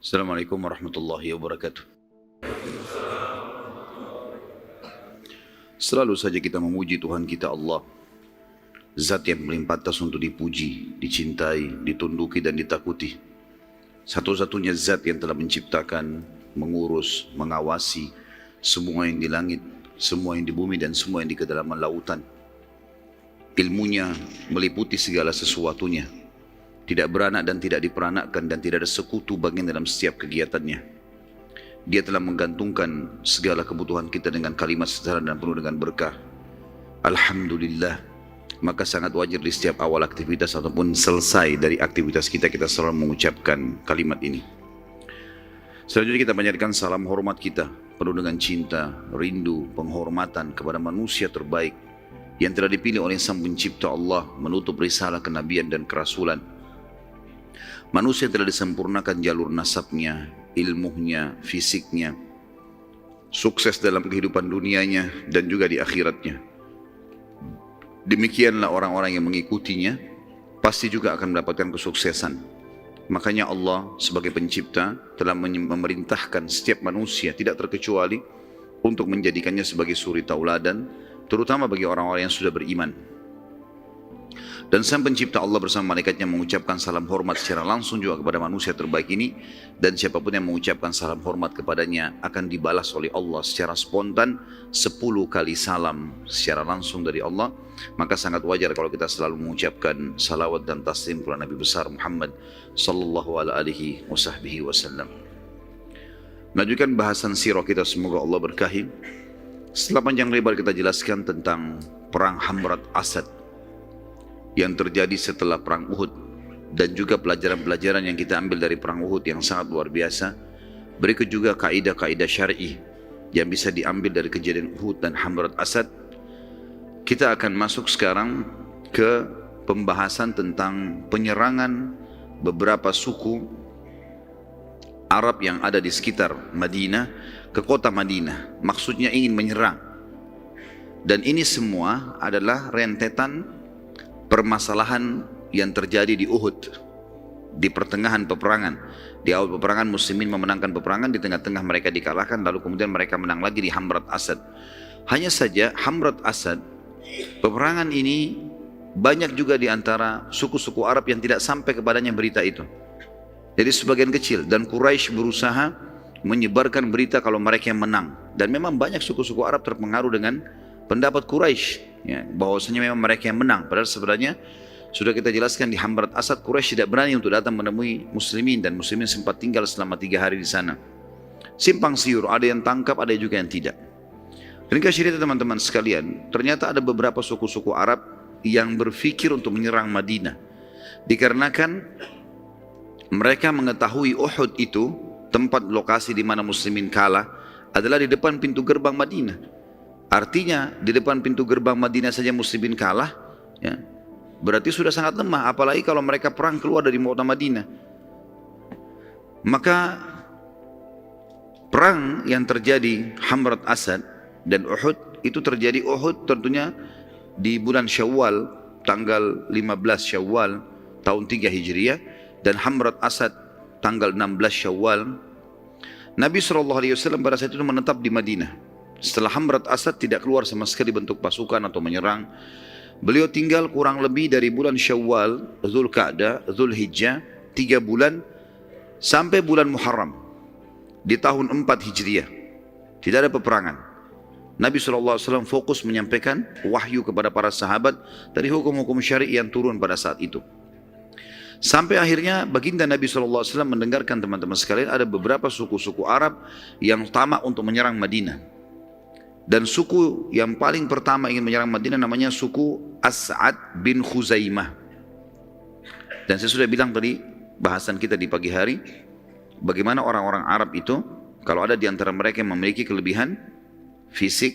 Assalamualaikum warahmatullahi wabarakatuh. Selalu saja kita memuji Tuhan kita Allah, zat yang paling pantas untuk dipuji, dicintai, ditunduki dan ditakuti. Satu-satunya zat yang telah menciptakan, mengurus, mengawasi semua yang di langit, semua yang di bumi dan semua yang di kedalaman lautan. Ilmunya meliputi segala sesuatunya, tidak beranak dan tidak diperanakkan dan tidak ada sekutu bagian dalam setiap kegiatannya. Dia telah menggantungkan segala kebutuhan kita dengan kalimat sederhana dan penuh dengan berkah. Alhamdulillah. Maka sangat wajar di setiap awal aktivitas ataupun selesai dari aktivitas kita selalu mengucapkan kalimat ini. Selanjutnya kita panjatkan salam hormat kita penuh dengan cinta, rindu, penghormatan kepada manusia terbaik yang telah dipilih oleh Sang Pencipta Allah menutup risalah kenabian dan kerasulan. Manusia telah disempurnakan jalur nasabnya, ilmunya, fisiknya, sukses dalam kehidupan dunianya dan juga di akhiratnya. Demikianlah orang-orang yang mengikutinya pasti juga akan mendapatkan kesuksesan. Makanya Allah sebagai pencipta telah memerintahkan setiap manusia tidak terkecuali untuk menjadikannya sebagai suri tauladan, terutama bagi orang-orang yang sudah beriman. Dan Sang Pencipta Allah bersama malaikatnya mengucapkan salam hormat secara langsung juga kepada manusia terbaik ini. Dan siapapun yang mengucapkan salam hormat kepadanya akan dibalas oleh Allah secara spontan 10 kali salam secara langsung dari Allah. Maka sangat wajar kalau kita selalu mengucapkan salawat dan taslim kepada Nabi besar Muhammad sallallahu alaihi wasallam. Melanjutkan bahasan sirah kita, semoga Allah berkahi. Setelah panjang lebar kita jelaskan tentang perang Hamrat Asad yang terjadi setelah perang Uhud dan juga pelajaran-pelajaran yang kita ambil dari perang Uhud yang sangat luar biasa. Berikut juga kaidah-kaidah syar'i yang bisa diambil dari kejadian Uhud dan Hamrat Asad. Kita akan masuk sekarang ke pembahasan tentang penyerangan beberapa suku Arab yang ada di sekitar Madinah ke kota Madinah. Maksudnya ingin menyerang. Dan ini semua adalah rentetan permasalahan yang terjadi di Uhud, di pertengahan peperangan. Di awal peperangan muslimin memenangkan peperangan, di tengah-tengah mereka dikalahkan, lalu kemudian mereka menang lagi di Hamrat Asad. Hanya saja Hamrat Asad, peperangan ini banyak juga di antara suku-suku Arab yang tidak sampai kepadanya berita itu. Jadi sebagian kecil, dan Quraisy berusaha menyebarkan berita kalau mereka yang menang. Dan memang banyak suku-suku Arab terpengaruh dengan pendapat Quraisy, ya, bahwasanya memang mereka yang menang. Padahal sebenarnya sudah kita jelaskan di Hamrat Asad, Quraisy tidak berani untuk datang menemui muslimin, dan muslimin sempat tinggal selama 3 hari di sana. Simpang siur, ada yang tangkap, ada juga yang tidak. Dan kasih cerita teman-teman sekalian, ternyata ada beberapa suku-suku Arab yang berpikir untuk menyerang Madinah. Dikarenakan mereka mengetahui Uhud itu tempat lokasi di mana muslimin kalah adalah di depan pintu gerbang Madinah. Artinya di depan pintu gerbang Madinah saja muslimin kalah, ya, berarti sudah sangat lemah, apalagi kalau mereka perang keluar dari kota Madinah. Maka perang yang terjadi Hamrat Asad dan Uhud itu terjadi. Uhud tentunya di bulan Syawal, tanggal 15 Syawal tahun 3 Hijriah, dan Hamrat Asad tanggal 16 Syawal. Nabi SAW pada saat itu menetap di Madinah. Setelah Hamrat Asad tidak keluar sama sekali bentuk pasukan atau menyerang. Beliau tinggal kurang lebih dari bulan Syawal, Dzulqa'dah, Dzulhijjah, 3 bulan sampai bulan Muharram di tahun 4 Hijriah. Tidak ada peperangan. Nabi SAW fokus menyampaikan wahyu kepada para sahabat dari hukum-hukum syari yang turun pada saat itu. Sampai akhirnya baginda Nabi SAW mendengarkan, teman-teman sekalian, ada beberapa suku-suku Arab yang tamak untuk menyerang Madinah. Dan suku yang paling pertama ingin menyerang Madinah namanya suku As'ad bin Khuzaimah. Dan saya sudah bilang tadi bahasan kita di pagi hari, bagaimana orang-orang Arab itu kalau ada di antara mereka yang memiliki kelebihan fisik,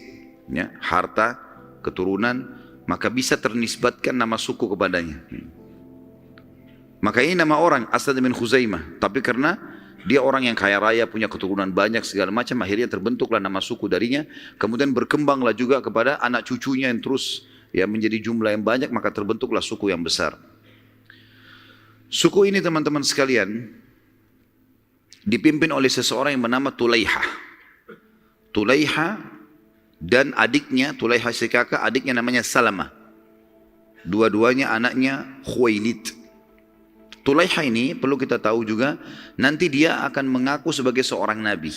ya, harta, keturunan, maka bisa ternisbatkan nama suku kepadanya. Maka ini nama orang As'ad bin Khuzaimah, tapi karena dia orang yang kaya raya, punya keturunan banyak segala macam, akhirnya terbentuklah nama suku darinya. Kemudian berkembanglah juga kepada anak cucunya yang terus, ya, menjadi jumlah yang banyak, maka terbentuklah suku yang besar. Suku ini, teman-teman sekalian, dipimpin oleh seseorang yang bernama Tulaiha. Tulaiha dan adiknya, Tulaiha si kakak, adiknya namanya Salamah. Dua-duanya anaknya Khuwailid. Tulaiha ini perlu kita tahu juga, nanti dia akan mengaku sebagai seorang nabi.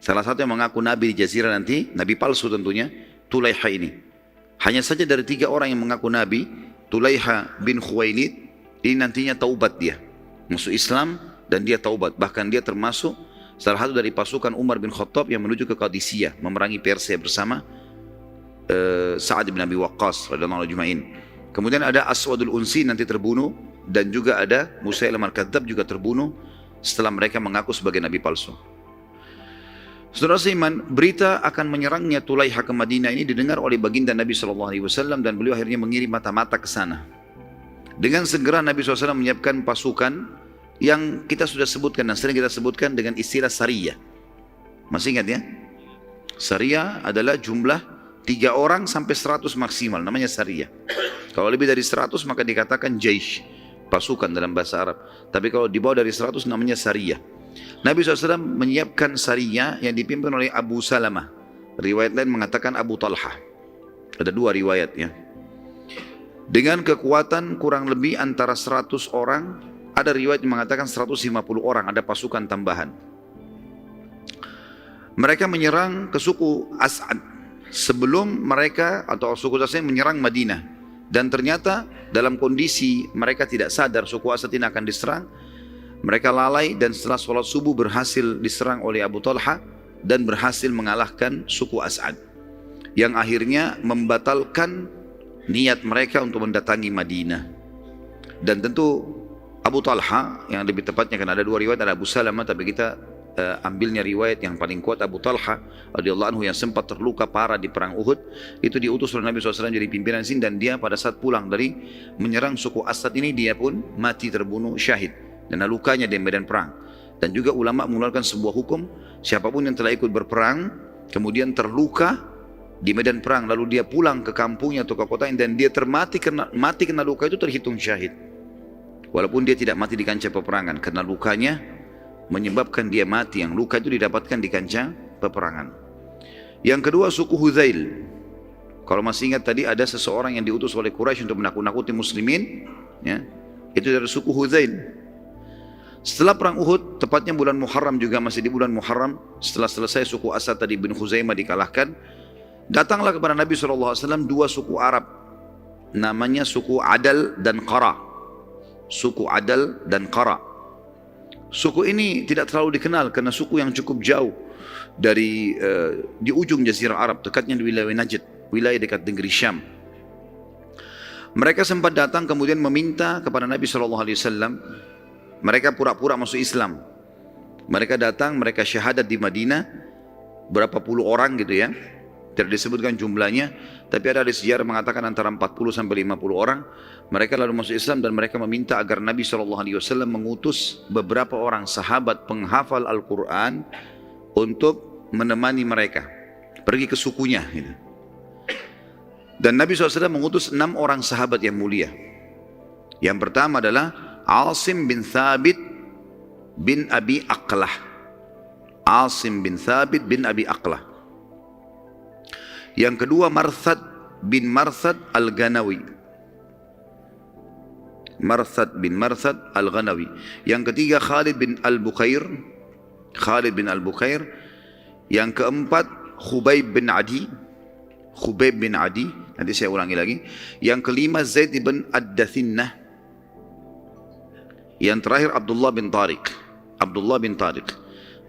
Salah satu yang mengaku nabi di Jazirah nanti, nabi palsu tentunya, Tulaiha ini. Hanya saja dari 3 orang yang mengaku nabi, Tulaiha bin Khuwailid, ini nantinya taubat dia. Masuk Islam dan dia taubat. Bahkan dia termasuk salah satu dari pasukan Umar bin Khattab yang menuju ke Qadisiyah, memerangi Persia bersama Sa'ad bin Abi Waqqas radhiyallahu anhu ajma'in. Kemudian ada Aswadul Unsi nanti terbunuh, dan juga ada Musailamah al-Kadzdzab juga terbunuh setelah mereka mengaku sebagai nabi palsu. Saudara seiman, berita akan menyerangnya Tulaiha ke Madinah ini didengar oleh baginda Nabi SAW, dan beliau akhirnya mengirim mata-mata ke sana. Dengan segera Nabi SAW menyiapkan pasukan yang kita sudah sebutkan dan sering kita sebutkan dengan istilah Sariyah. Masih ingat ya? Sariyah adalah jumlah 3 orang sampai 100 maksimal, namanya Sariyah. Kalau lebih dari 100 maka dikatakan Jaish, pasukan dalam bahasa Arab. Tapi kalau di bawah dari 100 namanya Sariyah. Nabi SAW menyiapkan Sariyah yang dipimpin oleh Abu Salamah. Riwayat lain mengatakan Abu Talha. Ada 2 riwayat ya. Dengan kekuatan kurang lebih antara 100 orang, ada riwayat yang mengatakan 150 orang, ada pasukan tambahan. Mereka menyerang ke suku As'ad sebelum mereka atau suku As'ad menyerang Madinah. Dan ternyata dalam kondisi mereka tidak sadar suku As'ad ini akan diserang, mereka lalai dan setelah sholat subuh berhasil diserang oleh Abu Talha dan berhasil mengalahkan suku As'ad, yang akhirnya membatalkan niat mereka untuk mendatangi Madinah. Dan tentu Abu Talha, yang lebih tepatnya karena ada 2 riwayat, ada Abu Salamah, tapi kita ambilnya riwayat yang paling kuat, Abu Talha radhiyallahu anhu yang sempat terluka parah di perang Uhud, itu diutus oleh Nabi SAW jadi pimpinan sini, dan dia pada saat pulang dari menyerang suku Asad ini, dia pun mati terbunuh syahid dan lukanya di medan perang. Dan juga ulama mengeluarkan sebuah hukum, siapapun yang telah ikut berperang kemudian terluka di medan perang lalu dia pulang ke kampungnya atau ke kotanya dan dia mati kena luka, itu terhitung syahid, walaupun dia tidak mati di kancah peperangan, karena lukanya menyebabkan dia mati. Yang luka itu didapatkan di kancah peperangan. Yang kedua suku Hudzail. Kalau masih ingat tadi ada seseorang yang diutus oleh Quraisy untuk menakut-nakuti muslimin ya, itu dari suku Hudzail. Setelah perang Uhud, tepatnya bulan Muharram, juga masih di bulan Muharram, setelah selesai suku Asad tadi bin Khuzaimah dikalahkan, datanglah kepada Nabi SAW 2 suku Arab, namanya suku Adal dan Qara. Suku Adal dan Qara. Suku ini tidak terlalu dikenal karena suku yang cukup jauh dari di ujung Jazirah Arab, dekatnya di wilayah Najd, wilayah dekat negeri Syam. Mereka sempat datang kemudian meminta kepada Nabi SAW. Mereka pura-pura masuk Islam. Mereka datang, mereka syahadat di Madinah, berapa puluh orang gitu ya, tidak disebutkan jumlahnya, tapi ada di sejarah mengatakan antara 40 sampai 50 orang. Mereka lalu masuk Islam dan mereka meminta agar Nabi SAW mengutus beberapa orang sahabat penghafal Al-Quran untuk menemani mereka pergi ke sukunya gitu. Dan Nabi SAW mengutus 6 orang sahabat yang mulia. Yang pertama adalah Asim bin Thabit bin Abi Aqlah. Asim bin Thabit bin Abi Aqlah. Yang kedua Marthad bin Marthad Al-Ghanawi. Marthad bin Marthad Al-Ghanawi. Yang ketiga Khalid bin Al-Bukhair. Khalid bin Al-Bukhair. Yang keempat Khubayb bin Adi. Khubayb bin Adi. Nanti saya ulangi lagi. Yang kelima Zaid bin Ad-Dathinnah. Yang terakhir Abdullah bin Tariq. Abdullah bin Tariq.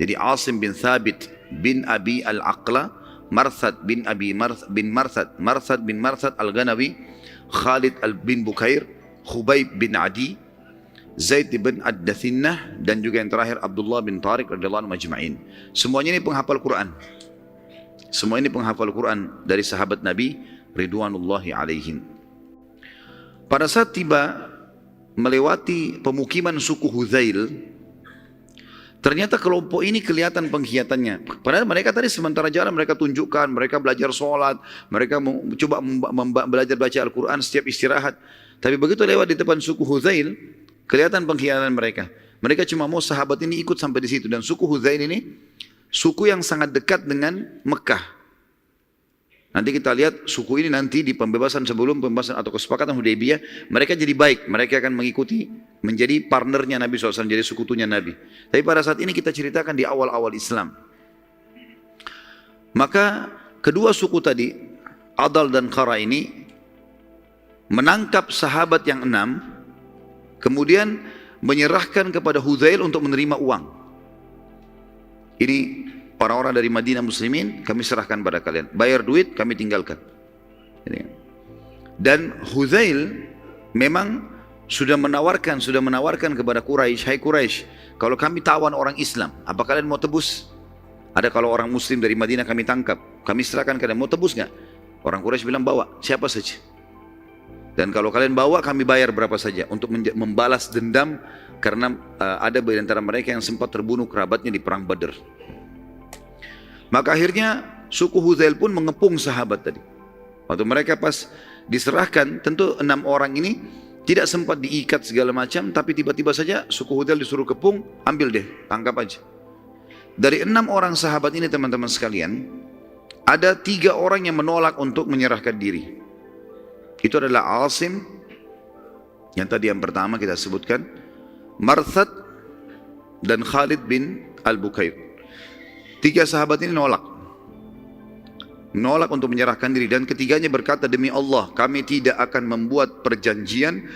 Jadi Asim bin Thabit bin Abi Al-Aqla, Marthad bin Abi bin Marthad, Marthad bin Marthad Al-Ghanawi, Khalid bin Bukhair, Khubayb bin Adi, Zaid bin Ad-Dathinnah, dan juga yang terakhir Abdullah bin Tariq radhiyallahu anhu majma'in. Semuanya ini penghafal Quran. Semua ini penghafal Quran dari sahabat Nabi ridwanullahi alaihim. Pada saat tiba melewati pemukiman suku Hudzail, ternyata kelompok ini kelihatan pengkhianatannya. Padahal mereka tadi sementara jalan mereka tunjukkan, mereka belajar sholat, mereka coba belajar baca Al-Quran setiap istirahat. Tapi begitu lewat di depan suku Hudzail, kelihatan pengkhianatan mereka. Mereka cuma mau sahabat ini ikut sampai di situ. Dan suku Hudzail ini suku yang sangat dekat dengan Mekah. Nanti kita lihat suku ini nanti di pembebasan sebelum pembebasan atau kesepakatan Hudaybiyah, mereka jadi baik, mereka akan mengikuti menjadi partnernya Nabi SAW, jadi sekutunya Nabi. Tapi pada saat ini kita ceritakan di awal-awal Islam. Maka kedua suku tadi, Adal dan Qara ini menangkap sahabat yang 6, kemudian menyerahkan kepada Hudzail untuk menerima uang. Ini orang-orang dari Madinah muslimin, kami serahkan pada kalian. Bayar duit, kami tinggalkan. Dan Hudzail memang sudah menawarkan kepada Quraisy, hai Quraisy, kalau kami tawan orang Islam, apa kalian mau tebus? Ada kalau orang muslim dari Madinah kami tangkap, kami serahkan kalian, mau tebus nggak? Orang Quraisy bilang bawa, siapa saja. Dan kalau kalian bawa, kami bayar berapa saja untuk membalas dendam karena ada di antara mereka yang sempat terbunuh kerabatnya di perang Badr. Maka akhirnya suku Hudzail pun mengepung sahabat tadi. Waktu mereka pas diserahkan, tentu 6 orang ini tidak sempat diikat segala macam, tapi tiba-tiba saja suku Hudzail disuruh kepung, ambil deh, tangkap aja. Dari 6 orang sahabat ini teman-teman sekalian, ada 3 orang yang menolak untuk menyerahkan diri. Itu adalah Asim, yang tadi yang pertama kita sebutkan, Marthad, dan Khalid bin Al-Bukair. 3 sahabat ini menolak untuk menyerahkan diri, dan ketiganya berkata, demi Allah kami tidak akan membuat perjanjian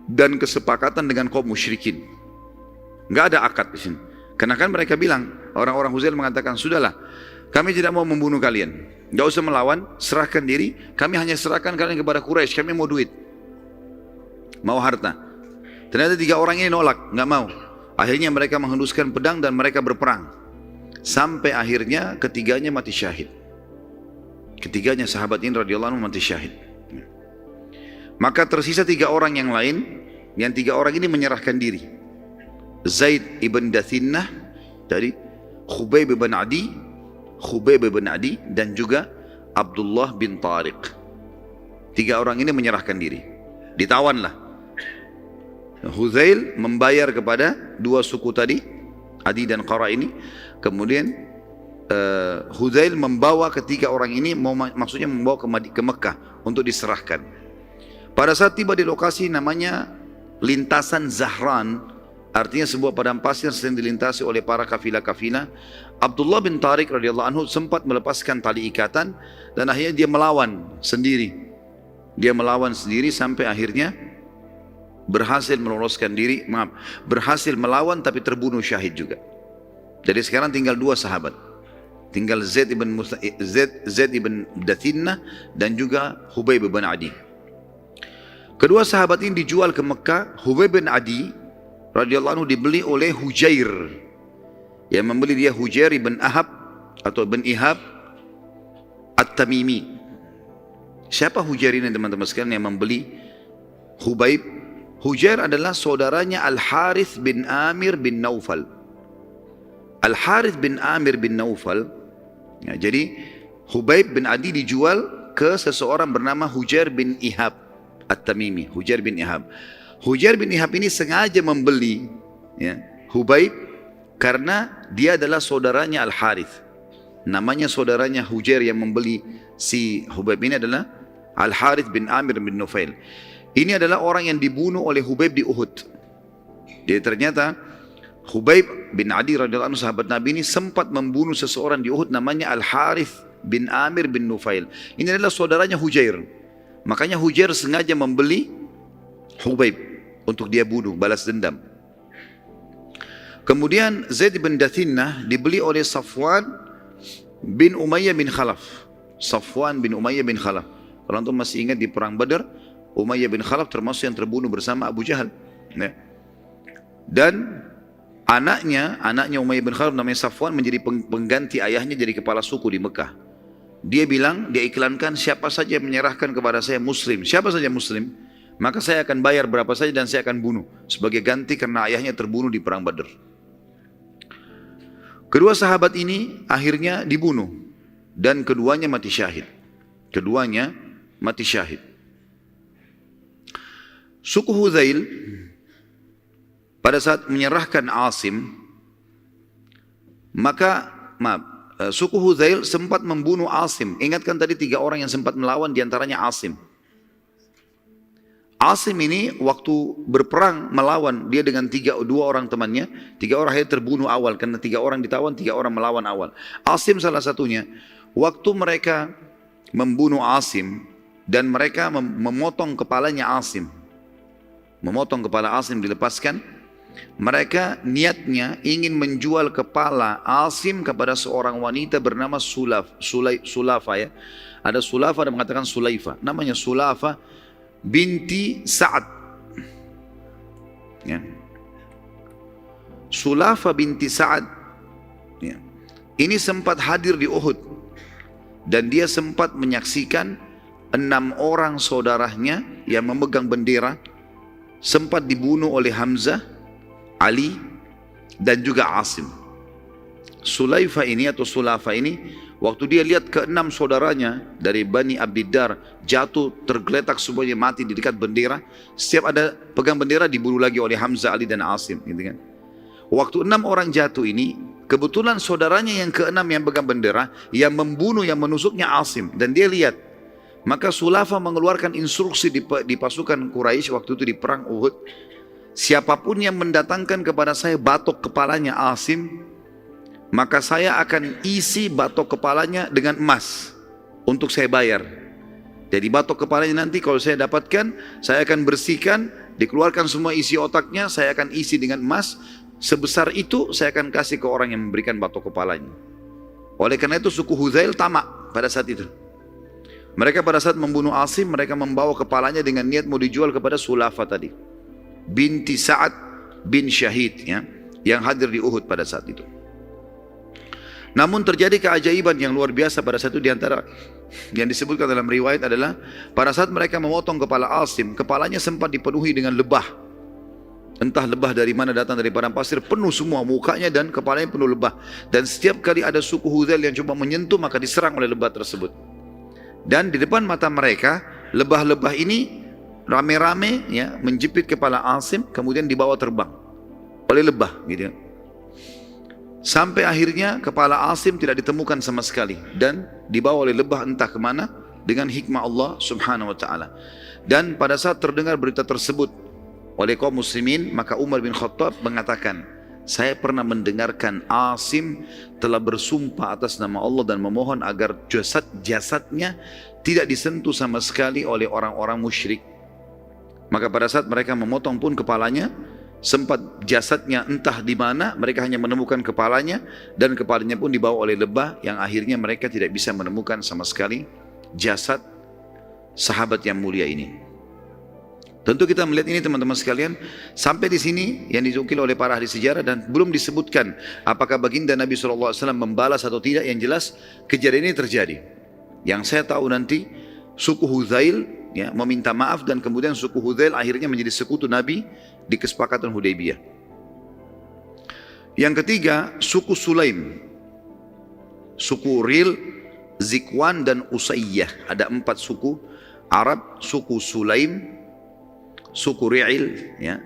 dan kesepakatan dengan kaum musyrikin. Enggak ada akad di sini. Karena kan mereka bilang, orang-orang Hudzail mengatakan, sudahlah, kami tidak mau membunuh kalian, enggak usah melawan, serahkan diri, kami hanya serahkan kalian kepada Quraisy, kami mau duit, mau harta. Ternyata 3 orang ini nolak, enggak mau. Akhirnya mereka menghembuskan pedang dan mereka berperang. Sampai akhirnya ketiganya mati syahid. Ketiganya sahabat ini radhiyallahu anhu mati syahid. Maka tersisa 3 orang yang lain, yang 3 orang ini menyerahkan diri. Zaid ibn Dathinnah, dari Khubayb ibn Adi, dan juga Abdullah bin Tariq. 3 orang ini menyerahkan diri. Ditawanlah. Hudzail membayar kepada 2 suku tadi, Adi dan Qara ini. Kemudian Hudzail membawa ketiga orang ini, maksudnya membawa ke Mekah untuk diserahkan. Pada saat tiba di lokasi namanya lintasan Zahran, artinya sebuah padang pasir sering dilintasi oleh para kafilah-kafilah, Abdullah bin Tariq radhiyallahu anhu sempat melepaskan tali ikatan dan akhirnya dia melawan sendiri. Dia melawan sendiri sampai akhirnya berhasil meloloskan diri, berhasil melawan tapi terbunuh syahid juga. Jadi sekarang tinggal 2 sahabat. Tinggal Zaid ibn Dathinnah dan juga Khubayb bin Adi. Kedua sahabat ini dijual ke Mekah. Khubayb bin Adi radhiyallahu anhu dibeli oleh Hujair. Yang membeli dia Hujair ibn Ahab atau ibn Ihab At-Tamimi. Siapa Hujair ini teman-teman sekalian yang membeli Khubayb? Hujair adalah saudaranya Al-Harith bin Amir bin Naufal. Al-Harith bin Amir bin Naufal, ya, jadi Khubayb bin Adi dijual ke seseorang bernama Hujair bin Ihab At-Tamimi. Hujair bin Ihab. Hujair bin Ihab ini sengaja membeli, ya, Khubayb karena dia adalah saudaranya Al-Harith. Namanya saudaranya Hujair yang membeli si Khubayb ini adalah Al-Harith bin Amir bin Naufal. Ini adalah orang yang dibunuh oleh Khubayb di Uhud. Jadi ternyata Khubayb bin Adi radhiyallahu anhu sahabat Nabi ini sempat membunuh seseorang di Uhud namanya Al-Harith bin Amir bin Nufail. Ini adalah saudaranya Hujair. Makanya Hujair sengaja membeli Khubayb untuk dia bunuh, balas dendam. Kemudian Zaid bin Dathinnah dibeli oleh Safwan bin Umayyah bin Khalaf. Safwan bin Umayyah bin Khalaf. Kalau antum masih ingat di perang Badar, Umayyah bin Khalaf termasuk yang terbunuh bersama Abu Jahal. Ya. Dan anaknya Umayyah bin Khalaf namanya Safwan menjadi pengganti ayahnya jadi kepala suku di Mekah. Dia bilang, dia iklankan, siapa saja yang menyerahkan kepada saya muslim, siapa saja muslim, maka saya akan bayar berapa saja dan saya akan bunuh sebagai ganti karena ayahnya terbunuh di perang Badar. Kedua sahabat ini akhirnya dibunuh dan keduanya mati syahid. Keduanya mati syahid. Suku Hudzail pada saat menyerahkan Asim, maka suku Hudzail sempat membunuh Asim. Ingatkan tadi 3 orang yang sempat melawan, diantaranya Asim. Asim ini waktu berperang melawan, dia dengan 2 orang temannya, 3 orang terbunuh awal, karena 3 orang ditawan, 3 orang melawan awal. Asim salah satunya. Waktu mereka membunuh Asim, dan mereka memotong kepalanya Asim, memotong kepala Asim dilepaskan, mereka niatnya ingin menjual kepala Asim kepada seorang wanita bernama Sulafa ya. Ada Sulafa dan mengatakan Sulaifa, namanya Sulafa binti Sa'ad ya. Sulafa binti Sa'ad ya. Ini sempat hadir di Uhud, dan dia sempat menyaksikan 6 orang saudaranya yang memegang bendera sempat dibunuh oleh Hamzah, Ali, dan juga Asim. Sulaifa ini atau Sulafa ini, waktu dia lihat ke-6 saudaranya dari Bani Abdiddar jatuh tergeletak semuanya mati di dekat bendera, setiap ada pegang bendera dibunuh lagi oleh Hamzah, Ali, dan Asim, gitu kan. Waktu 6 orang jatuh ini, kebetulan saudaranya yang ke-6 yang pegang bendera yang membunuh, yang menusuknya Asim, dan dia lihat. Maka Sulafa mengeluarkan instruksi di pasukan Quraisy waktu itu di perang Uhud, siapapun yang mendatangkan kepada saya batok kepalanya Asim, maka saya akan isi batok kepalanya dengan emas untuk saya bayar. Jadi batok kepalanya nanti kalau saya dapatkan, saya akan bersihkan, dikeluarkan semua isi otaknya, saya akan isi dengan emas. Sebesar itu saya akan kasih ke orang yang memberikan batok kepalanya. Oleh karena itu suku Hudzail tamak pada saat itu. Mereka pada saat membunuh Asim, mereka membawa kepalanya dengan niat mau dijual kepada Sulafa tadi, binti Sa'ad bin Syahid ya, yang hadir di Uhud pada saat itu. Namun terjadi keajaiban yang luar biasa pada saat itu. Diantara yang disebutkan dalam riwayat adalah pada saat mereka memotong kepala Asim, kepalanya sempat dipenuhi dengan lebah. Entah lebah dari mana datang, dari padang pasir, penuh semua mukanya dan kepalanya penuh lebah. Dan setiap kali ada suku Hudzail yang coba menyentuh, maka diserang oleh lebah tersebut. Dan di depan mata mereka, lebah-lebah ini rame-rame ya menjepit kepala Asim, kemudian dibawa terbang oleh lebah gitu. Sampai akhirnya kepala Asim tidak ditemukan sama sekali dan dibawa oleh lebah entah kemana dengan hikmah Allah subhanahu wa ta'ala. Dan pada saat terdengar berita tersebut oleh kaum muslimin, maka Umar bin Khattab mengatakan, saya pernah mendengarkan Asim telah bersumpah atas nama Allah dan memohon agar jasadnya tidak disentuh sama sekali oleh orang-orang musyrik. Maka pada saat mereka memotong pun kepalanya, sempat jasadnya entah di mana, mereka hanya menemukan kepalanya, dan kepalanya pun dibawa oleh lebah, yang akhirnya mereka tidak bisa menemukan sama sekali jasad sahabat yang mulia ini. Tentu kita melihat ini teman-teman sekalian, sampai di sini yang dinukil oleh para ahli sejarah, dan belum disebutkan apakah baginda Nabi SAW membalas atau tidak. Yang jelas kejadian ini terjadi. Yang saya tahu nanti suku Hudzail ya, meminta maaf, dan kemudian suku Hudzail akhirnya menjadi sekutu Nabi di kesepakatan Hudaybiyah. Yang ketiga, suku Sulaim, suku Ril, Zikwan, dan Usayyah. Ada 4 suku Arab, suku Sulaim, suku Ri'il ya.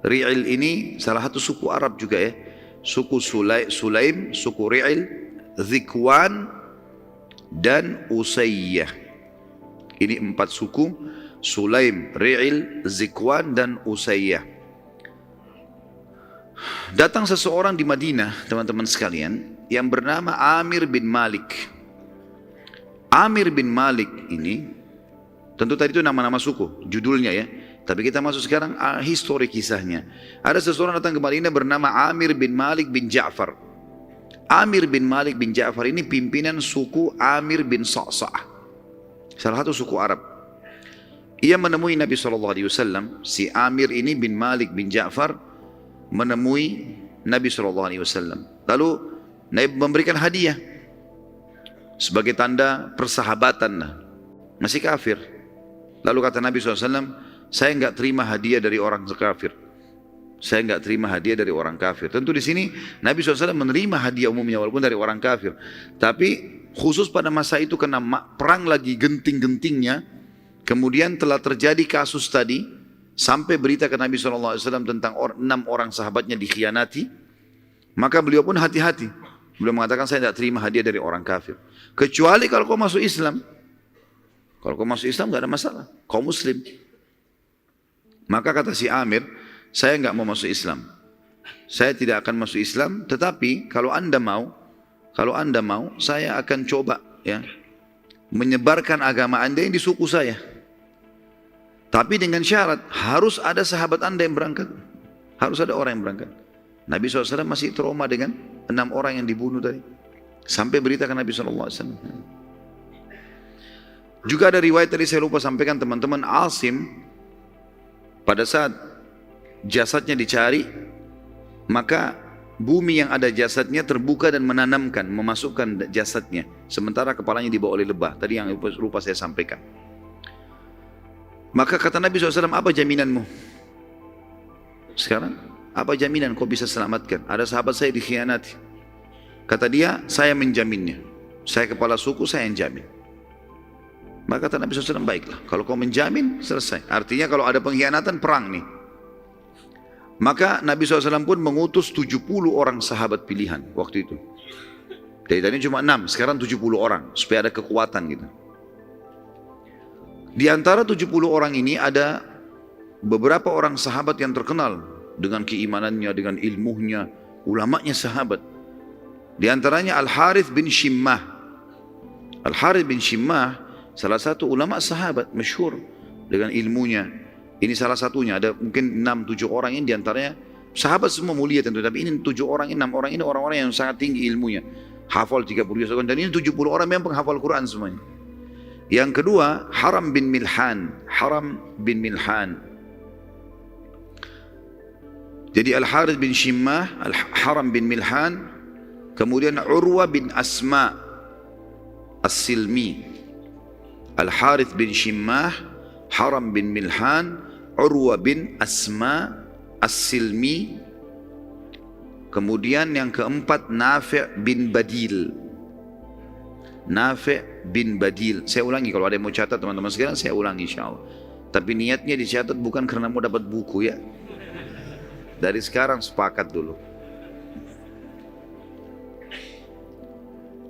Ri'il ini salah satu suku Arab juga ya. Suku Sulaim, suku Ri'il, Zikwan, dan Usayyah. Ini 4 suku, Sulaim, Ri'il, Zikwan, dan Usayyah. Datang seseorang di Madinah teman-teman sekalian yang bernama Amir bin Malik. Amir bin Malik ini, tentu tadi itu nama-nama suku, judulnya ya. Tapi kita masuk sekarang histori kisahnya. Ada seseorang datang ke Madinah bernama Amir bin Malik bin Ja'far. Amir bin Malik bin Ja'far ini pimpinan suku Amir bin Sa'sa'ah, salah satu suku Arab. Ia menemui Nabi SAW. Si Amir ini bin Malik bin Ja'far menemui Nabi SAW. Lalu Nabi memberikan hadiah sebagai tanda persahabatan. Masih kafir. Lalu kata Nabi SAW, saya enggak terima hadiah dari orang kafir. Saya enggak terima hadiah dari orang kafir. Tentu di sini Nabi SAW menerima hadiah umumnya walaupun dari orang kafir. Tapi khusus pada masa itu karena perang lagi genting-gentingnya, kemudian telah terjadi kasus tadi sampai berita ke Nabi SAW tentang 6 orang sahabatnya dikhianati, maka beliau pun hati-hati. Beliau mengatakan, saya tidak terima hadiah dari orang kafir. Kecuali kalau kau masuk Islam. Kalau kau masuk Islam tidak ada masalah. Kau Muslim. Maka kata si Amir, saya enggak mau masuk Islam. Saya tidak akan masuk Islam, tetapi kalau anda mau, saya akan coba ya menyebarkan agama anda yang di suku saya. Tapi dengan syarat, harus ada sahabat anda yang berangkat. Harus ada orang yang berangkat. Nabi SAW masih trauma dengan 6 orang yang dibunuh tadi. Sampai beritakan Nabi SAW. Juga ada riwayat tadi saya lupa sampaikan teman-teman, Asim pada saat jasadnya dicari, maka bumi yang ada jasadnya terbuka dan menanamkan, memasukkan jasadnya. Sementara kepalanya dibawa oleh lebah. Tadi yang lupa saya sampaikan. Maka kata Nabi SAW, apa jaminanmu? Sekarang, apa jaminan kau bisa selamatkan? Ada sahabat saya dikhianati. Kata dia, saya menjaminnya. Saya kepala suku, saya yang jamin. Maka kata Nabi SAW, baiklah. Kalau kau menjamin, selesai. Artinya kalau ada pengkhianatan, perang nih. Maka Nabi SAW pun mengutus 70 orang sahabat pilihan waktu itu. Dari tadi cuma 6, sekarang 70 orang. Supaya ada kekuatan gitu. Di antara 70 orang ini ada beberapa orang sahabat yang terkenal dengan keimanannya, dengan ilmunya, ulamanya sahabat. Di antaranya Al-Harith bin Shimmah. Al-Harith bin Shimmah salah satu ulama sahabat masyhur dengan ilmunya. Ini salah satunya, ada mungkin 6-7 orang ini diantaranya sahabat semua mulia tentu, tapi ini 7 orang ini, 6 orang ini orang-orang yang sangat tinggi ilmunya. Hafal 30 juz, dan ini 70 orang memang penghafal Quran semuanya. Yang kedua, Haram bin Milhan. Jadi Al-Harith bin Shimmah, Haram bin Milhan, kemudian Urwa bin Asma As-Silmi. Al-Harith bin Shimmah, Haram bin Milhan, Urwa bin Asma As-Silmi. Kemudian yang keempat, Nafi' bin Badil. Nafi' bin Badil. Saya ulangi, kalau ada yang mau catat teman-teman sekalian, saya ulangi insyaAllah. Tapi niatnya dicatat bukan karena mau dapat buku ya. Dari sekarang sepakat dulu.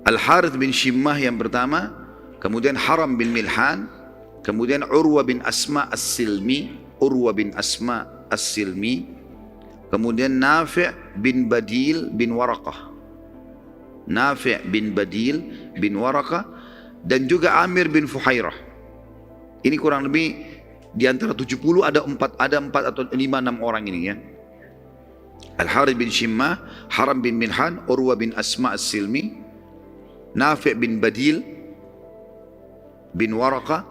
Al-Harith bin Shimmah yang pertama, kemudian Haram bin Milhan, kemudian Urwa bin Asma As-Silmi, kemudian Nafi' bin Badil bin Waraqah. Nafi' bin Badil bin Waraqah, dan juga Amir bin Fuhairah. Ini kurang lebih di antara 70 ada 4 atau 5-6 orang ini ya. Al-Harith bin Shimmah, Haram bin Milhan, Urwa bin Asma As-Silmi, Nafi' bin Badil bin Waraqah,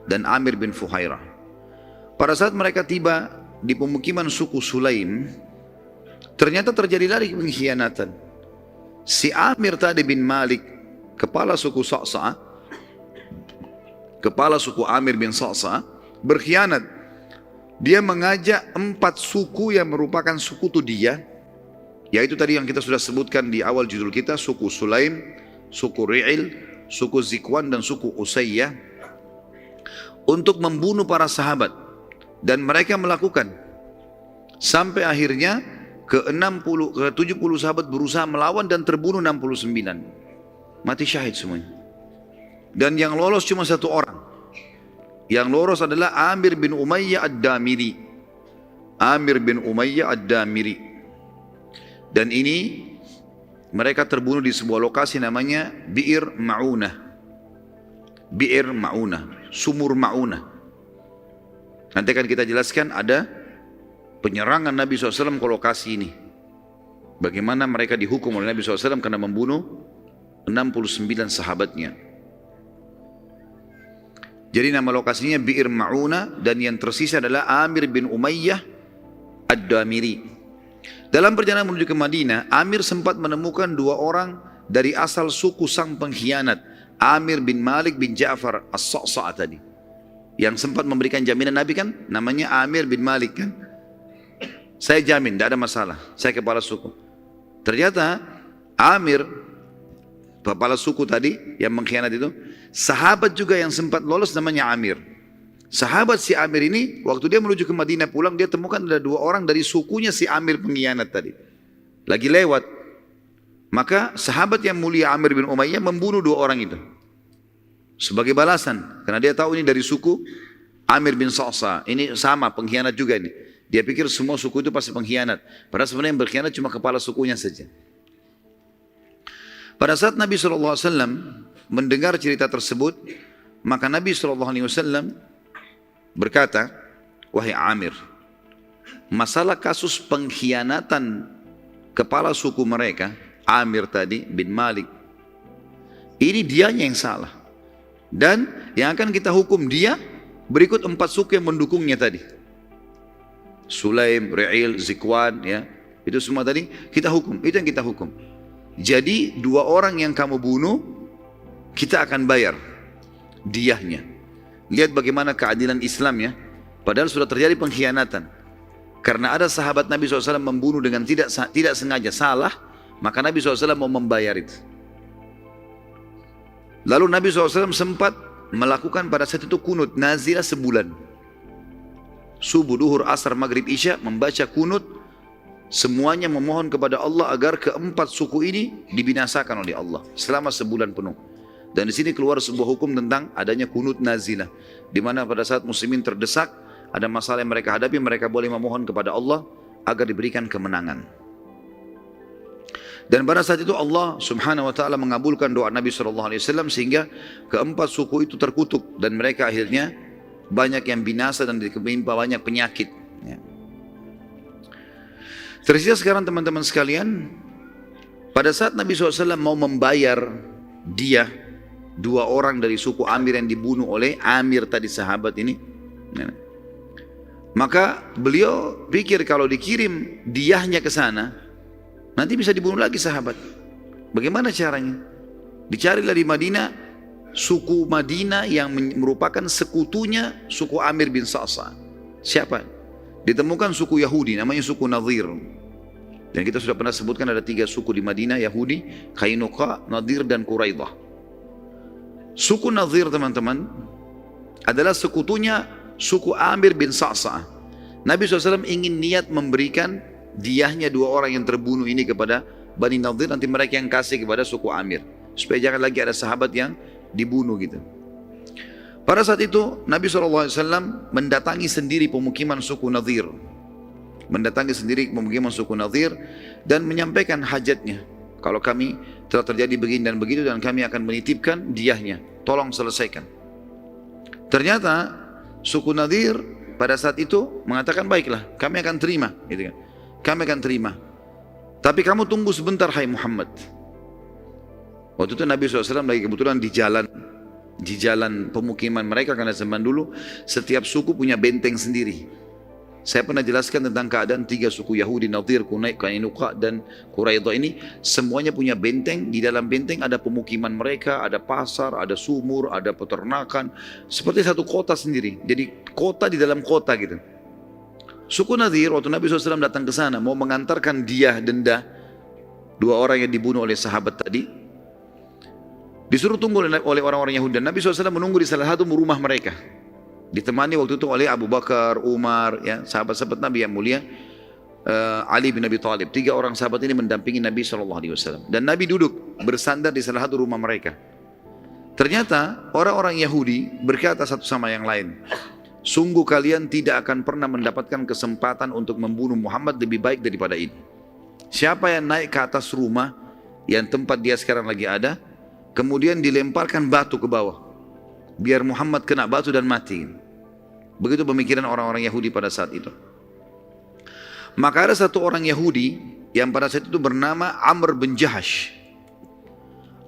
dan Amir bin Fuhairah. Pada saat mereka tiba di pemukiman suku Sulaim, ternyata terjadi lagi pengkhianatan. Si Amir tadi bin Malik, kepala suku Sa'sa'ah, kepala suku Amir bin Sa'sa'ah, berkhianat. Dia mengajak 4 suku yang merupakan suku dia, yaitu tadi yang kita sudah sebutkan di awal judul kita, suku Sulaim, suku Ri'il, suku Zikwan, dan suku Usayyah, untuk membunuh para sahabat. Dan mereka melakukan sampai akhirnya ke 70 sahabat berusaha melawan dan terbunuh 69. Mati syahid semuanya. Dan yang lolos cuma 1 orang. Yang lolos adalah Amir bin Umayyah Ad-Damiri. Amir bin Umayyah Ad-Damiri. Dan ini mereka terbunuh di sebuah lokasi namanya Bi'ir Ma'unah. Bi'ir Ma'unah, sumur Ma'unah. Nanti akan kita jelaskan ada penyerangan Nabi SAW ke lokasi ini. Bagaimana mereka dihukum oleh Nabi SAW karena membunuh 69 sahabatnya. Jadi nama lokasinya Bi'ir Ma'unah, dan yang tersisa adalah Amir bin Umayyah Ad-Damiri. Dalam perjalanan menuju ke Madinah, Amir sempat menemukan 2 orang dari asal suku sang pengkhianat, Amir bin Malik bin Ja'far As-Sa'sa'ah tadi. Yang sempat memberikan jaminan Nabi kan, namanya Amir bin Malik kan. Saya jamin, tidak ada masalah, saya kepala suku. Ternyata Amir, kepala suku tadi yang mengkhianat itu, sahabat juga yang sempat lolos namanya Amir. Sahabat si Amir ini, waktu dia menuju ke Madinah pulang, dia temukan ada 2 orang dari sukunya si Amir pengkhianat tadi. Lagi lewat. Maka sahabat yang mulia Amir bin Umayyah membunuh 2 orang itu. Sebagai balasan. Karena dia tahu ini dari suku Amir bin Sa'sa. Ini sama, pengkhianat juga ini. Dia pikir semua suku itu pasti pengkhianat. Padahal sebenarnya yang berkhianat cuma kepala sukunya saja. Pada saat Nabi SAW mendengar cerita tersebut, maka Nabi SAW berkata, wahai Amir, masalah kasus pengkhianatan kepala suku mereka, Amir tadi bin Malik, ini dianya yang salah. Dan yang akan kita hukum dia berikut 4 suku yang mendukungnya tadi. Sulaim, Ri'il, Zikwan, ya, itu semua tadi kita hukum, itu yang kita hukum. Jadi 2 orang yang kamu bunuh, kita akan bayar diyahnya. Lihat bagaimana keadilan Islam ya. Padahal sudah terjadi pengkhianatan. Karena ada sahabat Nabi SAW membunuh dengan tidak sengaja, salah, maka Nabi SAW mau membayar itu. Lalu Nabi SAW sempat melakukan pada saat itu kunut nazilah sebulan. Subuh, duhur, asar, maghrib, isya membaca kunut. Semuanya memohon kepada Allah agar keempat suku ini dibinasakan oleh Allah selama sebulan penuh. Dan di sini keluar sebuah hukum tentang adanya kunut nazilah, di mana pada saat muslimin terdesak, ada masalah yang mereka hadapi, mereka boleh memohon kepada Allah agar diberikan kemenangan. Dan pada saat itu Allah Subhanahu wa taala mengabulkan doa Nabi SAW sehingga keempat suku itu terkutuk dan mereka akhirnya banyak yang binasa dan ditimpa banyak penyakit. Ya. Tersisa sekarang teman-teman sekalian, pada saat Nabi SAW mau membayar dia 2 orang dari suku Amir yang dibunuh oleh Amir tadi sahabat ini, ya, maka beliau pikir kalau dikirim diyahnya ke sana, nanti bisa dibunuh lagi sahabat. Bagaimana caranya? Dicarilah di Madinah suku Madinah yang merupakan sekutunya suku Amir bin Sa'sa. Siapa? Ditemukan suku Yahudi, namanya suku Nadir. Dan kita sudah pernah sebutkan ada 3 suku di Madinah, Yahudi, Qainuqa, Nadir dan Quraidah. Suku Nadir teman-teman adalah sekutunya suku Amir bin Sa'sa. Nabi SAW ingin niat memberikan diyahnya 2 orang yang terbunuh ini kepada Bani Nadir, nanti mereka yang kasih kepada suku Amir, supaya jangan lagi ada sahabat yang dibunuh gitu. Pada saat itu Nabi SAW mendatangi sendiri pemukiman suku Nadir, dan menyampaikan hajatnya. Kalau kami telah terjadi begini dan begitu dan kami akan menitipkan diyahnya, tolong selesaikan. Ternyata suku Nadir pada saat itu mengatakan baiklah, kami akan terima, gitu kan. Kami akan terima. Tapi kamu tunggu sebentar hai Muhammad. Waktu itu Nabi SAW lagi kebetulan di jalan pemukiman mereka, karena zaman dulu setiap suku punya benteng sendiri. Saya pernah jelaskan tentang keadaan 3 suku Yahudi, Nadir, Qainuqa dan Quraidah ini. Semuanya punya benteng. Di dalam benteng ada pemukiman mereka, ada pasar, ada sumur, ada peternakan. Seperti satu kota sendiri. Jadi kota di dalam kota gitu. Suku Nadir waktu Nabi SAW datang ke sana mau mengantarkan diyah denda 2 orang yang dibunuh oleh sahabat tadi, disuruh tunggu oleh orang-orang Yahudi. Dan Nabi SAW menunggu di salah satu rumah mereka, ditemani waktu itu oleh Abu Bakar, Umar, ya, sahabat-sahabat Nabi yang mulia, Ali bin Abi Thalib. 3 orang sahabat ini mendampingi Nabi SAW. Dan Nabi duduk bersandar di salah satu rumah mereka. Ternyata orang-orang Yahudi berkata satu sama yang lain, sungguh kalian tidak akan pernah mendapatkan kesempatan untuk membunuh Muhammad lebih baik daripada ini. Siapa yang naik ke atas rumah yang tempat dia sekarang lagi ada, kemudian dilemparkan batu ke bawah, biar Muhammad kena batu dan mati. Begitu pemikiran orang-orang Yahudi pada saat itu. Maka ada satu orang Yahudi yang pada saat itu bernama Amr bin Jahash.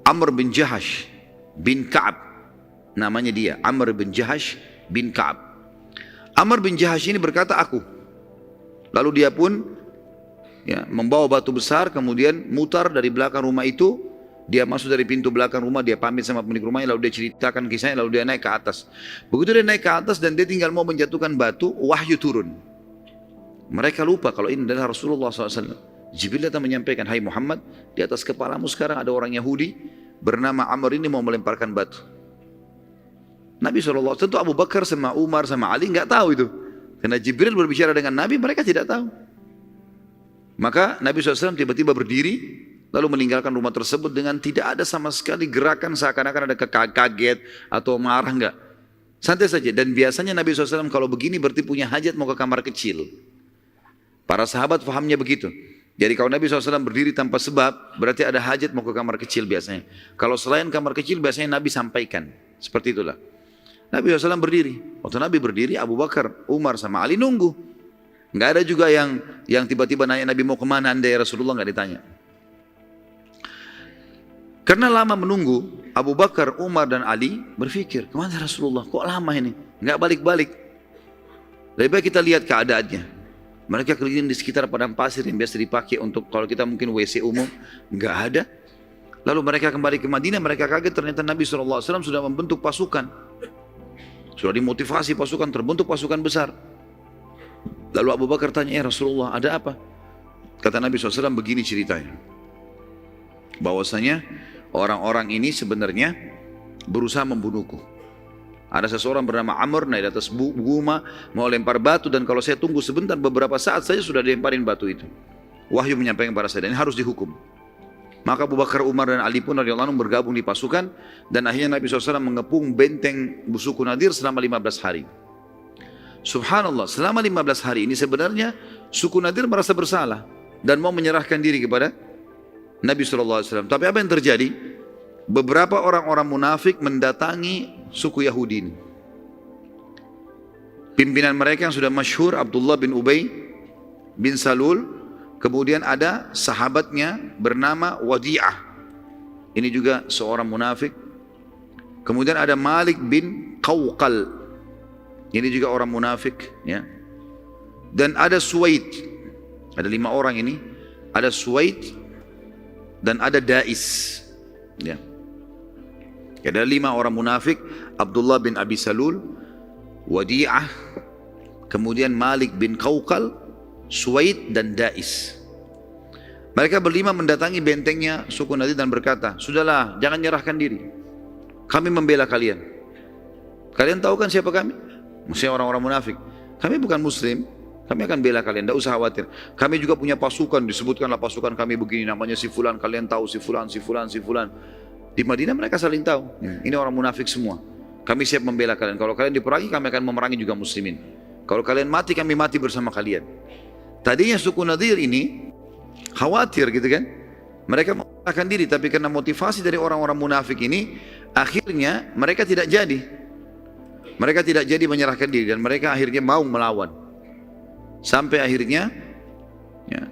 Amr bin Jahash bin Ka'ab, namanya dia, Amr bin Jahash bin Ka'ab. Amr bin Jahash ini berkata, aku. Lalu dia pun ya, membawa batu besar, kemudian mutar dari belakang rumah itu. Dia masuk dari pintu belakang rumah, dia pamit sama pemilik rumahnya, lalu dia ceritakan kisahnya, lalu dia naik ke atas. Begitu dia naik ke atas dan dia tinggal mau menjatuhkan batu, wahyu turun. Mereka lupa kalau ini adalah Rasulullah SAW. Jibril datang menyampaikan, hai Muhammad, di atas kepalamu sekarang ada orang Yahudi bernama Amr ini mau melemparkan batu. Nabi SAW, tentu Abu Bakar sama Umar sama Ali nggak tahu itu. Karena Jibril berbicara dengan Nabi, mereka tidak tahu. Maka Nabi SAW tiba-tiba berdiri, lalu meninggalkan rumah tersebut dengan tidak ada sama sekali gerakan seakan-akan ada kaget atau marah, enggak. Santai saja. Dan biasanya Nabi SAW kalau begini berarti punya hajat mau ke kamar kecil. Para sahabat fahamnya begitu. Jadi kalau Nabi SAW berdiri tanpa sebab, berarti ada hajat mau ke kamar kecil biasanya. Kalau selain kamar kecil biasanya Nabi sampaikan. Seperti itulah. Nabi SAW berdiri. Waktu Nabi berdiri, Abu Bakar, Umar sama Ali nunggu. Nggak ada juga yang tiba-tiba nanya Nabi mau kemana anda ya Rasulullah, nggak ditanya. Karena lama menunggu, Abu Bakar, Umar dan Ali berpikir, kemana Rasulullah? Kok lama ini? Nggak balik-balik. Lebih baik kita lihat keadaannya. Mereka keliling di sekitar padang pasir yang biasa dipakai untuk kalau kita mungkin WC umum, nggak ada. Lalu mereka kembali ke Madinah, mereka kaget ternyata Nabi SAW sudah membentuk pasukan. Sudah dimotivasi pasukan, terbentuk pasukan besar. Lalu Abu Bakar tanya, ya Rasulullah ada apa? Kata Nabi SAW begini ceritanya. Bahwasanya orang-orang ini sebenarnya berusaha membunuhku. Ada seseorang bernama Amr naik di atas guma mau lempar batu dan kalau saya tunggu sebentar beberapa saat saja sudah dilemparin batu itu. Wahyu menyampaikan kepada saya dan ini harus dihukum. Maka Abu Bakar, Umar dan Ali pun radhiyallahu anhum bergabung di pasukan dan akhirnya Nabi SAW mengepung benteng suku Nadir selama 15 hari. Subhanallah, selama 15 hari ini sebenarnya suku Nadir merasa bersalah dan mau menyerahkan diri kepada Nabi SAW. Tapi apa yang terjadi? Beberapa orang-orang munafik mendatangi suku Yahudi ini. Pimpinan mereka yang sudah masyhur Abdullah bin Ubay bin Salul. Kemudian ada sahabatnya bernama Wadi'ah. Ini juga seorang munafik. Kemudian ada Malik bin Qawqal. Ini juga orang munafik. Ya. Dan ada Suwaid. Ada 5 orang ini. Ada Suwaid dan ada Dais. Ya. Ada 5 orang munafik. Abdullah bin Abi Salul, Wadi'ah, kemudian Malik bin Qawqal, Suwaid dan Dais. Mereka berlima mendatangi bentengnya suku Nadir dan berkata, sudahlah jangan nyerahkan diri. Kami membela kalian. Kalian tahu kan siapa kami? Maksudnya orang-orang munafik. Kami bukan muslim, kami akan bela kalian, tidak usah khawatir. Kami juga punya pasukan, disebutkanlah pasukan kami begini, namanya si fulan, kalian tahu si fulan, si fulan, si fulan. Di Madinah mereka saling tahu, ini orang munafik semua. Kami siap membela kalian. Kalau kalian diperangi, kami akan memerangi juga muslimin. Kalau kalian mati, kami mati bersama kalian. Tadinya suku Nadir ini khawatir gitu kan. Mereka menyerahkan diri, tapi karena motivasi dari orang-orang munafik ini, akhirnya mereka tidak jadi. Mereka tidak jadi menyerahkan diri dan mereka akhirnya mau melawan. Sampai akhirnya ya,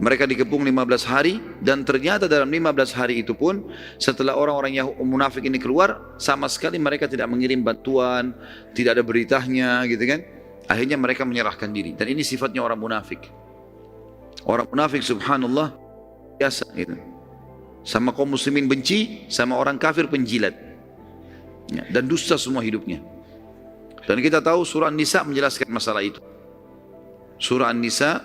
mereka dikepung 15 hari dan ternyata dalam 15 hari itu pun setelah orang-orang yang munafik ini keluar, sama sekali mereka tidak mengirim bantuan, tidak ada beritanya gitu kan. Akhirnya mereka menyerahkan diri dan ini sifatnya orang munafik. Orang munafik subhanallah biasa gitu. Sama kaum muslimin benci, sama orang kafir penjilat. Ya, dan dusta semua hidupnya. Dan kita tahu surah An-Nisa menjelaskan masalah itu. Surah An-Nisa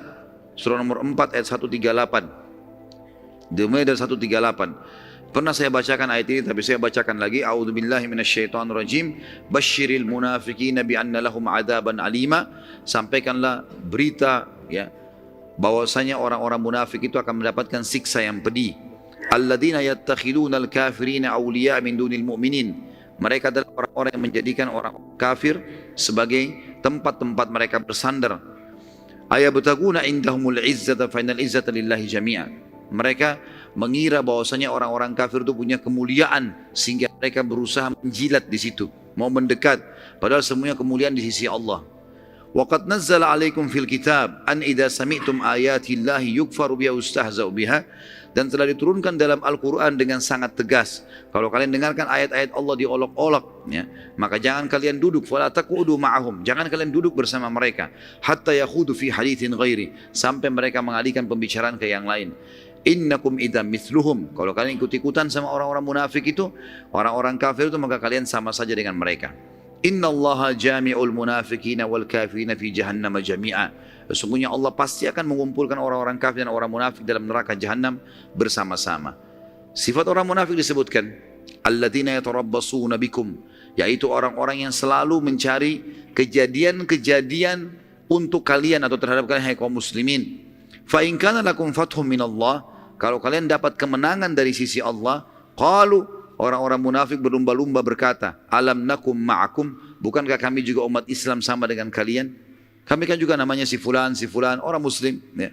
surah nomor 4 ayat 138. Dimulai dari 138. Pernah saya bacakan ayat ini tapi saya bacakan lagi. A'udzubillahi minasyaitonirrajim. Basyiril munafiqina bi anna lahum 'adzaban alima. Sampaikanlah berita ya bahwasanya orang-orang munafik itu akan mendapatkan siksa yang pedih. Alladzina yattakhiduna al-kafirina awliya min dunil mu'minin. Mereka adalah orang-orang yang menjadikan orang kafir sebagai tempat-tempat mereka bersandar. Ayabtaguna indahumul izzata fa innal izzata lillahi jami'a. Mereka mengira bahwasanya orang-orang kafir itu punya kemuliaan sehingga mereka berusaha menjilat di situ, mau mendekat, padahal semuanya kemuliaan di sisi Allah. Wa qad nazzala 'alaikum fil kitab an idza sami'tum ayatillahi yukfaru biha ustahza'u biha. Dan telah diturunkan dalam Al-Quran dengan sangat tegas. Kalau kalian dengarkan ayat-ayat Allah diolok-olok, ya, maka jangan kalian duduk. Fala taqudu ma'ahum. Jangan kalian duduk bersama mereka. Hatta yakhudu fi haditsin ghairi. Sampai mereka mengalihkan pembicaraan ke yang lain. Innakum idam mithluhum. Kalau kalian ikut-ikutan sama orang-orang munafik itu, orang-orang kafir itu, maka kalian sama saja dengan mereka. Innallaha jami'ul munafiqina wal kafirina fi jahannam jami'a. Sesungguhnya Allah pasti akan mengumpulkan orang-orang kafir dan orang munafik dalam neraka jahanam bersama-sama. Sifat orang munafik disebutkan, alladzina yatarabbasuna bikum, yaitu orang-orang yang selalu mencari kejadian-kejadian untuk kalian atau terhadap kalian, hai kaum muslimin. Fa in kana lakum fathum minallah, kalau kalian dapat kemenangan dari sisi Allah, qalu, orang-orang munafik berlumba-lumba berkata, alam nakum ma'akum, bukankah kami juga umat Islam sama dengan kalian? Kami kan juga namanya si fulan, orang muslim. Ya.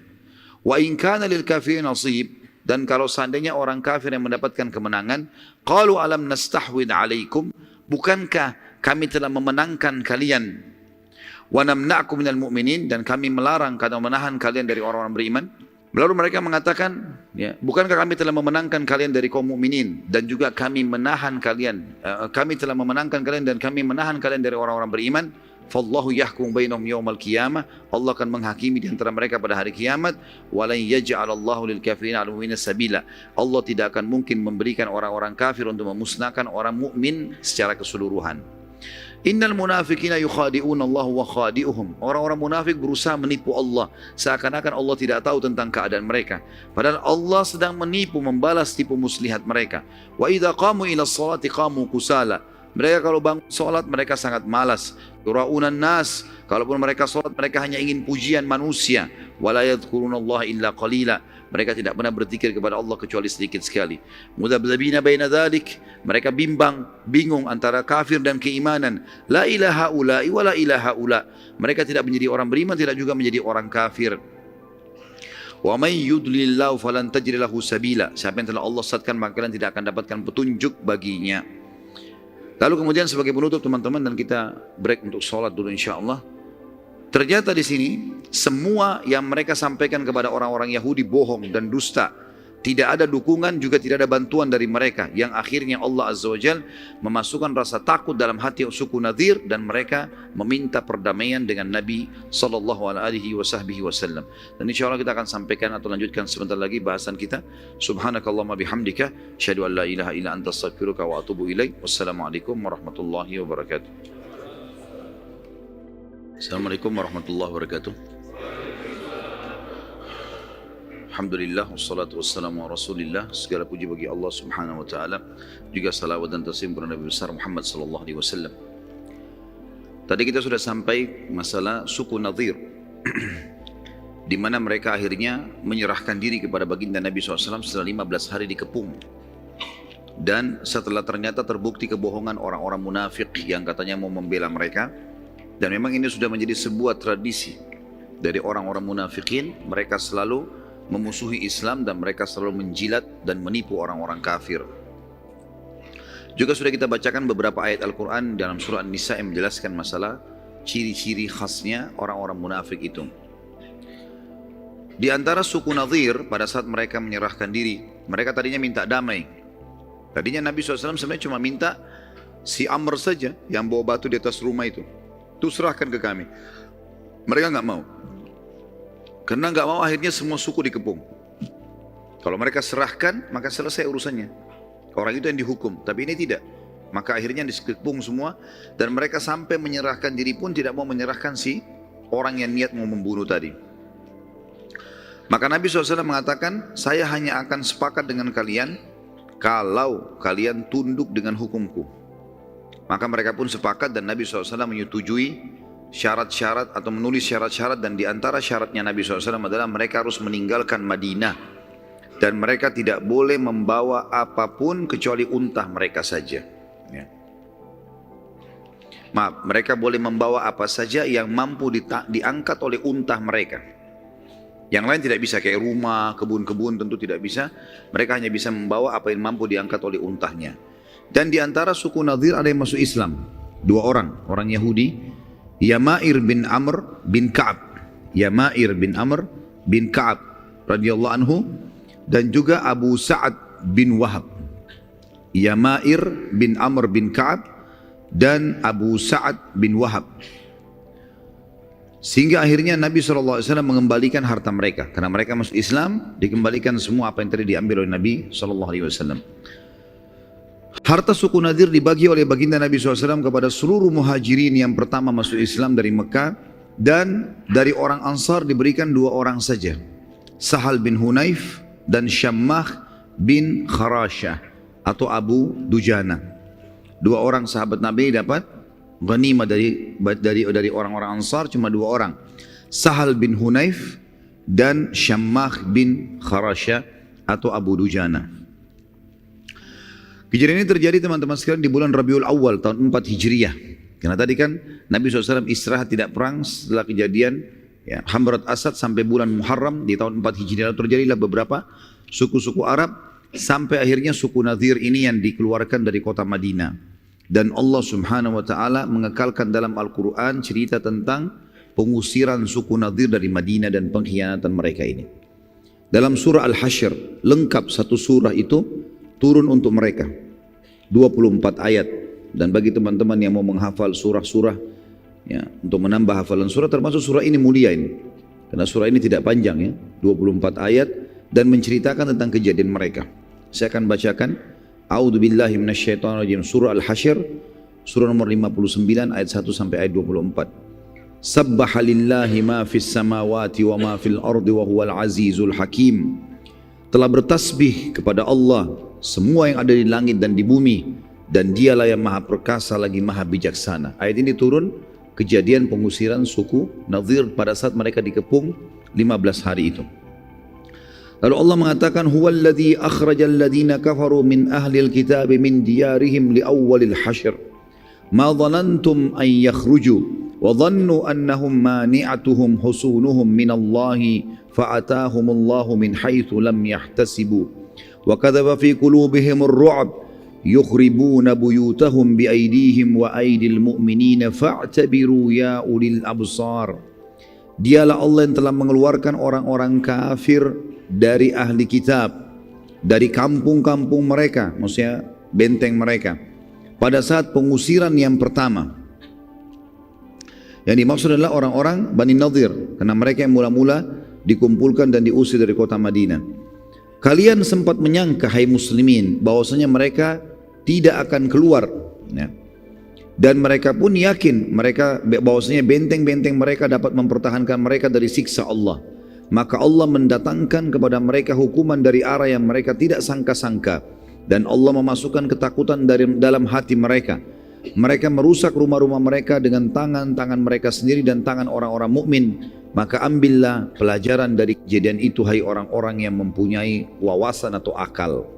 Wa in kana lil kafirin nasib, dan kalau seandainya orang kafir yang mendapatkan kemenangan, qalu alam nastahwid alaikum, bukankah kami telah memenangkan kalian? Wa namna'kum minal mu'minin, dan kami melarang atau menahan kalian dari orang-orang beriman. Lalu mereka mengatakan, ya, bukankah kami telah memenangkan kalian dari kaum mukminin dan juga kami menahan kalian, kami telah memenangkan kalian dan kami menahan kalian dari orang-orang beriman. Fallahu yahkum bainahum yaumal qiyamah, Allah akan menghakimi di antara mereka pada hari kiamat. Walan yaj'alallahu lil kafirin 'alal mu'minina sabila, Allah tidak akan mungkin memberikan orang-orang kafir untuk memusnahkan orang mukmin secara keseluruhan. Innal munafiqina yukhadi'una Allah wa khadi'uhum, orang-orang munafik berusaha menipu Allah seakan-akan Allah tidak tahu tentang keadaan mereka, padahal Allah sedang menipu, membalas tipu muslihat mereka. Wa idza qamu ila sholati qamu kusala, mereka kalau bangun salat mereka sangat malas. Yura'unan nas, kalaupun mereka salat mereka hanya ingin pujian manusia. Wala yadhkurunallaha illa qalila, mereka tidak pernah berzikir kepada Allah kecuali sedikit sekali. Mudabdabina baina dzalik, mereka bingung antara kafir dan keimanan. La ilaha ula'i wa la ilaha ula, mereka tidak menjadi orang beriman, tidak juga menjadi orang kafir. Wa may yudlilillahu falan tajid lahu sabila, siapa yang telah Allah sesatkan maka kalian tidak akan dapatkan petunjuk baginya. Lalu kemudian sebagai penutup teman-teman, dan kita break untuk sholat dulu insyaAllah. Ternyata di sini semua yang mereka sampaikan kepada orang-orang Yahudi bohong dan dusta. Tidak ada dukungan, juga tidak ada bantuan dari mereka. Yang akhirnya Allah Azza wa Jal memasukkan rasa takut dalam hati suku Nadir, dan mereka meminta perdamaian dengan Nabi SAW. Dan insya Allah kita akan sampaikan atau lanjutkan sebentar lagi bahasan kita. Subhanakallahumma bihamdika, syahadu an la ilaha illa anta astaghfiruka wa atubu ilaik. Wassalamualaikum warahmatullahi wabarakatuh. Assalamualaikum warahmatullahi wabarakatuh. Alhamdulillah, wassalatu wassalamu ala rasulillah. Segala puji bagi Allah subhanahu wa ta'ala, juga salawat dan taslim kepada Nabi besar Muhammad sallallahu alaihi wasallam. Tadi kita sudah sampai masalah suku Nadir di mana mereka akhirnya menyerahkan diri kepada baginda Nabi SAW setelah 15 hari dikepung. Dan setelah ternyata terbukti kebohongan orang-orang munafik yang katanya mau membela mereka. Dan memang ini sudah menjadi sebuah tradisi dari orang-orang munafikin, mereka selalu memusuhi Islam dan mereka selalu menjilat dan menipu orang-orang kafir. Juga sudah kita bacakan beberapa ayat Al-Quran dalam surah An-Nisa yang menjelaskan masalah ciri-ciri khasnya orang-orang munafik itu. Di antara suku Nadir pada saat mereka menyerahkan diri, mereka tadinya minta damai. Tadinya Nabi SAW sebenarnya cuma minta si Amr saja yang bawa batu di atas rumah itu serahkan ke kami. Mereka nggak mau. Karena nggak mau akhirnya semua suku dikepung. Kalau mereka serahkan maka selesai urusannya. Orang itu yang dihukum, tapi ini tidak. Maka akhirnya dikepung semua dan mereka sampai menyerahkan diri pun tidak mau menyerahkan si orang yang niat mau membunuh tadi. Maka Nabi SAW mengatakan, saya hanya akan sepakat dengan kalian kalau kalian tunduk dengan hukumku. Maka mereka pun sepakat dan Nabi SAW menyetujui syarat-syarat atau menulis syarat-syarat, dan di antara syaratnya Nabi SAW adalah mereka harus meninggalkan Madinah dan mereka tidak boleh membawa apapun kecuali unta mereka saja. Ya. Maaf, mereka boleh membawa apa saja yang mampu diangkat oleh unta mereka. Yang lain tidak bisa, kayak rumah, kebun-kebun tentu tidak bisa. Mereka hanya bisa membawa apa yang mampu diangkat oleh untahnya. Dan di antara suku Nadir ada yang masuk Islam, 2 orang Yahudi, Yamair bin Amr bin Ka'ab, Yamair bin Amr bin Ka'ab radhiyallahu anhu, dan juga Abu Sa'ad bin Wahab. Yamair bin Amr bin Ka'ab dan Abu Sa'ad bin Wahab. Sehingga akhirnya Nabi SAW mengembalikan harta mereka. Karena mereka masuk Islam, dikembalikan semua apa yang tadi diambil oleh Nabi SAW. Harta suku Nadir dibagi oleh baginda Nabi SAW kepada seluruh muhajirin yang pertama masuk Islam dari Mekah. Dan dari orang Ansar diberikan 2 orang saja, Sahal bin Hunayf dan Syammah bin Kharashah atau Abu Dujana. Dua orang sahabat Nabi dapat ghanimah dari orang-orang Ansar cuma dua orang. Sahal bin Hunayf dan Syammah bin Kharasha atau Abu Dujana. Kejadian ini terjadi teman-teman sekalian di bulan Rabiul Awal tahun 4 Hijriah. Karena tadi kan Nabi SAW istirahat tidak perang setelah kejadian ya, Hamrat Asad sampai bulan Muharram di tahun 4 Hijriah. Terjadilah beberapa suku-suku Arab sampai akhirnya suku Nadhir ini yang dikeluarkan dari kota Madinah. Dan Allah Subhanahu wa taala mengekalkan dalam Al-Qur'an cerita tentang pengusiran suku Nadhir dari Madinah dan pengkhianatan mereka ini. Dalam surah Al-Hasyr lengkap satu surah itu turun untuk mereka. 24 ayat. Dan bagi teman-teman yang mau menghafal surah-surah ya, untuk menambah hafalan surah, termasuk surah ini mulia ini. Karena surah ini tidak panjang ya, 24 ayat dan menceritakan tentang kejadian mereka. Saya akan bacakan A'udzubillahi minasyaitonirrajim, surah Al-Hasyr, surah nomor 59 ayat 1 sampai ayat 24. Sabbaha lillahi ma fis samawati wa ma fil ardi wa huwal azizul hakim. Telah bertasbih kepada Allah semua yang ada di langit dan di bumi, dan dialah yang maha perkasa lagi maha bijaksana. Ayat ini turun kejadian pengusiran suku Nadhir pada saat mereka dikepung 15 hari itu. Lalu Allah mengatakan huwallazi akhrajal ladzina kafaru min ahlil kitab min diyarihim li awwalil hasyr ma dhanantum an yakhruju wa dhannu annahum mani'atuhum husunuhum min Allahi fa'atahumullahu min haitsu lam yahtasibu wa kadzaba fi qulubihim ar-ru'b yukhribuna buyutahum bi aydihim wa aydil mu'minina fa'tabiru ya ulil absar. Dialah Allah yang telah mengeluarkan orang-orang kafir dari ahli kitab, dari kampung-kampung mereka, maksudnya benteng mereka, pada saat pengusiran yang pertama. Yang dimaksud adalah orang-orang Bani Nadhir, karena mereka yang mula-mula dikumpulkan dan diusir dari kota Madinah. Kalian sempat menyangka, hai muslimin, bahwasanya mereka tidak akan keluar ya. Dan mereka pun yakin bahwasanya benteng-benteng mereka dapat mempertahankan mereka dari siksa Allah. Maka Allah mendatangkan kepada mereka hukuman dari arah yang mereka tidak sangka-sangka, dan Allah memasukkan ketakutan dalam hati mereka. Mereka merusak rumah-rumah mereka dengan tangan-tangan mereka sendiri dan tangan orang-orang mukmin. Maka ambillah pelajaran dari kejadian itu, hai orang-orang yang mempunyai wawasan atau akal.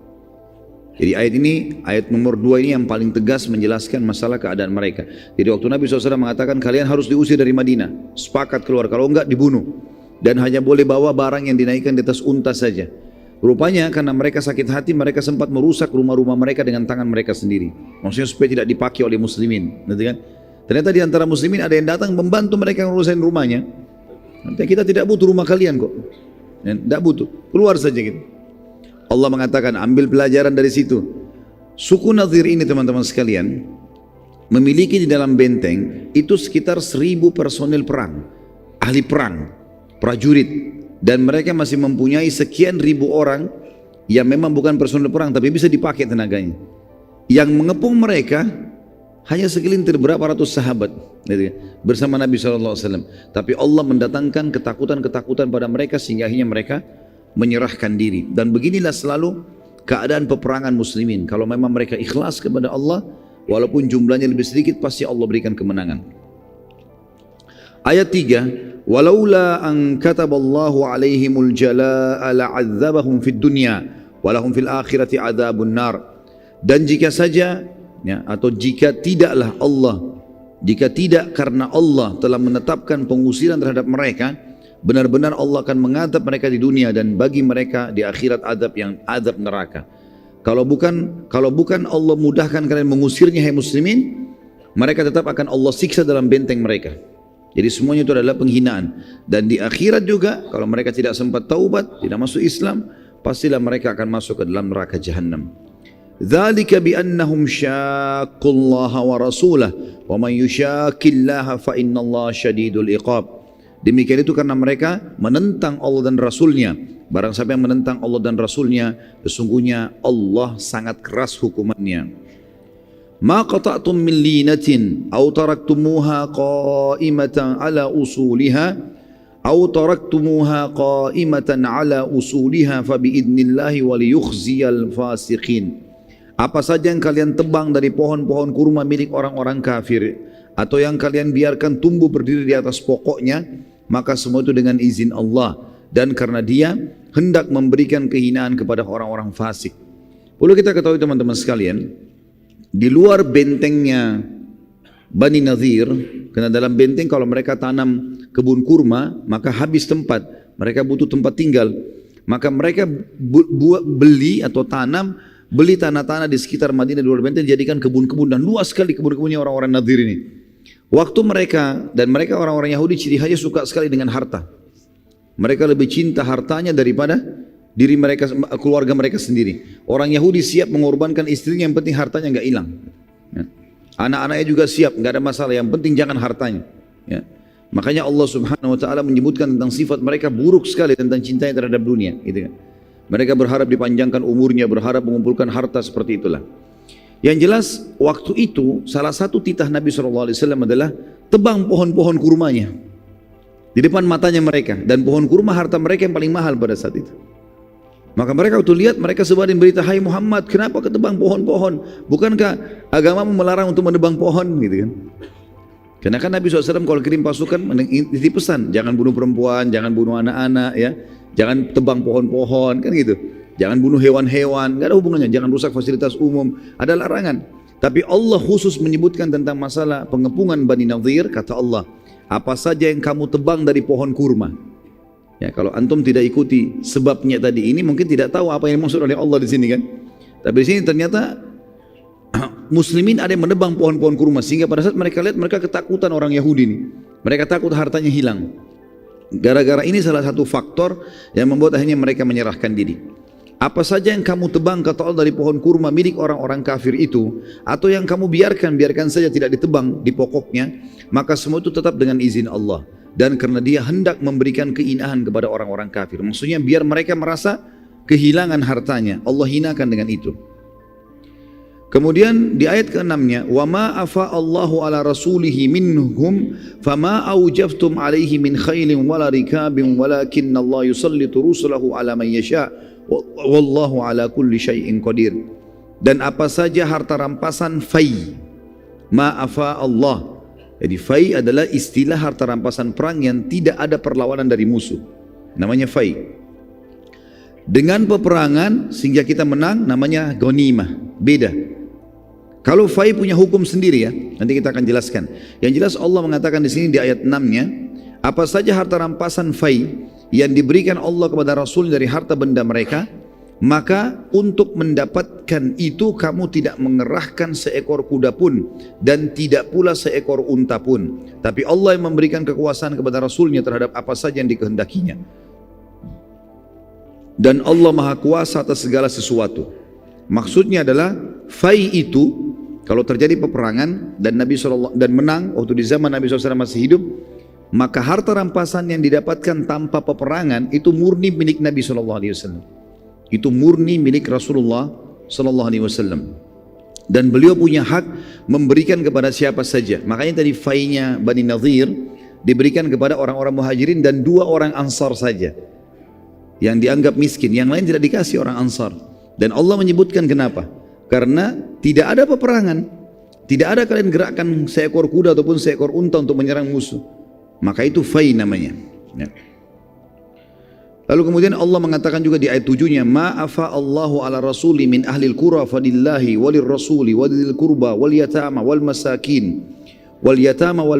Jadi ayat ini, ayat nomor 2 ini yang paling tegas menjelaskan masalah keadaan mereka. Jadi waktu Nabi SAW mengatakan kalian harus diusir dari Madinah, sepakat keluar, kalau enggak dibunuh. Dan hanya boleh bawa barang yang dinaikkan di atas unta saja. Rupanya karena mereka sakit hati, mereka sempat merusak rumah-rumah mereka dengan tangan mereka sendiri. Maksudnya supaya tidak dipakai oleh muslimin. Kan? Ternyata di antara muslimin ada yang datang membantu mereka ngurusin rumahnya. Nanti kita tidak butuh rumah kalian kok. Tidak butuh, keluar saja gitu. Allah mengatakan ambil pelajaran dari situ. Suku Nadhir ini teman-teman sekalian memiliki di dalam benteng itu sekitar 1000 personil perang, ahli perang, prajurit, dan mereka masih mempunyai sekian ribu orang yang memang bukan personil perang tapi bisa dipakai tenaganya. Yang mengepung mereka hanya segelintir berapa ratus sahabat bersama Nabi SAW. Tapi Allah mendatangkan ketakutan-ketakutan pada mereka sehingga akhirnya mereka menyerahkan diri. Dan beginilah selalu keadaan peperangan muslimin. Kalau memang mereka ikhlas kepada Allah, walaupun jumlahnya lebih sedikit, pasti Allah berikan kemenangan. Ayat 3, walaula an kataballahu alaihimul jalaa'a la'adzabahum fid dunya walahum fil akhirati adzabun nar. Dan jika saja ya, atau jika tidaklah Allah, jika tidak karena Allah telah menetapkan pengusiran terhadap mereka, benar-benar Allah akan mengadab mereka di dunia dan bagi mereka di akhirat azab neraka. Kalau bukan Allah mudahkan kalian mengusirnya, hai muslimin, mereka tetap akan Allah siksa dalam benteng mereka. Jadi semuanya itu adalah penghinaan. Dan di akhirat juga kalau mereka tidak sempat taubat, tidak masuk Islam, pastilah mereka akan masuk ke dalam neraka Jahannam. Dzalika bi annahum syaqqullaha wa rasulahu wa man yushaqillaha fa innallaha syadidul iqab. Demikian itu karena mereka menentang Allah dan Rasulnya. Barang siapa yang menentang Allah dan Rasulnya, sesungguhnya Allah sangat keras hukumannya. Ma qata'tum min linatin aw taraktumuha qa'imatan ala usuliha aw taraktumuha qa'imatan ala usuliha fa biidnillahi wa liyukhziyal fasiqin. Apa saja yang kalian tebang dari pohon-pohon kurma milik orang-orang kafir, atau yang kalian biarkan tumbuh berdiri di atas pokoknya, maka semua itu dengan izin Allah, dan karena Dia hendak memberikan kehinaan kepada orang-orang fasik. Perlu kita ketahui teman-teman sekalian, di luar bentengnya Bani Nadhir, karena dalam benteng kalau mereka tanam kebun kurma, maka habis tempat, mereka butuh tempat tinggal, maka mereka beli atau beli tanah-tanah di sekitar Madinah di luar benteng, jadikan kebun-kebun, dan luas sekali kebun-kebunnya orang-orang Nadhir ini. Waktu mereka orang-orang Yahudi ciri khasnya suka sekali dengan harta. Mereka lebih cinta hartanya daripada diri mereka, keluarga mereka sendiri. Orang Yahudi siap mengorbankan istrinya, yang penting hartanya nggak hilang. Ya. Anak-anaknya juga siap, nggak ada masalah, yang penting jangan hartanya. Ya. Makanya Allah Subhanahu Wa Taala menyebutkan tentang sifat mereka buruk sekali tentang cintanya terhadap dunia. Gitu kan. Mereka berharap dipanjangkan umurnya, berharap mengumpulkan harta seperti itulah. Yang jelas waktu itu salah satu titah Nabi SAW adalah tebang pohon-pohon kurmanya di depan matanya mereka, dan pohon kurma harta mereka yang paling mahal pada saat itu. Maka mereka waktu lihat, mereka sebarin berita, "Hai Muhammad, kenapa ketebang pohon-pohon? Bukankah agamamu melarang untuk menebang pohon?" Gitu kan. Karena kan Nabi SAW kalau kirim pasukan menitip pesan, jangan bunuh perempuan, jangan bunuh anak-anak, ya, jangan tebang pohon-pohon, kan gitu. Jangan bunuh hewan-hewan, nggak ada hubungannya. Jangan rusak fasilitas umum, ada larangan. Tapi Allah khusus menyebutkan tentang masalah pengepungan Bani Nadhir. Kata Allah, apa saja yang kamu tebang dari pohon kurma. Ya, kalau antum tidak ikuti sebabnya tadi ini, mungkin tidak tahu apa yang dimaksud oleh Allah di sini kan. Tapi di sini ternyata muslimin ada yang menebang pohon-pohon kurma, sehingga pada saat mereka lihat, mereka ketakutan orang Yahudi ini. Mereka takut hartanya hilang. Gara-gara ini salah satu faktor yang membuat akhirnya mereka menyerahkan diri. Apa saja yang kamu tebang, kata Allah, dari pohon kurma milik orang-orang kafir itu, atau yang kamu biarkan saja tidak ditebang di pokoknya, maka semua itu tetap dengan izin Allah. Dan karena Dia hendak memberikan kehinaan kepada orang-orang kafir. Maksudnya biar mereka merasa kehilangan hartanya, Allah hinakan dengan itu. Kemudian di ayat ke-6-nya, wa ma afa Allahu ala rasulihi minhum fama aujaftum alaihi min khailin wala rikabin walakinna Allah yusallitu rusulahu ala man yasha wallahu ala kulli syai'in qadir. Dan apa saja harta rampasan fai, ma afa Allah. Jadi fai adalah istilah harta rampasan perang yang tidak ada perlawanan dari musuh, namanya fai. Dengan peperangan sehingga kita menang, namanya ghanimah, beda. Kalau fai punya hukum sendiri, ya, nanti kita akan jelaskan. Yang jelas Allah mengatakan di sini di ayat 6-nya, apa saja harta rampasan fai yang diberikan Allah kepada Rasul dari harta benda mereka, maka untuk mendapatkan itu kamu tidak mengerahkan seekor kuda pun dan tidak pula seekor unta pun, tapi Allah yang memberikan kekuasaan kepada Rasulnya terhadap apa saja yang dikehendakinya, dan Allah Maha Kuasa atas segala sesuatu. Maksudnya adalah fai itu kalau terjadi peperangan dan Nabi SAW dan menang waktu di zaman Nabi SAW masih hidup, maka harta rampasan yang didapatkan tanpa peperangan itu murni milik Nabi SAW. Itu murni milik Rasulullah SAW, dan beliau punya hak memberikan kepada siapa saja. Makanya tadi fainya Bani Nadhir diberikan kepada orang-orang Muhajirin dan 2 orang Ansar saja yang dianggap miskin, yang lain tidak dikasih orang Ansar. Dan Allah menyebutkan kenapa? Karena tidak ada peperangan, tidak ada kalian gerakkan seekor kuda ataupun seekor unta untuk menyerang musuh, maka itu fai namanya, ya. Lalu kemudian Allah mengatakan juga di ayat 7-nya, ma afa Allahu ala rasuli min ahlil qura fadillahi walir rasuli walil qurba wal yatama wal masakin wal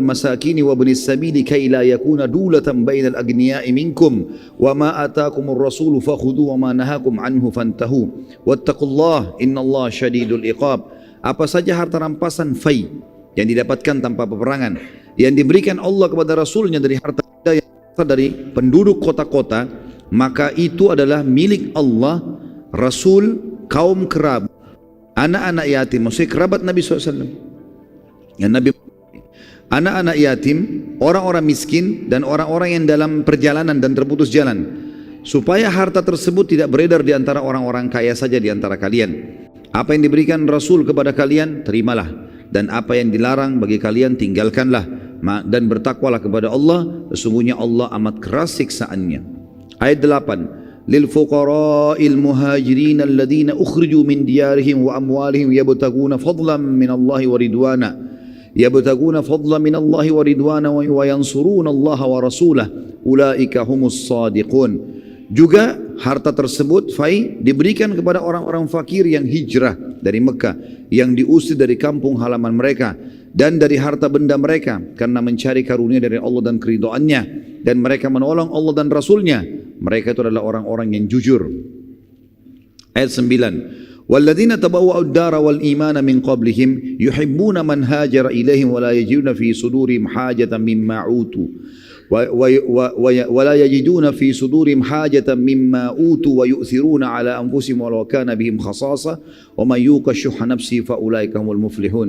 masakini wa ibnis sabili kay la yakuna dulatan bainal agniya'i minkum wa ma ataakumur rasulu fakhudhu wa ma nahakum anhu fantahu wattaqullaha innallaha syadidul iqab. Apa saja harta rampasan fai yang didapatkan tanpa peperangan yang diberikan Allah kepada Rasulnya dari harta yang dari penduduk kota-kota, maka itu adalah milik Allah, Rasul, kaum kerabat, anak-anak yatim, maksudnya kerabat Nabi SAW. Ya, anak-anak yatim, orang-orang miskin, dan orang-orang yang dalam perjalanan dan terputus jalan, supaya harta tersebut tidak beredar di antara orang-orang kaya saja di antara kalian. Apa yang diberikan Rasul kepada kalian, terimalah, dan apa yang dilarang bagi kalian, tinggalkanlah, dan bertakwalah kepada Allah, sesungguhnya Allah amat keras siksaannya. Ayat 8, للفقراء المهاجرين الذين أخرجوا من ديارهم وأموالهم يبتغون فضلا من الله ورضوانا وينصرون الله ورسوله أولئك هم الصادقون. Juga harta tersebut fai diberikan kepada orang-orang fakir yang hijrah dari Mekah, yang diusir dari kampung halaman mereka dan dari harta benda mereka karena mencari karunia dari Allah dan keridhaannya, dan mereka menolong Allah dan Rasulnya. Mereka itu adalah orang-orang yang jujur. Ayat 9. وَالَّذِينَ تَبَوَّأُوا الدَّارَ وَالْإِيمَانَ مِنْ قَبْلِهِمْ يُحِبُّونَ مَنْ هَاجَرَ إِلَيْهِمْ وَلَا يَجِدُونَ فِي صُدُورِهِمْ حَاجَةً مِمَّا أُوتُوا ولا يجدون في صدورهم حاجة مما أوتوا ويؤثرون على أنفسهم ولو كان بهم خصاصة ومن يوق شح نفسه فأولئك هم المفلحون.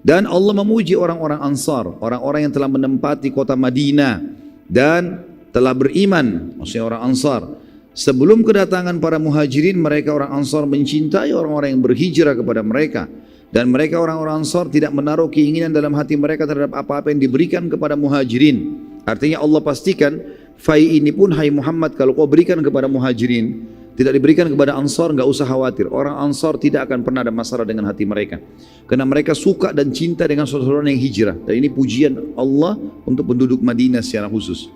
Dan Allah memuji orang-orang Ansar, orang-orang yang telah menempati kota Madinah dan telah beriman, maksudnya orang Ansar. Sebelum kedatangan para muhajirin, mereka orang Ansar mencintai orang-orang yang berhijrah kepada mereka, dan mereka orang-orang Ansar tidak menaruh keinginan dalam hati mereka terhadap apa-apa yang diberikan kepada muhajirin. Artinya Allah pastikan fai ini pun, hai Muhammad, kalau kau berikan kepada muhajirin, tidak diberikan kepada Ansar, enggak usah khawatir. Orang Ansar tidak akan pernah ada masalah dengan hati mereka, karena mereka suka dan cinta dengan saudara yang hijrah. Dan ini pujian Allah untuk penduduk Madinah secara khusus.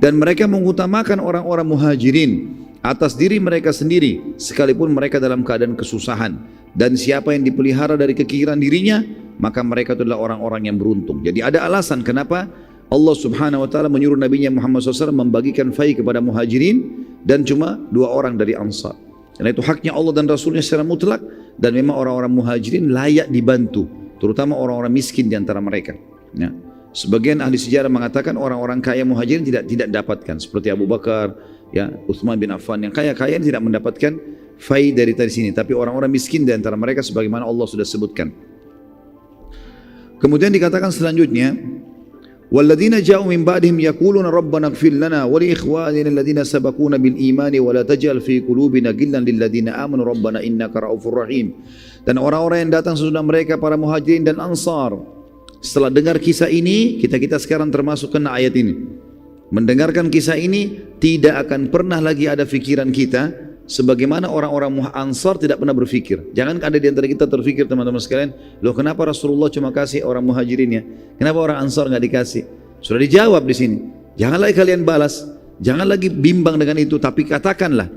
Dan mereka mengutamakan orang-orang muhajirin atas diri mereka sendiri, sekalipun mereka dalam keadaan kesusahan. Dan siapa yang dipelihara dari kekiran dirinya, maka mereka adalah orang-orang yang beruntung. Jadi ada alasan kenapa Allah subhanahu wa ta'ala menyuruh Nabi Muhammad SAW membagikan fai kepada muhajirin dan cuma 2 orang dari Ansar. Karena itu haknya Allah dan Rasulnya secara mutlak, dan memang orang-orang muhajirin layak dibantu, terutama orang-orang miskin di antara mereka. Ya. Sebagian ahli sejarah mengatakan orang-orang kaya muhajirin tidak dapatkan, seperti Abu Bakar, ya, Uthman bin Affan, yang kaya-kaya tidak mendapatkan fai dari sini, tapi orang-orang miskin di antara mereka sebagaimana Allah sudah sebutkan. Kemudian dikatakan selanjutnya, وَالَّذِينَ جَاءُوا مِنْ بَعْدِهِمْ يَقُولُونَ رَبَّنَا اغْفِرْ لَنَا وَلِإِخْوَانِنَا الَّذِينَ سَبَقُونَا بِالْإِيمَانِ وَلَا تَجْعَلْ فِي قُلُوبِنَا غِلًّا لِلَّذِينَ آمَنُوا رَبَّنَا إِنَّكَ رَءُوفٌ رَحِيمٌ. Dan orang-orang yang datang sesudah mereka, para muhajirin dan ansar, setelah dengar kisah ini, kita sekarang termasuk kena ayat ini. Mendengarkan kisah ini, tidak akan pernah lagi ada fikiran kita sebagaimana orang-orang Ansar tidak pernah berfikir. Jangan ada di antara kita terfikir, teman-teman sekalian, loh kenapa Rasulullah cuma kasih orang muhajirin ya? Kenapa orang Ansar nggak dikasih? Sudah dijawab di sini. Jangan lagi kalian balas, jangan lagi bimbang dengan itu, tapi katakanlah,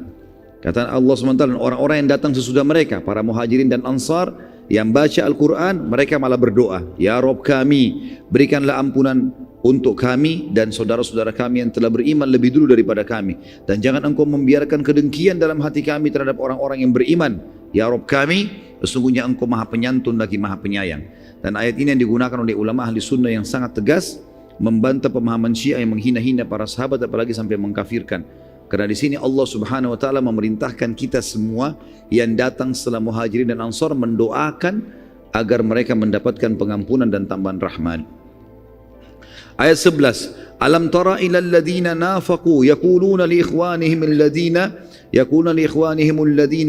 kata Allah SWT, orang-orang yang datang sesudah mereka, para muhajirin dan Ansar yang baca Al-Quran, mereka malah berdoa, ya Rabb kami, berikanlah ampunan untuk kami dan saudara-saudara kami yang telah beriman lebih dulu daripada kami, dan jangan engkau membiarkan kedengkian dalam hati kami terhadap orang-orang yang beriman. Ya Rabb kami, sesungguhnya engkau maha penyantun lagi maha penyayang. Dan ayat ini yang digunakan oleh ulama ahli sunnah yang sangat tegas, membantah pemahaman Syiah yang menghina-hina para sahabat, apalagi sampai mengkafirkan. Karena di sini Allah Subhanahu wa taala memerintahkan kita semua yang datang setelah muhajirin dan ansar mendoakan agar mereka mendapatkan pengampunan dan tambahan rahmat. Ayat 11. Alam tara ila alladhina nafaqu yaquluna li ikhwanihim alladhina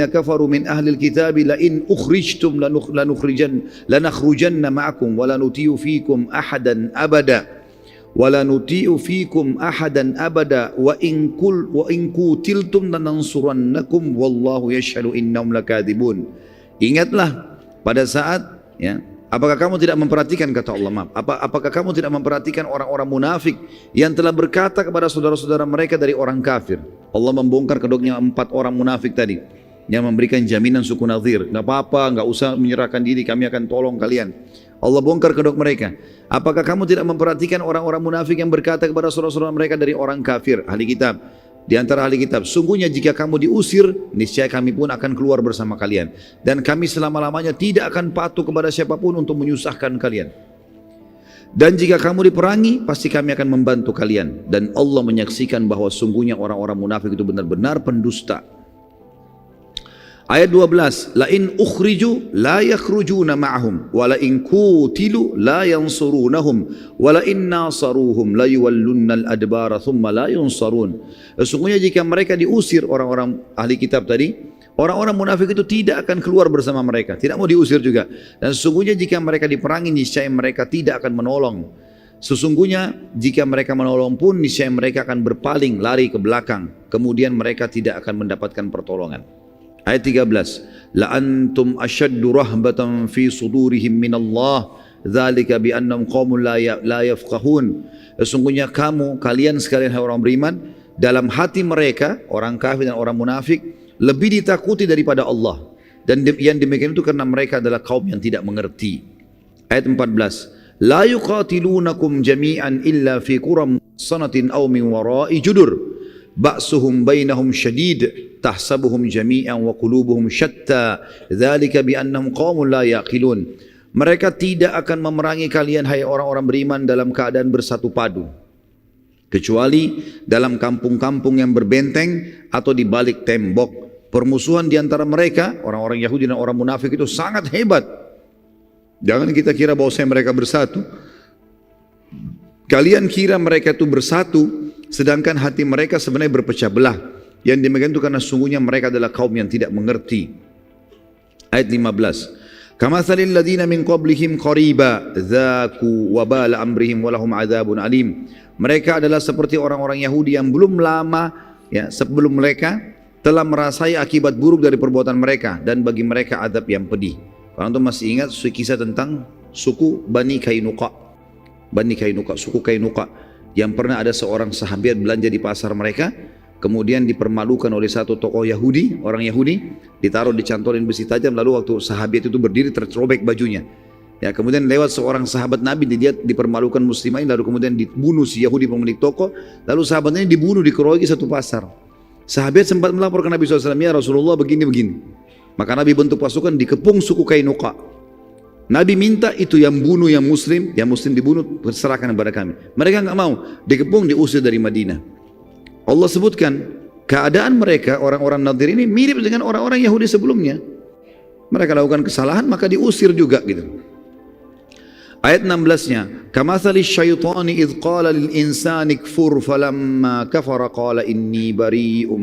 kafaru min ahli alkitab la in ukhrijtum lanakhrujanna ma'akum wa la nuti'u fikum ahadan abada wa in qutiltum lanansurannakum wallahu yashhadu innahum lakadzibun. Ingatlah pada saat, ya, apakah kamu tidak memperhatikan, kata Allah, apakah kamu tidak memperhatikan orang-orang munafik yang telah berkata kepada saudara-saudara mereka dari orang kafir. Allah membongkar kedoknya 4 orang munafik tadi yang memberikan jaminan suku Nadhir, nggak apa-apa, nggak usah menyerahkan diri, kami akan tolong kalian. Allah bongkar kedok mereka. Apakah kamu tidak memperhatikan orang-orang munafik yang berkata kepada saudara-saudara mereka dari orang kafir, ahli kitab, di antara ahli kitab, sungguhnya jika kamu diusir, niscaya kami pun akan keluar bersama kalian, dan kami selama-lamanya tidak akan patuh kepada siapapun untuk menyusahkan kalian. Dan jika kamu diperangi, pasti kami akan membantu kalian. Dan Allah menyaksikan bahwa sungguhnya orang-orang munafik itu benar-benar pendusta. Ayat 12, la in ukhriju la yakhrujuna ma'ahum wa la in qutilu la yansurunahum wa la in nasaruhum la yuwallunnal adbara thumma la yunsarun. Sesungguhnya jika mereka diusir, orang-orang ahli kitab tadi, orang-orang munafik itu tidak akan keluar bersama mereka, tidak mau diusir juga. Dan sesungguhnya jika mereka diperangi, niscaya mereka tidak akan menolong. Sesungguhnya jika mereka menolong pun niscaya mereka akan berpaling lari ke belakang, kemudian mereka tidak akan mendapatkan pertolongan. Ayat 13, la antum ashaddu rahbatan fi sudurihim minallah dzalika bi annahum qaumun la yafqahun. Sesungguhnya kalian sekalian orang beriman, dalam hati mereka orang kafir dan orang munafik lebih ditakuti daripada Allah, dan yang demikian itu karena mereka adalah kaum yang tidak mengerti. Ayat 14, la yuqatilunakum jami'an illa fi quram sanatin aw min wara'i judur ba'suhum bainahum syadid tahsabuhum jami'an wa qulubuhum syatta dzalika bi annahum qaumun la yaqilun. Mereka tidak akan memerangi kalian hai orang-orang beriman dalam keadaan bersatu padu, kecuali dalam kampung-kampung yang berbenteng atau di balik tembok. Permusuhan di antara mereka, orang-orang Yahudi dan orang munafik itu sangat hebat. Jangan kita kira bahwasanya mereka bersatu. Kalian kira mereka itu bersatu, sedangkan hati mereka sebenarnya berpecah belah. Yang demikian itu karena sungguhnya mereka adalah kaum yang tidak mengerti. Ayat 15. Kamathalil ladina min qablihim qariba dzaku wabala amrihim walahum adzabun alim. Mereka adalah seperti orang-orang Yahudi yang belum lama sebelum mereka telah merasai akibat buruk dari perbuatan mereka, dan bagi mereka azab yang pedih. Kalau antum masih ingat kisah tentang suku Bani Kainuqa, suku Kainuqa, yang pernah ada seorang sahabat belanja di pasar mereka, kemudian dipermalukan oleh satu tokoh Yahudi, orang Yahudi, ditaruh dicantolin besi tajam, lalu waktu sahabat itu berdiri tercobek bajunya. Ya, kemudian lewat seorang sahabat Nabi, dia dipermalukan muslimain, lalu kemudian dibunuh si Yahudi pemilik toko, lalu sahabatnya dibunuh, dikeroyoki satu pasar. Sahabat sempat melapor ke Nabi SAW, ya Rasulullah begini-begini. Maka Nabi bentuk pasukan dikepung suku Kainuqa. Nabi minta itu yang bunuh yang muslim dibunuh, serahkan kepada kami. Mereka enggak mau, dikepung, diusir dari Madinah. Allah sebutkan keadaan mereka orang-orang Nadir ini mirip dengan orang-orang Yahudi sebelumnya. Mereka lakukan kesalahan maka diusir juga gitu. Ayat 16-nya, kamathali syaitani idh qala lil insani kfur falamma kafara qala inni bari'um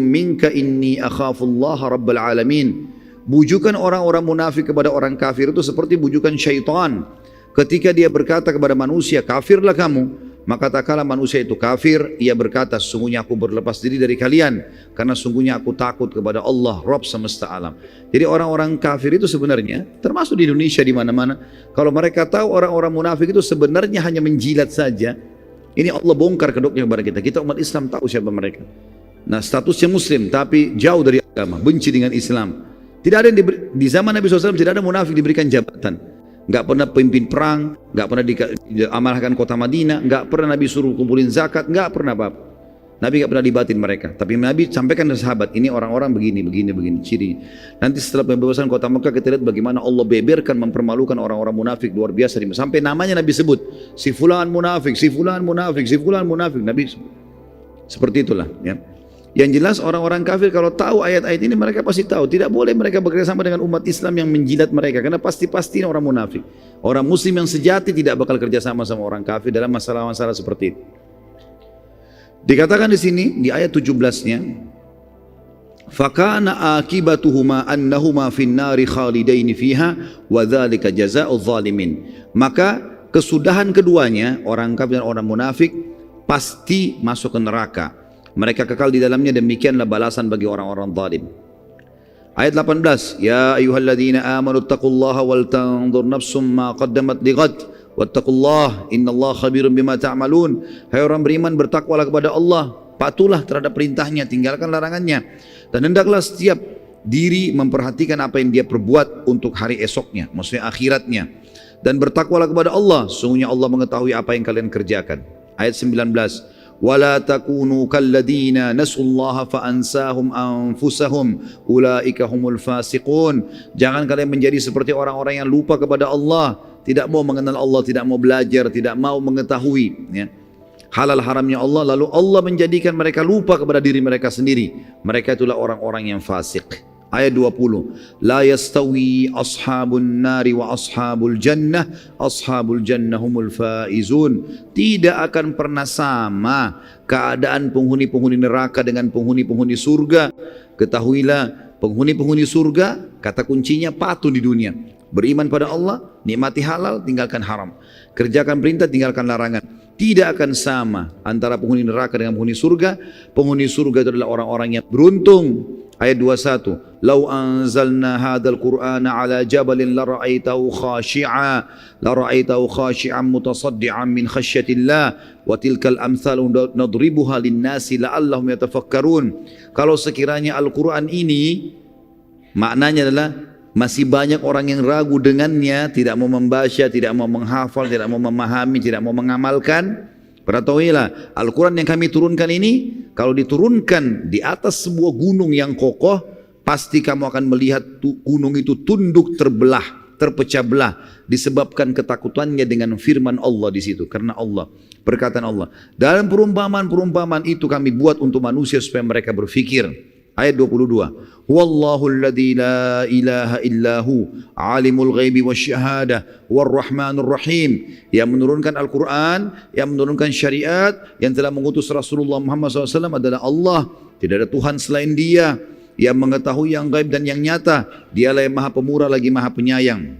minka inni akhafullaha rabbal alamin. Bujukan orang-orang munafik kepada orang kafir itu seperti bujukan syaitan. Ketika dia berkata kepada manusia, kafirlah kamu, maka tak kala manusia itu kafir, ia berkata, sungguhnya aku berlepas diri dari kalian, karena sungguhnya aku takut kepada Allah, Rabb semesta alam. Jadi orang-orang kafir itu sebenarnya, termasuk di Indonesia di mana-mana, kalau mereka tahu orang-orang munafik itu sebenarnya hanya menjilat saja, ini Allah bongkar kedoknya kepada kita. Kita umat Islam tahu siapa mereka. Nah, statusnya muslim tapi jauh dari agama, benci dengan Islam. Tidak ada yang di zaman Nabi SAW tidak ada munafik diberikan jabatan. Enggak pernah pemimpin perang, enggak pernah diamanahkan kota Madinah, enggak pernah Nabi suruh kumpulin zakat, enggak pernah apa. Nabi enggak pernah libatin mereka. Tapi Nabi sampaikan ke sahabat, ini orang-orang begini cirinya. Nanti setelah pembebasan kota Mekah kita lihat bagaimana Allah beberkan, mempermalukan orang-orang munafik luar biasa. Sampai namanya Nabi sebut, si fulan munafik, si fulan munafik, si fulan munafik. Nabi seperti itulah ya. Yang jelas orang-orang kafir kalau tahu ayat-ayat ini mereka pasti tahu tidak boleh mereka bekerjasama dengan umat Islam yang menjilat mereka, karena pasti orang munafik. Orang muslim yang sejati tidak bakal kerjasama sama orang kafir dalam masalah-masalah seperti itu. Dikatakan di sini di ayat 17-nya, fakana akibatuhuma annahuma finnari khalidaini fiha wa dzalika jazaa'ul zalimin. Maka kesudahan keduanya, orang kafir dan orang munafik, pasti masuk ke neraka. Mereka kekal di dalamnya, demikianlah balasan bagi orang-orang zalim. Ayat 18, ya ayyuhalladzina amanu taqullaha wal tanzur nafsum ma qaddamat lighad wattaqullaha innallaha khabirum bima ta'malun. Hai orang beriman, bertakwalah kepada Allah, patuhlah terhadap perintahnya, tinggalkan larangannya, dan hendaklah setiap diri memperhatikan apa yang dia perbuat untuk hari esoknya, maksudnya akhiratnya, dan bertakwalah kepada Allah, sungguhnya Allah mengetahui apa yang kalian kerjakan. Ayat 19, wala takunu kalladina nasullaha fa ansahum anfusahum ulaika humul fasiqun. Jangan kalian menjadi seperti orang-orang yang lupa kepada Allah, tidak mau mengenal Allah, tidak mau belajar, tidak mau mengetahui ya halal haramnya Allah, lalu Allah menjadikan mereka lupa kepada diri mereka sendiri. Mereka itulah orang-orang yang fasik. Ayat 20, la yastawi ashabun nari wa ashabul jannah humul faizun. Tidak akan pernah sama keadaan penghuni-penghuni neraka dengan penghuni-penghuni surga. Ketahuilah, penghuni-penghuni surga kata kuncinya patuh di dunia, Beriman pada Allah, nikmati halal, tinggalkan haram. Kerjakan perintah, tinggalkan larangan. Tidak akan sama antara penghuni neraka dengan penghuni surga. Penghuni surga itu adalah orang-orang yang beruntung. Ayat 21. Lau anzalna hadzal Qur'ana ala jabalin la ra'aitahu khashi'an mutasaddian min khasyatillah wa tilkal amsalu nadribuha lin-nasi la'allahum yatafakkarun. Kalau sekiranya Al-Qur'an ini maknanya adalah masih banyak orang yang ragu dengannya, tidak mau membaca, tidak mau menghafal, tidak mau memahami, tidak mau mengamalkan. Ketahuilah, Al-Quran yang kami turunkan ini, kalau diturunkan di atas sebuah gunung yang kokoh, pasti kamu akan melihat gunung itu tunduk terbelah, terpecah belah, disebabkan ketakutannya dengan firman Allah di situ. Karena Allah, perkataan Allah. Dalam perumpamaan itu kami buat untuk manusia supaya mereka berfikir. Ayat 22. Wallahu alladzi la ilaha illahu alimul ghaibi wasyahadah warrahmanur rahim. Yang menurunkan Al-Quran, yang menurunkan syariat, yang telah mengutus Rasulullah Muhammad SAW adalah Allah. Tidak ada Tuhan selain Dia. Yang mengetahui yang gaib dan yang nyata. Dialah yang maha pemurah lagi maha penyayang.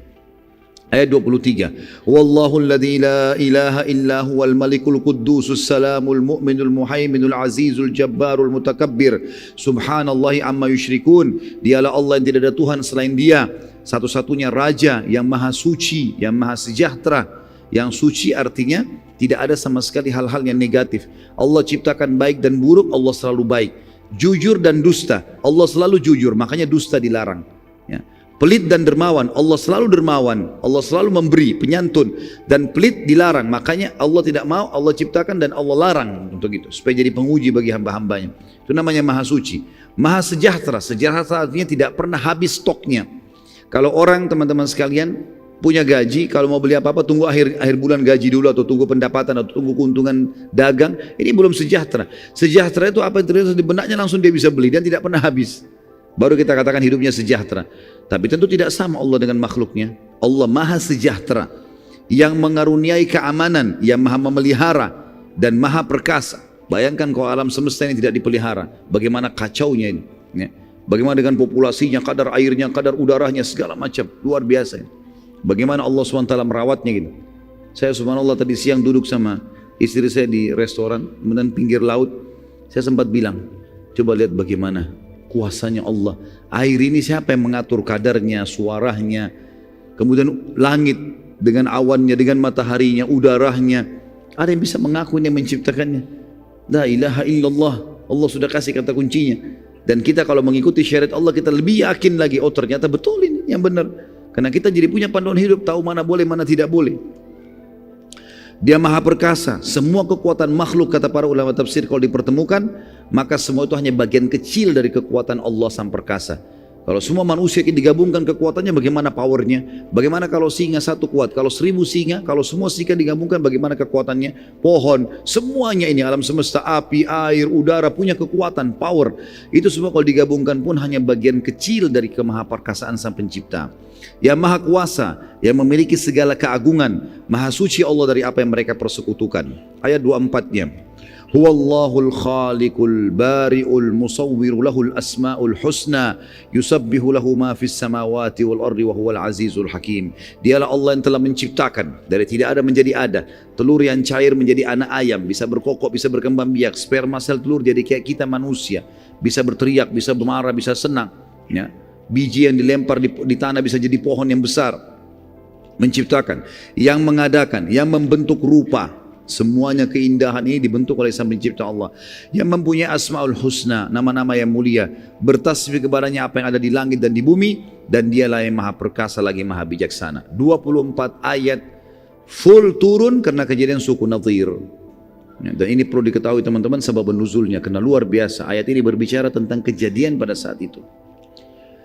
Ayat 23. Wallahu alladzi la ilaha illa huwal malikul quddusus salamul mu'minul muhaiminul azizul jabbarul mutakabbir. Subhanallahi amma yusyrikun. Dialah Allah yang tidak ada Tuhan selain Dia. Satu-satunya Raja yang maha suci, yang maha sejahtera. Yang suci artinya tidak ada sama sekali hal-hal yang negatif. Allah ciptakan baik dan buruk, Allah selalu baik. Jujur dan dusta, Allah selalu jujur, makanya dusta dilarang. Ya. Pelit dan dermawan, Allah selalu dermawan, Allah selalu memberi, penyantun. Dan pelit dilarang, makanya Allah tidak mau, Allah ciptakan dan Allah larang untuk itu, supaya jadi penguji bagi hamba-hambanya. Itu namanya maha suci. Maha sejahtera, sejahtera artinya tidak pernah habis stoknya. Kalau orang, teman-teman sekalian, punya gaji, kalau mau beli apa-apa tunggu akhir bulan gaji dulu, atau tunggu pendapatan, atau tunggu keuntungan dagang, ini belum sejahtera. Sejahtera itu apa yang terjadi di benaknya langsung dia bisa beli dan tidak pernah habis. Baru kita katakan hidupnya sejahtera. Tapi tentu tidak sama Allah dengan makhluknya. Allah maha sejahtera, yang mengaruniai keamanan, yang maha memelihara dan maha perkasa. Bayangkan kalau alam semesta ini tidak dipelihara, bagaimana kacaunya ini, ya. Bagaimana dengan populasinya, kadar airnya, kadar udaranya, segala macam, luar biasa. Bagaimana Allah SWT merawatnya gitu. Saya subhanallah tadi siang duduk sama istri saya di restoran, kemudian pinggir laut. Saya sempat bilang, coba lihat bagaimana kuasanya Allah. Air ini siapa yang mengatur kadarnya, suaranya, kemudian langit dengan awannya, dengan mataharinya, udaranya. Ada yang bisa mengaku yang menciptakannya. La ilaha illallah. Allah sudah kasih kata kuncinya. Dan kita kalau mengikuti syariat Allah, kita lebih yakin lagi, oh ternyata betul ini yang benar. Karena kita jadi punya panduan hidup, tahu mana boleh, mana tidak boleh. Dia maha perkasa. Semua kekuatan makhluk, kata para ulama tafsir, kalau dipertemukan, maka semua itu hanya bagian kecil dari kekuatan Allah sang perkasa. Kalau semua manusia digabungkan kekuatannya, bagaimana powernya? Bagaimana kalau singa satu kuat? Kalau 1000 singa, kalau semua singa digabungkan, bagaimana kekuatannya? Pohon, semuanya ini alam semesta, api, air, udara punya kekuatan, power. Itu semua kalau digabungkan pun hanya bagian kecil dari kemahaperkasaan sang pencipta. Yang maha kuasa, yang memiliki segala keagungan, maha suci Allah dari apa yang mereka persekutukan. Ayat 24-nya. Huwallahul khaliqul bari'ul musawwiru lahul asma'ul husna yusabbihu lahu ma fis samawati wal ardi wa huwal azizul hakim. Dialah Allah yang telah menciptakan dari tidak ada menjadi ada, telur yang cair menjadi anak ayam, bisa berkokok, bisa berkembang biak, sperma sel telur jadi kayak kita manusia, bisa berteriak, bisa bermarah, bisa senang, ya. Biji yang dilempar di tanah bisa jadi pohon yang besar. Menciptakan, yang mengadakan, yang membentuk rupa. Semuanya keindahan ini dibentuk oleh sang pencipta Allah. Yang mempunyai asma'ul husna, nama-nama yang mulia. Bertasbih kepadanya apa yang ada di langit dan di bumi. Dan dialah yang maha perkasa lagi maha bijaksana. 24 ayat full turun karena kejadian suku Nadhir. Dan ini perlu diketahui teman-teman sebab nuzulnya, karena luar biasa. Ayat ini berbicara tentang kejadian pada saat itu.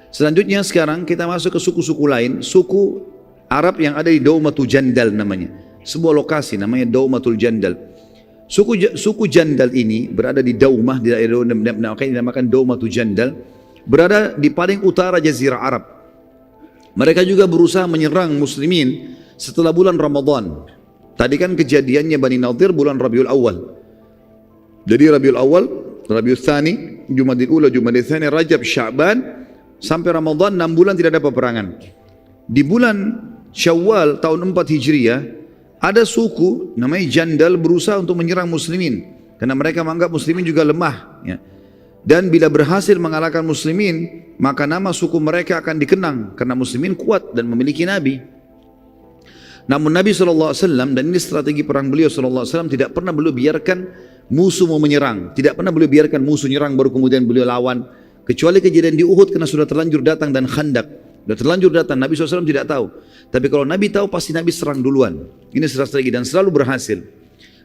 Selanjutnya sekarang kita masuk ke suku-suku lain. Suku Arab yang ada di Daumatul Jandal namanya. Sebuah lokasi namanya Daumatul Jandal. Suku Jandal ini berada di Daumah, di daerah dinamakan Daumatul Jandal, berada di paling utara Jazirah Arab. Mereka juga berusaha menyerang muslimin setelah bulan Ramadan. Tadi kan kejadiannya Bani Nadhir bulan Rabiul Awal. Jadi Rabiul Awal, Rabiul Tsani, Jumadil Ula, Jumadil Tsani, Rajab, Sya'ban, sampai Ramadan 6 bulan tidak ada peperangan. Di bulan Syawal tahun 4 Hijriah, ada suku namanya Jandal berusaha untuk menyerang muslimin karena mereka menganggap muslimin juga lemah, ya. Dan bila berhasil mengalahkan muslimin, maka nama suku mereka akan dikenang karena muslimin kuat dan memiliki nabi. Namun Nabi SAW, dan ini strategi perang beliau SAW, tidak pernah beliau biarkan musuh mau menyerang, tidak pernah beliau biarkan musuh nyerang baru kemudian beliau lawan, kecuali kejadian di Uhud karena sudah terlanjur datang, dan Khandak sudah terlanjur datang. Nabi SAW tidak tahu, tapi kalau Nabi tahu pasti Nabi serang duluan. Ini strategi dan selalu berhasil.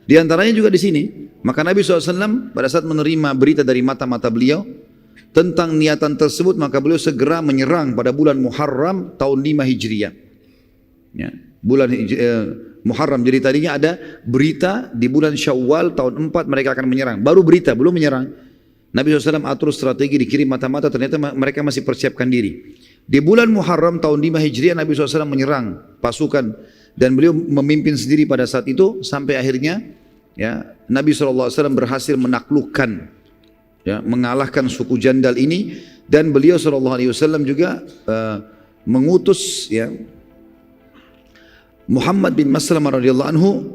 Di antaranya juga di sini, maka Nabi SAW pada saat menerima berita dari mata-mata beliau tentang niatan tersebut, maka beliau segera menyerang pada bulan Muharram tahun 5 Hijriah, ya, bulan Muharram. Jadi tadinya ada berita di bulan Syawal tahun 4 mereka akan menyerang, baru berita, belum menyerang. Nabi SAW atur strategi, dikirim mata-mata, ternyata mereka masih persiapkan diri. Di bulan Muharram tahun 5 Hijriah Nabi SAW menyerang pasukan, dan beliau memimpin sendiri pada saat itu, sampai akhirnya, ya, Nabi SAW berhasil menaklukkan, ya, mengalahkan suku Jandal ini, dan beliau SAW juga mengutus, ya, Muhammad bin Maslamah radhiyallahu anhu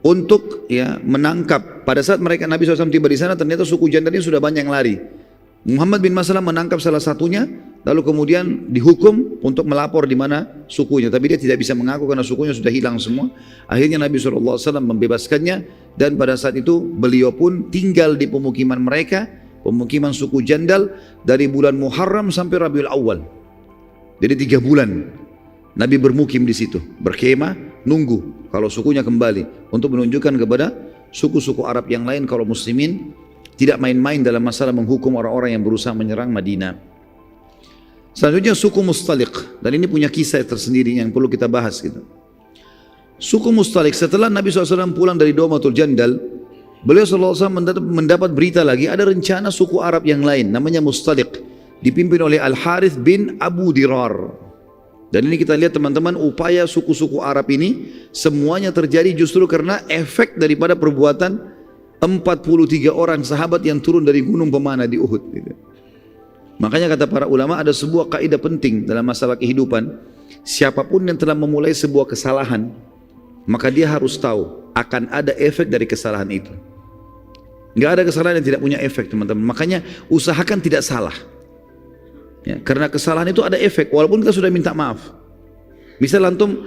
untuk, ya, menangkap. Pada saat mereka Nabi SAW tiba di sana, ternyata suku Jandal ini sudah banyak yang lari. Muhammad bin Maslamah menangkap salah satunya, lalu kemudian dihukum untuk melapor di mana sukunya, tapi dia tidak bisa mengaku karena sukunya sudah hilang semua. Akhirnya Nabi SAW membebaskannya, dan pada saat itu beliau pun tinggal di pemukiman mereka, pemukiman suku Jandal, dari bulan Muharram sampai Rabiul Awal. Jadi 3 bulan Nabi bermukim di situ, berkemah, nunggu kalau sukunya kembali, untuk menunjukkan kepada suku-suku Arab yang lain kalau muslimin tidak main-main dalam masalah menghukum orang-orang yang berusaha menyerang Madinah. Selanjutnya suku Mustaliq, dan ini punya kisah tersendiri yang perlu kita bahas gitu. Suku Mustaliq, setelah Nabi SAW pulang dari Daumatul Jandal, beliau SAW mendapat berita lagi, ada rencana suku Arab yang lain namanya Mustaliq, dipimpin oleh Al-Harith bin Abu Dirar. Dan ini kita lihat teman-teman, upaya suku-suku Arab ini semuanya terjadi justru karena efek daripada perbuatan 43 orang sahabat yang turun dari gunung pemanah di Uhud gitu. Makanya kata para ulama, ada sebuah kaidah penting dalam masalah kehidupan. Siapapun yang telah memulai sebuah kesalahan, maka dia harus tahu akan ada efek dari kesalahan itu. Nggak ada kesalahan yang tidak punya efek teman-teman. Makanya usahakan tidak salah, ya, karena kesalahan itu ada efek walaupun kita sudah minta maaf. Misal antum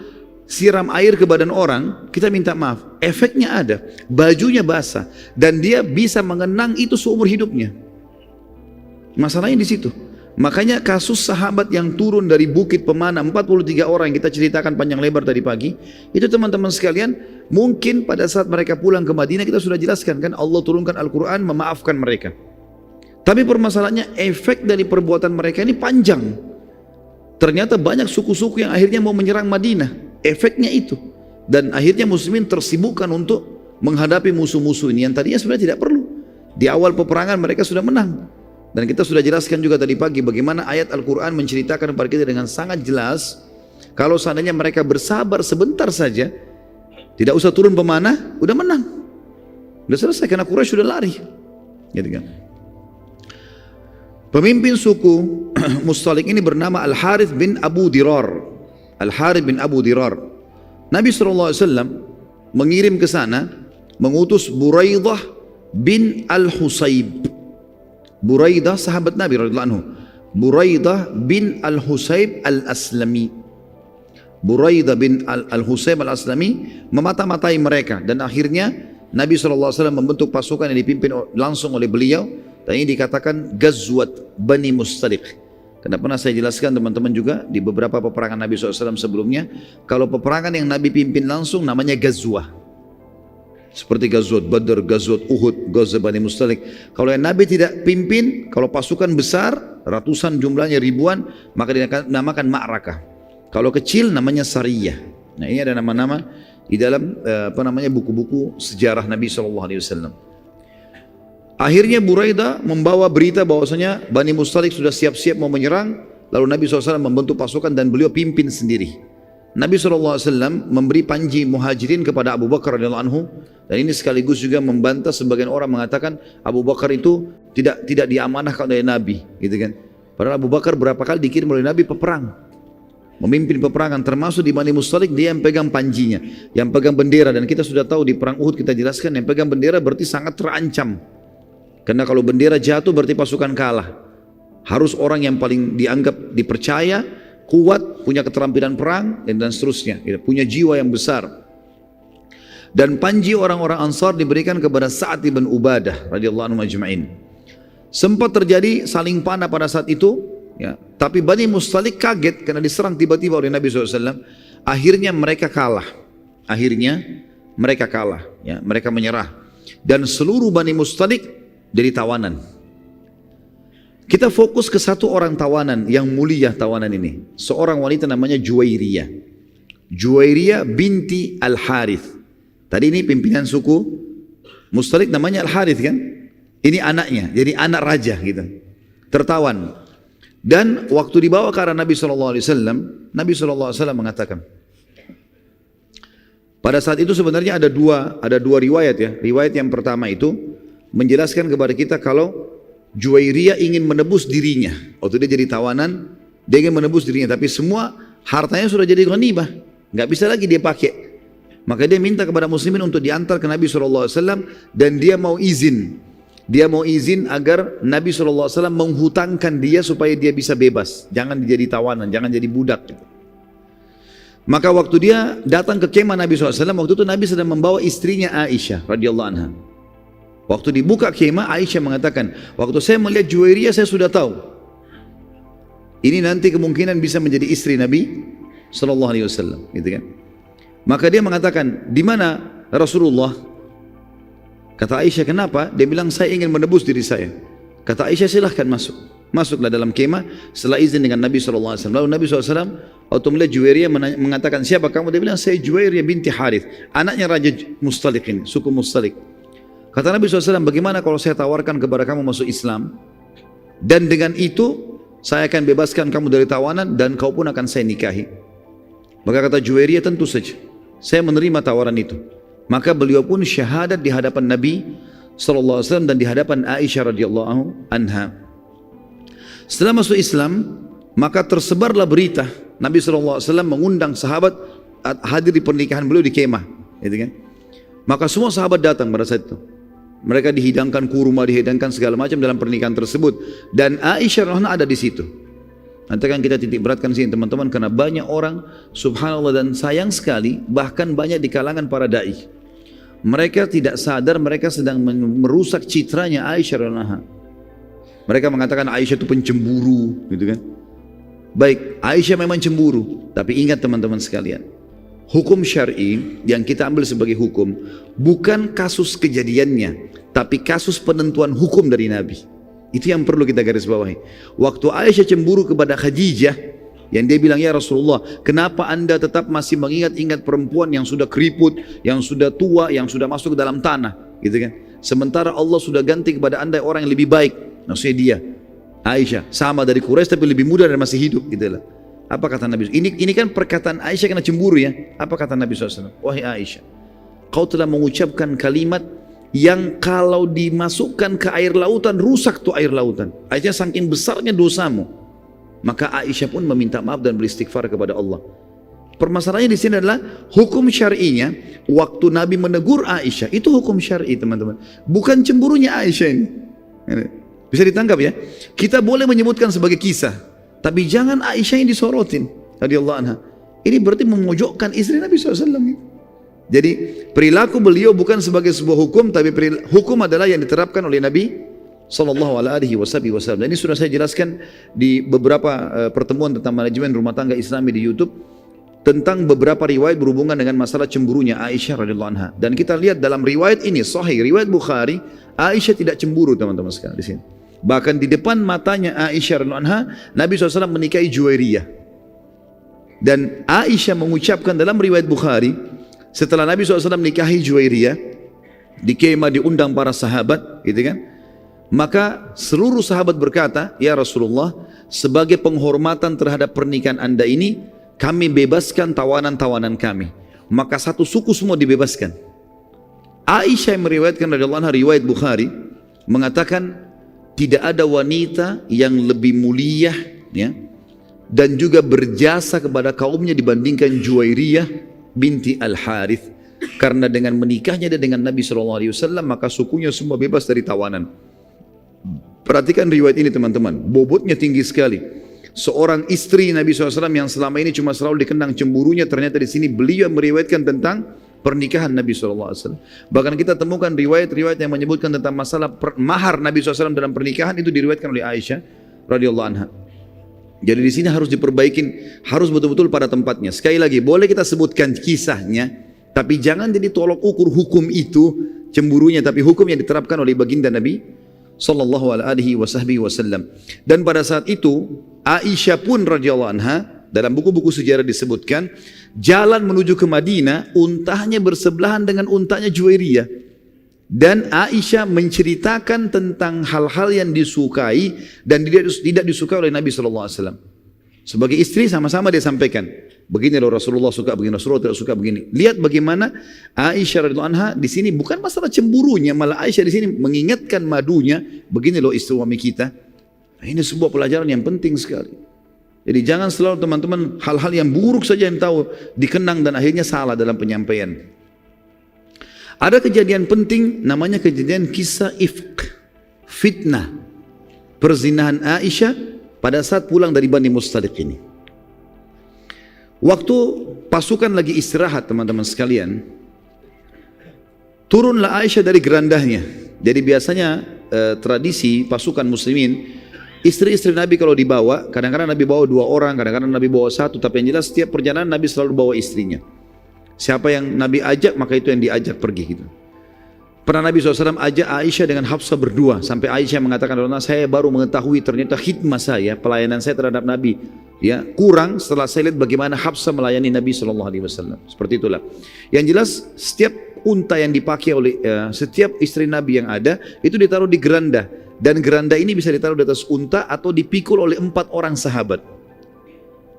siram air ke badan orang, kita minta maaf, efeknya ada, bajunya basah, dan dia bisa mengenang itu seumur hidupnya. Masalahnya di situ. Makanya kasus sahabat yang turun dari bukit pemanah 43 orang yang kita ceritakan panjang lebar tadi pagi, itu teman-teman sekalian, mungkin pada saat mereka pulang ke Madinah kita sudah jelaskan kan, Allah turunkan Al-Quran memaafkan mereka. Tapi permasalahannya efek dari perbuatan mereka ini panjang. Ternyata banyak suku-suku yang akhirnya mau menyerang Madinah, efeknya itu. Dan akhirnya muslimin tersibukkan untuk menghadapi musuh-musuh ini yang tadinya sebenarnya tidak perlu. Di awal peperangan mereka sudah menang. Dan kita sudah jelaskan juga tadi pagi bagaimana ayat Al-Quran menceritakan kepada kita dengan sangat jelas, kalau seandainya mereka bersabar sebentar saja, tidak usah turun pemanah, udah menang, udah selesai, karena Quraisy sudah lari, gitu kan. Pemimpin suku Mustaliq ini bernama Al-Harith bin Abu Dirar. Al-Harith bin Abu Dirar. Nabi SAW mengirim ke sana, mengutus Buraidah bin Al-Husayb. Buraidah sahabat Nabi radhiyallahu anhu. Buraidah bin Al-Husayb Al-Aslami. Buraidah bin Al-Husayb Al-Aslami memata-matai mereka, dan akhirnya Nabi SAW membentuk pasukan yang dipimpin langsung oleh beliau, dan ini dikatakan Ghazwat Bani Mustaliq. Karena pernah saya jelaskan teman-teman juga di beberapa peperangan Nabi SAW sebelumnya, kalau peperangan yang Nabi pimpin langsung namanya Ghazwah. Seperti Ghazwat Badr, Ghazwat Uhud, Ghazwat Bani Mustaliq. Kalau yang Nabi tidak pimpin, kalau pasukan besar, ratusan jumlahnya, ribuan, maka dinamakan ma'rakah. Kalau kecil namanya sariyah. Nah, ini ada nama-nama di dalam buku-buku sejarah Nabi SAW. Akhirnya Buraidah membawa berita bahwasanya Bani Mustaliq sudah siap-siap mau menyerang. Lalu Nabi SAW membentuk pasukan dan beliau pimpin sendiri. Nabi SAW memberi panji muhajirin kepada Abu Bakar radhiyallahu anhu, dan ini sekaligus juga membantah sebagian orang mengatakan Abu Bakar itu tidak diamanahkan oleh Nabi, gitu kan. Padahal Abu Bakar berapa kali dikirim oleh Nabi peperang. memimpin peperangan, termasuk di Bani Mustalik dia yang pegang panjinya, yang pegang bendera. Dan kita sudah tahu di perang Uhud kita jelaskan yang pegang bendera berarti sangat terancam, karena kalau bendera jatuh berarti pasukan kalah. Harus orang yang paling dianggap dipercaya, kuat, punya keterampilan perang dan seterusnya, punya jiwa yang besar. Dan panji orang-orang Ansar diberikan kepada Sa'ad bin Ubadah radhiyallahu anhu majma'in. Sempat terjadi saling panah pada saat itu, ya, tapi Bani Mustalik kaget karena diserang tiba-tiba oleh Nabi SAW. Akhirnya mereka kalah. Ya, mereka menyerah. Dan seluruh Bani Mustalik jadi tawanan. Kita fokus ke satu orang tawanan yang mulia tawanan ini. Seorang wanita namanya Juwairiyah. Juwairiyah binti Al-Harith. Tadi ini pimpinan suku Mustalik namanya Al-Harith kan? Ini anaknya, jadi anak raja gitu. Tertawan. Dan waktu dibawa ke arah Nabi SAW, Nabi SAW mengatakan, pada saat itu sebenarnya ada dua riwayat ya. Riwayat yang pertama itu menjelaskan kepada kita kalau Juwairiyah ingin menebus dirinya. Waktu dia jadi tawanan, dia ingin menebus dirinya, tapi semua hartanya sudah jadi ghanimah, nggak bisa lagi dia pakai. Maka dia minta kepada muslimin untuk diantar ke Nabi SAW, dan dia mau izin. Dia mau izin agar Nabi SAW menghutangkan dia supaya dia bisa bebas. Jangan jadi tawanan, jangan jadi budak. Maka waktu dia datang ke kemah Nabi SAW, waktu itu Nabi sedang membawa istrinya Aisyah radhiyallahu anha. Waktu dibuka kemah, Aisyah mengatakan, waktu saya melihat Juwairiyah saya sudah tahu ini nanti kemungkinan bisa menjadi istri Nabi SAW, gitu kan? Maka dia mengatakan, di mana Rasulullah? Kata Aisyah, kenapa? Dia bilang, saya ingin menebus diri saya. Kata Aisyah, silahkan masuk. Masuklah dalam kemah setelah izin dengan Nabi SAW. Lalu Nabi SAW waktu melihat Juwairiyah mengatakan, siapa kamu? Dia bilang, saya Juwairiyah binti Harith, anaknya Raja Mustalik ini, suku Mustalik. Kata Nabi SAW, bagaimana kalau saya tawarkan kepada kamu masuk Islam, dan dengan itu saya akan bebaskan kamu dari tawanan dan kau pun akan saya nikahi. Maka kata Juwairiyah, tentu saja saya menerima tawaran itu. Maka beliau pun syahadat di hadapan Nabi SAW dan di hadapan Aisyah radhiyallahu anha. Setelah masuk Islam, maka tersebarlah berita Nabi SAW mengundang sahabat hadir di pernikahan beliau di kemah, gitu kan? Maka semua sahabat datang pada saat itu. Mereka dihidangkan kurma, dihidangkan segala macam dalam pernikahan tersebut, dan Aisyah radhiyallahu anha ada di situ. Nanti kan kita titik beratkan sini teman-teman, karena banyak orang subhanallah, dan sayang sekali bahkan banyak di kalangan para dai, mereka tidak sadar mereka sedang merusak citranya Aisyah radhiyallahu anha. Mereka mengatakan Aisyah itu pencemburu, gitu kan? Baik, Aisyah memang cemburu, tapi ingat teman-teman sekalian, hukum syar'i yang kita ambil sebagai hukum bukan kasus kejadiannya, tapi kasus penentuan hukum dari Nabi. Itu yang perlu kita garis bawahi. Waktu Aisyah cemburu kepada Khadijah, yang dia bilang, ya Rasulullah, kenapa anda tetap masih mengingat-ingat perempuan yang sudah keriput, yang sudah tua, yang sudah masuk ke dalam tanah, gitu kan? Sementara Allah sudah ganti kepada anda orang yang lebih baik. Maksudnya dia, Aisyah, sama dari Quraisy tapi lebih muda dan masih hidup, gitu lah. Apa kata Nabi? Ini kan perkataan Aisyah kena cemburu ya. Apa kata Nabi SAW? Wahai Aisyah, kau telah mengucapkan kalimat yang kalau dimasukkan ke air lautan, rusak tuh air lautan. Aisyah, saking besarnya dosamu. Maka Aisyah pun meminta maaf dan beristighfar kepada Allah. Permasalahannya di sini adalah hukum syar'inya. Waktu Nabi menegur Aisyah, itu hukum syar'i teman-teman, bukan cemburunya Aisyah ini. Bisa ditangkap ya? Kita boleh menyebutkan sebagai kisah, tapi jangan Aisyah yang disorotin radhiyallahu anha. Ini berarti memojokkan istri Nabi SAW. Jadi perilaku beliau bukan sebagai sebuah hukum, tapi hukum adalah yang diterapkan oleh Nabi SAW. Dan ini sudah saya jelaskan di beberapa pertemuan tentang manajemen rumah tangga Islami di YouTube, tentang beberapa riwayat berhubungan dengan masalah cemburunya Aisyah radhiyallahu anha. Dan kita lihat dalam riwayat ini sahih, riwayat Bukhari, Aisyah tidak cemburu teman-teman sekalian di sini. Bahkan di depan matanya Aisyah radhiyallahu anha, Nabi SAW menikahi Juwairiyah. Dan Aisyah mengucapkan dalam riwayat Bukhari, setelah Nabi SAW menikahi Juwairiyah, di kemah diundang para sahabat, gitu kan? Maka seluruh sahabat berkata, ya Rasulullah, sebagai penghormatan terhadap pernikahan anda ini, kami bebaskan tawanan-tawanan kami. Maka satu suku semua dibebaskan. Aisyah yang meriwayatkan radhiyallahu anha, riwayat Bukhari, mengatakan tidak ada wanita yang lebih mulia ya, dan juga berjasa kepada kaumnya dibandingkan Juwairiyah binti Al-Harith. Karena dengan menikahnya dia dengan Nabi SAW, maka sukunya semua bebas dari tawanan. Perhatikan riwayat ini teman-teman, bobotnya tinggi sekali. Seorang istri Nabi SAW yang selama ini cuma selalu dikenang cemburunya, ternyata di sini beliau meriwayatkan tentang pernikahan Nabi SAW. Bahkan kita temukan riwayat-riwayat yang menyebutkan tentang masalah mahar Nabi SAW dalam pernikahan, itu diriwayatkan oleh Aisyah radhiyallahu anha. Jadi di sini harus diperbaikin, harus betul-betul pada tempatnya. Sekali lagi, boleh kita sebutkan kisahnya, tapi jangan jadi tolok ukur hukum itu cemburunya, tapi hukum yang diterapkan oleh baginda Nabi sallallahu alaihi wasallam. Dan pada saat itu Aisyah pun radhiyallahu anha, dalam buku-buku sejarah disebutkan, jalan menuju ke Madinah, untanya bersebelahan dengan untanya Juwairiyah. Dan Aisyah menceritakan tentang hal-hal yang disukai dan tidak disukai oleh Nabi sallallahu alaihi wasallam. Sebagai istri sama-sama dia sampaikan, begini loh Rasulullah suka, begini Rasulullah tidak suka, begini. Lihat bagaimana Aisyah radhiyallahu anha di sini bukan masalah cemburunya, malah Aisyah di sini mengingatkan madunya, begini loh istri suami kita. Nah, ini sebuah pelajaran yang penting sekali. Jadi jangan selalu teman-teman hal-hal yang buruk saja yang tahu dikenang dan akhirnya salah dalam penyampaian. Ada kejadian penting namanya kejadian kisah ifk, fitnah, perzinahan Aisyah pada saat pulang dari Bani Mustaliq ini. Waktu pasukan lagi istirahat teman-teman sekalian, turunlah Aisyah dari gerandahnya. Jadi biasanya tradisi pasukan muslimin, istri-istri Nabi kalau dibawa, kadang-kadang Nabi bawa 2 orang, kadang-kadang Nabi bawa 1, tapi yang jelas setiap perjalanan Nabi selalu bawa istrinya. Siapa yang Nabi ajak, maka itu yang diajak pergi gitu. Pernah Nabi SAW ajak Aisyah dengan Hafsah berdua, sampai Aisyah mengatakan, saya baru mengetahui ternyata khidmah saya, pelayanan saya terhadap Nabi, ya kurang setelah saya lihat bagaimana Hafsah melayani Nabi SAW. Seperti itulah. Yang jelas setiap unta yang dipakai oleh setiap istri Nabi yang ada itu ditaruh di geranda, dan geranda ini bisa ditaruh di atas unta atau dipikul oleh 4 orang sahabat.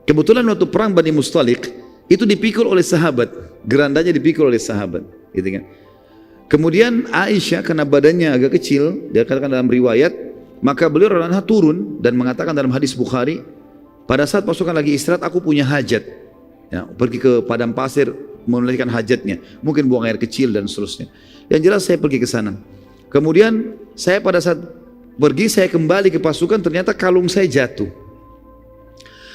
Kebetulan waktu perang Bani Mustaliq itu dipikul oleh sahabat, gerandanya dipikul oleh sahabat, gitu kan. Kemudian Aisyah karena badannya agak kecil, dia katakan dalam riwayat, maka beliau radhiyallahu anha turun dan mengatakan dalam hadis Bukhari, pada saat pasukan lagi istirahat aku punya hajat, ya, pergi ke padang pasir menunaikan hajatnya, mungkin buang air kecil dan seterusnya. Yang jelas saya pergi ke sana. Kemudian saya pada saat pergi, saya kembali ke pasukan, ternyata kalung saya jatuh.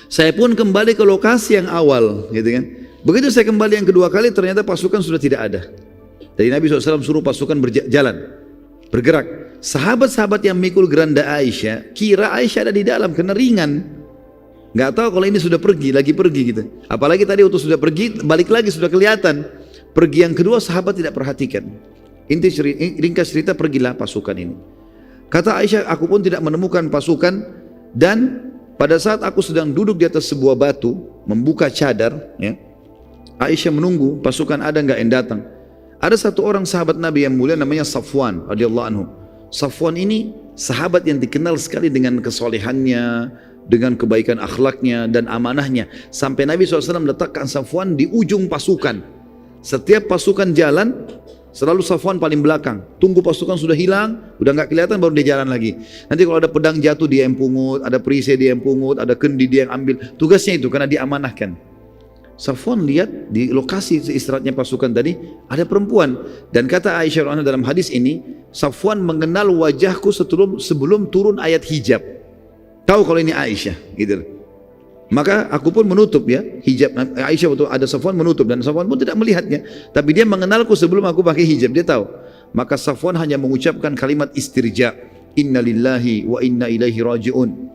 Saya pun kembali ke lokasi yang awal, gitu kan. Begitu saya kembali yang kedua kali, ternyata pasukan sudah tidak ada. Jadi Nabi SAW suruh pasukan berjalan, bergerak. Sahabat-sahabat yang mikul geranda Aisyah kira Aisyah ada di dalam karena ringan, nggak tahu kalau ini sudah pergi, lagi pergi gitu. Apalagi tadi waktu sudah pergi, balik lagi sudah kelihatan. Pergi yang kedua sahabat tidak perhatikan. Ringkas cerita, pergilah pasukan ini. Kata Aisyah, aku pun tidak menemukan pasukan, dan pada saat aku sedang duduk di atas sebuah batu membuka cadar, ya, Aisyah menunggu pasukan ada nggak yang datang. Ada satu orang sahabat Nabi yang mulia namanya Safwan radhiyallahu anhu. Safwan ini sahabat yang dikenal sekali dengan kesolehannya, dengan kebaikan akhlaknya dan amanahnya. Sampai Nabi SAW letakkan Safwan di ujung pasukan. Setiap pasukan jalan, selalu Safwan paling belakang. Tunggu pasukan sudah hilang, udah nggak kelihatan, baru dia jalan lagi. Nanti kalau ada pedang jatuh dia yang pungut, ada perisai dia yang pungut, ada kendi dia yang ambil. Tugasnya itu karena diamanahkan. Safwan lihat di lokasi istirahatnya pasukan tadi ada perempuan, dan kata Aisyah dalam hadis ini, Safwan mengenal wajahku sebelum turun ayat hijab. Tahu kalau ini Aisyah, gitu. Maka aku pun menutup ya hijab. Aisyah waktu ada Safwan menutup, dan Safwan pun tidak melihatnya, tapi dia mengenalku sebelum aku pakai hijab, dia tahu. Maka Safwan hanya mengucapkan kalimat istirja, inna lillahi wa inna ilaihi raji'un.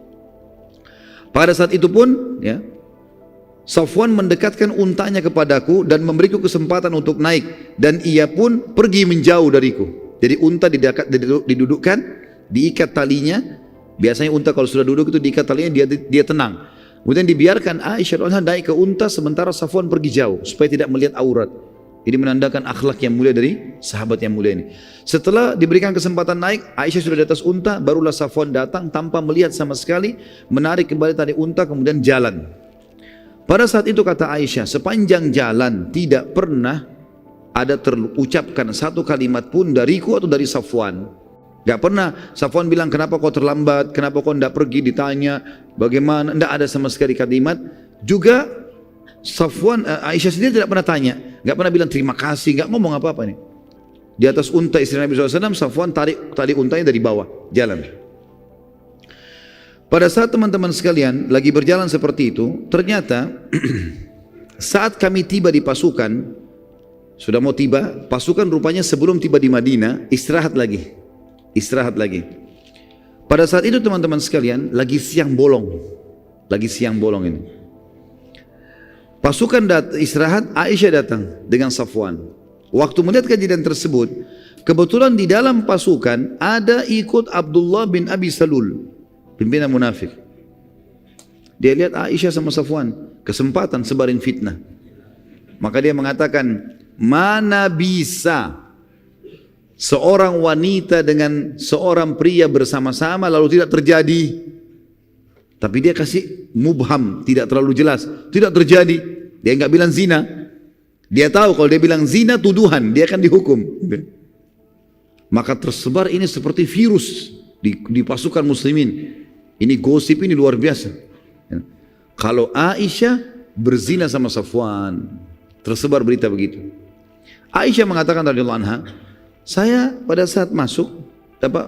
Pada saat itu pun ya, Safwan mendekatkan untanya kepadaku dan memberiku kesempatan untuk naik, dan ia pun pergi menjauh dariku. Jadi unta didudukkan, diikat talinya. Biasanya unta kalau sudah duduk itu diikat talinya, dia tenang. Kemudian dibiarkan Aisyah naik ke unta sementara Safwan pergi jauh supaya tidak melihat aurat. Ini menandakan akhlak yang mulia dari sahabat yang mulia ini. Setelah diberikan kesempatan naik, Aisyah sudah di atas unta, barulah Safwan datang tanpa melihat sama sekali, menarik kembali tali unta kemudian jalan. Pada saat itu kata Aisyah, sepanjang jalan tidak pernah ada terucapkan satu kalimat pun dariku atau dari Safwan. Gak pernah Safwan bilang, kenapa kau terlambat, kenapa kau tidak pergi, ditanya bagaimana, tidak ada sama sekali kalimat. Juga Safwan, Aisyah sendiri tidak pernah tanya, gak pernah bilang terima kasih, gak ngomong apa-apa nih. Di atas unta istri Nabi SAW, Safwan tarik tali untanya dari bawah, jalan. Pada saat teman-teman sekalian lagi berjalan seperti itu, ternyata saat kami tiba di pasukan, sudah mau tiba, pasukan rupanya sebelum tiba di Madinah, istirahat lagi. Pada saat itu teman-teman sekalian lagi siang bolong ini. Pasukan istirahat, Aisyah datang dengan Safwan. Waktu melihat kejadian tersebut, kebetulan di dalam pasukan ada ikut Abdullah bin Abi Salul, pimpinan munafik. Dia lihat Aisyah sama Safwan, kesempatan sebarin fitnah. Maka dia mengatakan, mana bisa seorang wanita dengan seorang pria bersama-sama lalu tidak terjadi. Tapi dia kasih mubham, tidak terlalu jelas, tidak terjadi. Dia enggak bilang zina. Dia tahu kalau dia bilang zina tuduhan, dia akan dihukum. Maka tersebar ini seperti virus di pasukan muslimin. Ini gosip ini luar biasa. Kalau Aisyah berzina sama Safwan, tersebar berita begitu. Aisyah mengatakan radhiyallahu anha, saya pada saat masuk,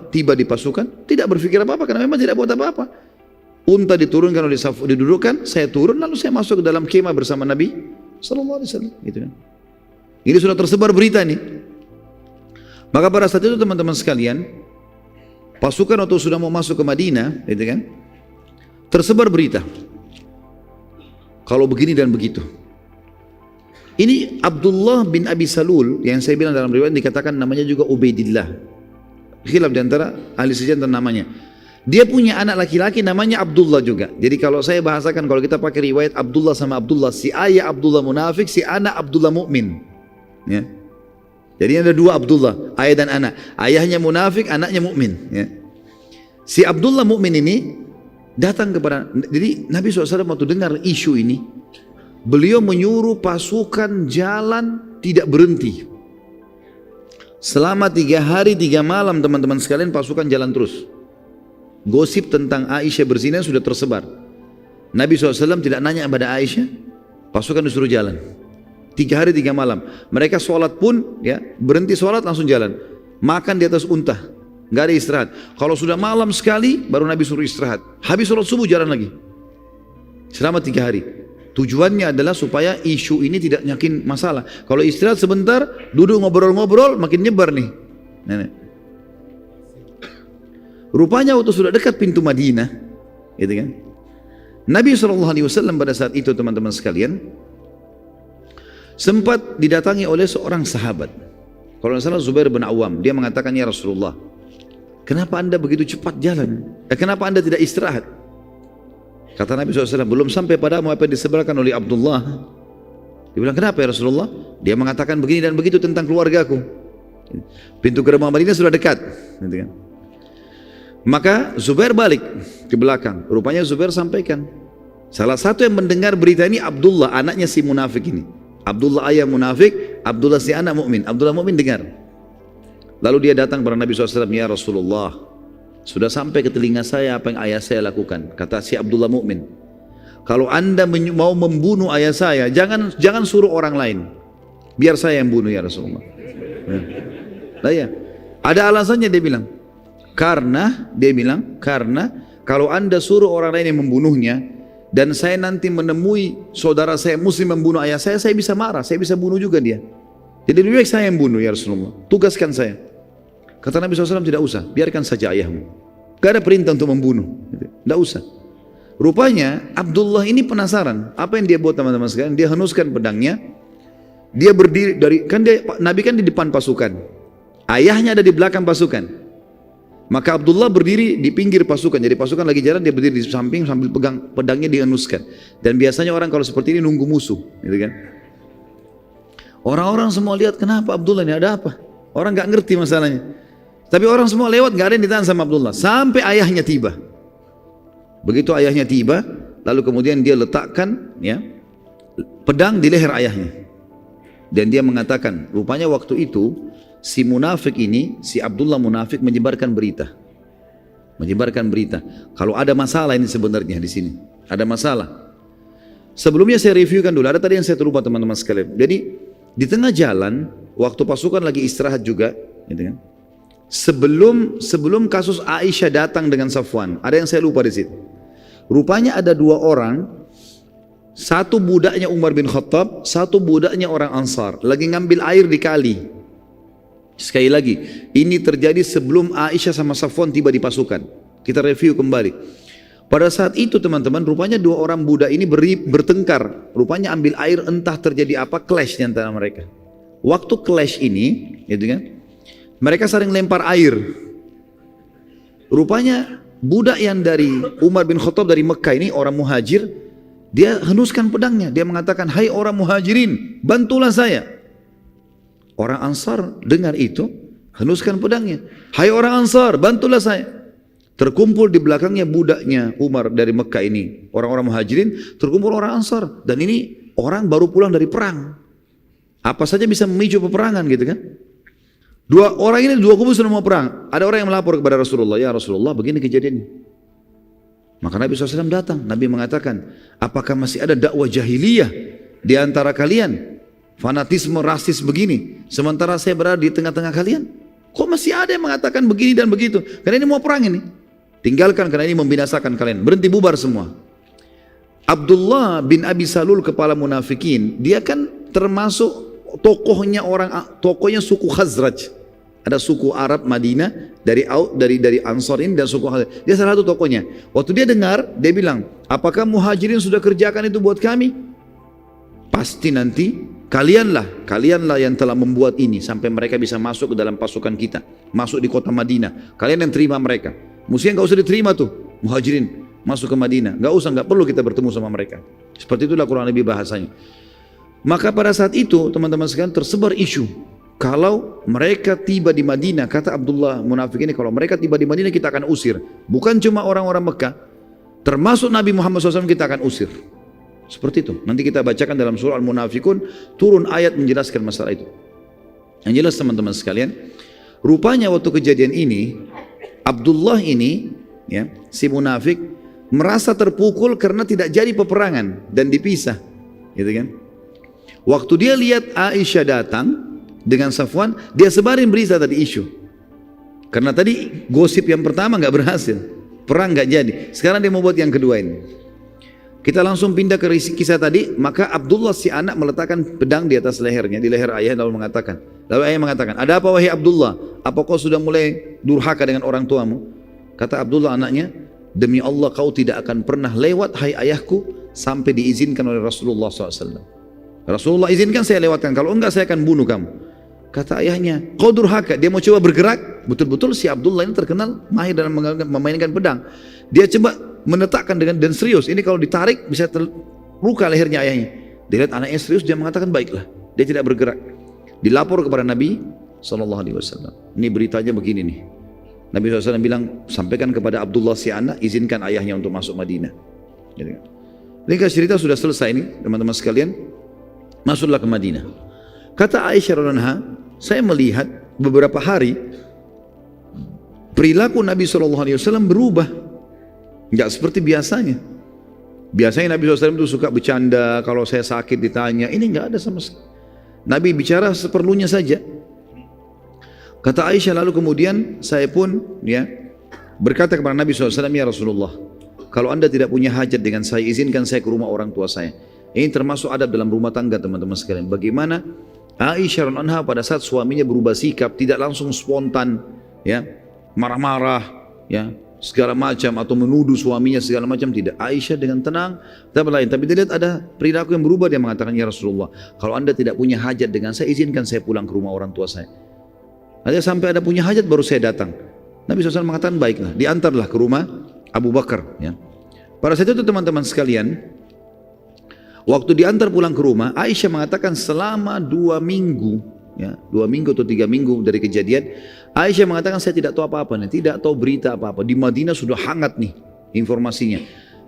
tiba di pasukan, tidak berpikir apa-apa karena memang tidak buat apa-apa. Unta diturunkan oleh Safwan, didudukkan, saya turun lalu saya masuk ke dalam kemah bersama Nabi sallallahu alaihi wasallam, gitu kan. Ini sudah tersebar berita nih. Maka pada saat itu teman-teman sekalian, pasukan waktu sudah mau masuk ke Madinah, gitu kan, tersebar berita. Kalau begini dan begitu. Ini Abdullah bin Abi Salul yang saya bilang dalam riwayat dikatakan namanya juga Ubaidillah. Khilaf di antara ahli sejarah tentang namanya. Dia punya anak laki-laki namanya Abdullah juga. Jadi kalau saya bahasakan, kalau kita pakai riwayat Abdullah sama Abdullah, si ayah Abdullah munafik, si anak Abdullah mukmin. Ya. Jadi ada dua Abdullah, ayah dan anak. Ayahnya munafik, anaknya mukmin. Ya. Si Abdullah mukmin ini datang kepada, jadi Nabi SAW waktu dengar isu ini, beliau menyuruh pasukan jalan tidak berhenti. Selama 3 hari 3 malam teman-teman sekalian pasukan jalan terus. Gosip tentang Aisyah berzina sudah tersebar. Nabi SAW tidak nanya kepada Aisyah, pasukan disuruh jalan. 3 hari 3 malam. Mereka sholat pun ya berhenti sholat langsung jalan. Makan di atas unta, nggak ada istirahat. Kalau sudah malam sekali baru Nabi suruh istirahat. Habis sholat subuh jalan lagi. Selama 3 hari. Tujuannya adalah supaya isu ini tidak nyakin masalah. Kalau istirahat sebentar, duduk ngobrol-ngobrol, makin nyebar nih. Rupanya waktu sudah dekat pintu Madinah, gitu kan? Nabi SAW pada saat itu teman-teman sekalian sempat didatangi oleh seorang sahabat. Kalau tidak salah Zubair bin Awam, dia mengatakan, ya Rasulullah, kenapa anda begitu cepat jalan? Kenapa anda tidak istirahat? Kata Nabi SAW, belum sampai padamu apa yang disebarkan oleh Abdullah. Dia bilang, kenapa ya Rasulullah? Dia mengatakan begini dan begitu tentang keluargaku. Pintu gerbang Madinah sudah dekat. Maka Zubair balik ke belakang. Rupanya Zubair sampaikan. Salah satu yang mendengar berita ini Abdullah, anaknya si munafik ini. Abdullah ayah munafik, Abdullah si anak mukmin. Abdullah mukmin dengar. Lalu dia datang kepada Nabi SAW, ya Rasulullah, sudah sampai ke telinga saya apa yang ayah saya lakukan. Kata si Abdullah mukmin, kalau anda mau membunuh ayah saya, jangan suruh orang lain, biar saya yang bunuh ya Rasulullah. Nah ya, ada alasannya dia bilang. Karena kalau anda suruh orang lain yang membunuhnya dan saya nanti menemui saudara saya muslim membunuh ayah saya bisa marah, saya bisa bunuh juga dia. Jadi lebih baik saya yang bunuh ya Rasulullah. Tugaskan saya. Kata Nabi SAW, tidak usah, biarkan saja ayahmu. Gak ada perintah untuk membunuh, tidak usah. Rupanya Abdullah ini penasaran, apa yang dia buat teman-teman sekalian? Dia henuskan pedangnya, dia berdiri Nabi kan di depan pasukan, ayahnya ada di belakang pasukan. Maka Abdullah berdiri di pinggir pasukan, jadi pasukan lagi jalan, dia berdiri di samping sambil pegang pedangnya dihenuskan. Dan biasanya orang kalau seperti ini nunggu musuh, gitu kan? Orang-orang semua lihat, kenapa Abdullah ini, ada apa? Orang nggak ngerti masalahnya. Tapi orang semua lewat, nggak ada yang ditahan sama Abdullah. Sampai ayahnya tiba. Begitu ayahnya tiba, lalu kemudian dia letakkan ya pedang di leher ayahnya. Dan dia mengatakan, rupanya waktu itu si munafik ini, si Abdullah munafik menyebarkan berita. Menyebarkan berita. Kalau ada masalah ini sebenarnya di sini. Ada masalah. Sebelumnya saya reviewkan dulu. Ada tadi yang saya terlupa teman-teman sekalian. Jadi di tengah jalan, waktu pasukan lagi istirahat juga, gitu kan? Sebelum kasus Aisyah datang dengan Safwan, ada yang saya lupa di situ. Rupanya ada dua orang, satu budaknya Umar bin Khattab, satu budaknya orang Ansar, lagi ngambil air di kali. Sekali lagi, ini terjadi sebelum Aisyah sama Safwan tiba di pasukan. Kita review kembali. Pada saat itu teman-teman, rupanya dua orang budak ini bertengkar. Rupanya ambil air, entah terjadi apa, clash di antara mereka. Waktu clash ini, gitu kan, mereka saling lempar air. Rupanya budak yang dari Umar bin Khattab dari Mekah ini, orang muhajir, dia henuskan pedangnya. Dia mengatakan, hai orang muhajirin, bantulah saya. Orang Ansar dengar itu, henuskan pedangnya. Hai orang Ansar, bantulah saya. Terkumpul di belakangnya budaknya Umar dari Mekah ini. Orang-orang muhajirin, terkumpul orang Ansar. Dan ini orang baru pulang dari perang. Apa saja bisa memicu peperangan gitu kan. Dua orang ini, dua kubu sudah mau perang. Ada orang yang melapor kepada Rasulullah, ya Rasulullah begini kejadiannya. Maka Nabi SAW datang. Nabi mengatakan, apakah masih ada dakwah jahiliyah di antara kalian? Fanatisme rasis begini. Sementara saya berada di tengah-tengah kalian. Kok masih ada yang mengatakan begini dan begitu? Karena ini mau perang ini. Tinggalkan karena ini membinasakan kalian. Berhenti, bubar semua. Abdullah bin Abi Salul, kepala munafikin, dia kan termasuk tokohnya suku Khazraj. Ada suku Arab Madinah dari Ansar ini dan suku Khazraj. Dia salah satu tokohnya. Waktu dia dengar, dia bilang, apakah muhajirin sudah kerjakan itu buat kami? Pasti nanti kalianlah yang telah membuat ini sampai mereka bisa masuk ke dalam pasukan kita, masuk di kota Madinah. Kalian yang terima mereka. Mestinya nggak usah diterima tuh muhajirin masuk ke Madinah. Nggak perlu kita bertemu sama mereka. Seperti itulah kurang lebih bahasanya. Maka pada saat itu teman-teman sekalian tersebar isu, kalau mereka tiba di Madinah, kata Abdullah munafik ini, kalau mereka tiba di Madinah kita akan usir. Bukan cuma orang-orang Mekah, termasuk Nabi Muhammad SAW kita akan usir. Seperti itu. Nanti kita bacakan dalam surah Al-Munafikun, turun ayat menjelaskan masalah itu. Yang jelas teman-teman sekalian, rupanya waktu kejadian ini, Abdullah ini, ya, si munafik, merasa terpukul karena tidak jadi peperangan dan dipisah, gitu kan? Waktu dia lihat Aisyah datang dengan Safwan, dia sebarin berita tadi isu. Karena tadi gosip yang pertama nggak berhasil, perang nggak jadi. Sekarang dia mau buat yang kedua ini. Kita langsung pindah ke kisah tadi. Maka Abdullah si anak meletakkan pedang di atas lehernya, di leher ayah, lalu ayah mengatakan, ada apa wahai Abdullah? Apa kau sudah mulai durhaka dengan orang tuamu? Kata Abdullah anaknya, demi Allah kau tidak akan pernah lewat hai ayahku sampai diizinkan oleh Rasulullah SAW. Rasulullah izinkan saya lewatkan, kalau enggak saya akan bunuh kamu. Kata ayahnya, kau durhaka. Dia mau coba bergerak. Betul-betul si Abdullah ini terkenal mahir dalam memainkan pedang. Dia coba menetakkan dan serius. Ini kalau ditarik bisa terluka lehernya ayahnya. Dia lihat anaknya serius, dia mengatakan baiklah. Dia tidak bergerak. Dilapor kepada Nabi SAW. Ini beritanya begini nih. Nabi SAW bilang, sampaikan kepada Abdullah si anak, izinkan ayahnya untuk masuk Madinah. Ringkas cerita sudah selesai ini teman-teman sekalian. Masuklah ke Madinah. Kata Aisyah radhiyallahu anha, saya melihat beberapa hari perilaku Nabi SAW berubah. Enggak seperti biasanya. Biasanya Nabi SAW itu suka bercanda, kalau saya sakit ditanya, ini enggak ada sama sekali. Nabi bicara seperlunya saja. Kata Aisyah, lalu kemudian saya pun berkata kepada Nabi SAW, ya Rasulullah, kalau anda tidak punya hajat dengan saya, izinkan saya ke rumah orang tua saya. Ini termasuk adab dalam rumah tangga teman-teman sekalian. Bagaimana Aisyah radhiyallahu anha pada saat suaminya berubah sikap, tidak langsung spontan, marah-marah, segala macam, atau menuduh suaminya segala macam, tidak. Aisyah dengan tenang, tapi dia lihat ada perilaku yang berubah, dia mengatakan, ya Rasulullah, kalau anda tidak punya hajat dengan saya, izinkan saya pulang ke rumah orang tua saya. Nanti sampai ada punya hajat baru saya datang. Nabi SAW mengatakan, baiklah, diantarlah ke rumah Abu Bakar. Pada saat itu teman-teman sekalian, waktu diantar pulang ke rumah, Aisyah mengatakan selama 2 minggu, 2 minggu atau 3 minggu dari kejadian, Aisyah mengatakan saya tidak tahu apa-apa nih, tidak tahu berita apa-apa. Di Madinah sudah hangat nih informasinya.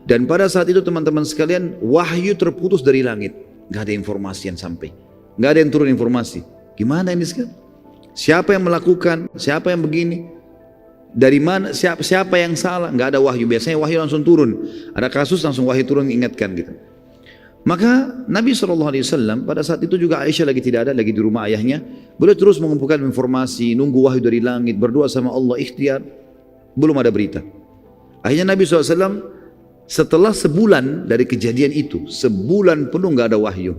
Dan pada saat itu teman-teman sekalian, wahyu terputus dari langit, nggak ada informasi yang sampai, nggak ada yang turun informasi. Gimana ini sekarang? Siapa yang melakukan, siapa yang begini, dari mana, siapa yang salah, nggak ada wahyu. Biasanya wahyu langsung turun. Ada kasus langsung wahyu turun ingatkan gitu. Maka Nabi SAW pada saat itu juga Aisyah lagi tidak ada, lagi di rumah ayahnya. Beliau terus mengumpulkan informasi, nunggu wahyu dari langit, berdoa sama Allah, ikhtiar. Belum ada berita. Akhirnya Nabi SAW setelah sebulan dari kejadian itu, sebulan penuh nggak ada wahyu.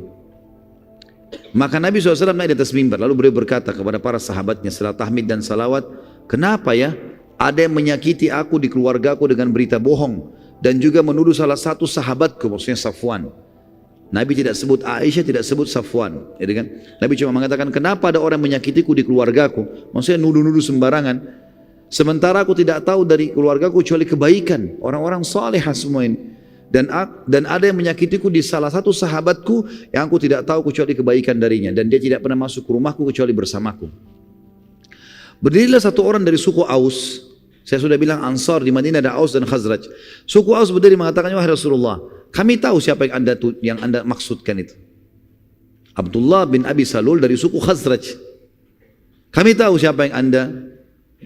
Maka Nabi SAW naik di atas mimbar, lalu beliau berkata kepada para sahabatnya setelah tahmid dan salawat, kenapa ya ada yang menyakiti aku di keluargaku dengan berita bohong dan juga menuduh salah satu sahabatku, maksudnya Safwan. Nabi tidak sebut Aisyah, tidak sebut Safwan, ya kan? Nabi cuma mengatakan kenapa ada orang menyakitiku di keluargaku, maksudnya nuduh-nuduh sembarangan. Sementara aku tidak tahu dari keluargaku kecuali kebaikan, orang-orang salehah semua ini. Dan ada yang menyakitiku di salah satu sahabatku yang aku tidak tahu kecuali kebaikan darinya, dan dia tidak pernah masuk ke rumahku kecuali bersamaku. Berdirilah satu orang dari suku Aus. Saya sudah bilang Ansar di Madinah ada Aus dan Khazraj. Suku Aus berdiri mengatakan, wahai Rasulullah, kami tahu siapa yang anda maksudkan itu. Abdullah bin Abi Salul dari suku Khazraj. Kami tahu siapa yang anda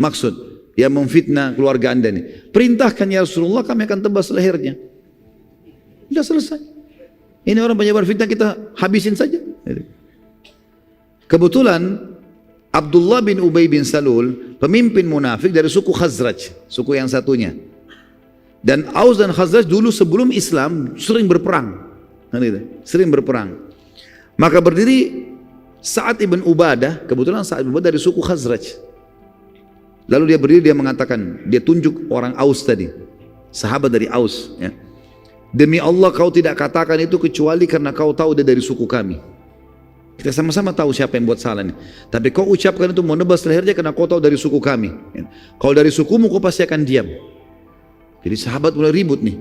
maksud, yang memfitnah keluarga anda ini. Perintahkan ya Rasulullah, kami akan tebas lehernya. Sudah selesai. Ini orang penyebar fitnah, kita habisin saja. Kebetulan Abdullah bin Ubay bin Salul, pemimpin munafik dari suku Khazraj, suku yang satunya. Dan Aus dan Khazraj dulu sebelum Islam sering berperang. Sering berperang. Maka berdiri Sa'ad ibn Ubadah, kebetulan Sa'ad ibn Ubadah dari suku Khazraj. Lalu dia berdiri, dia mengatakan, dia tunjuk orang Aus tadi, sahabat dari Aus, ya. Demi Allah kau tidak katakan itu kecuali karena kau tahu dia dari suku kami. Kita sama-sama tahu siapa yang buat salah ini. Tapi kau ucapkan itu mau nebas lehernya karena kau tahu dari suku kami. Kalau dari sukumu kau pasti akan diam. Jadi sahabat mulai ribut nih.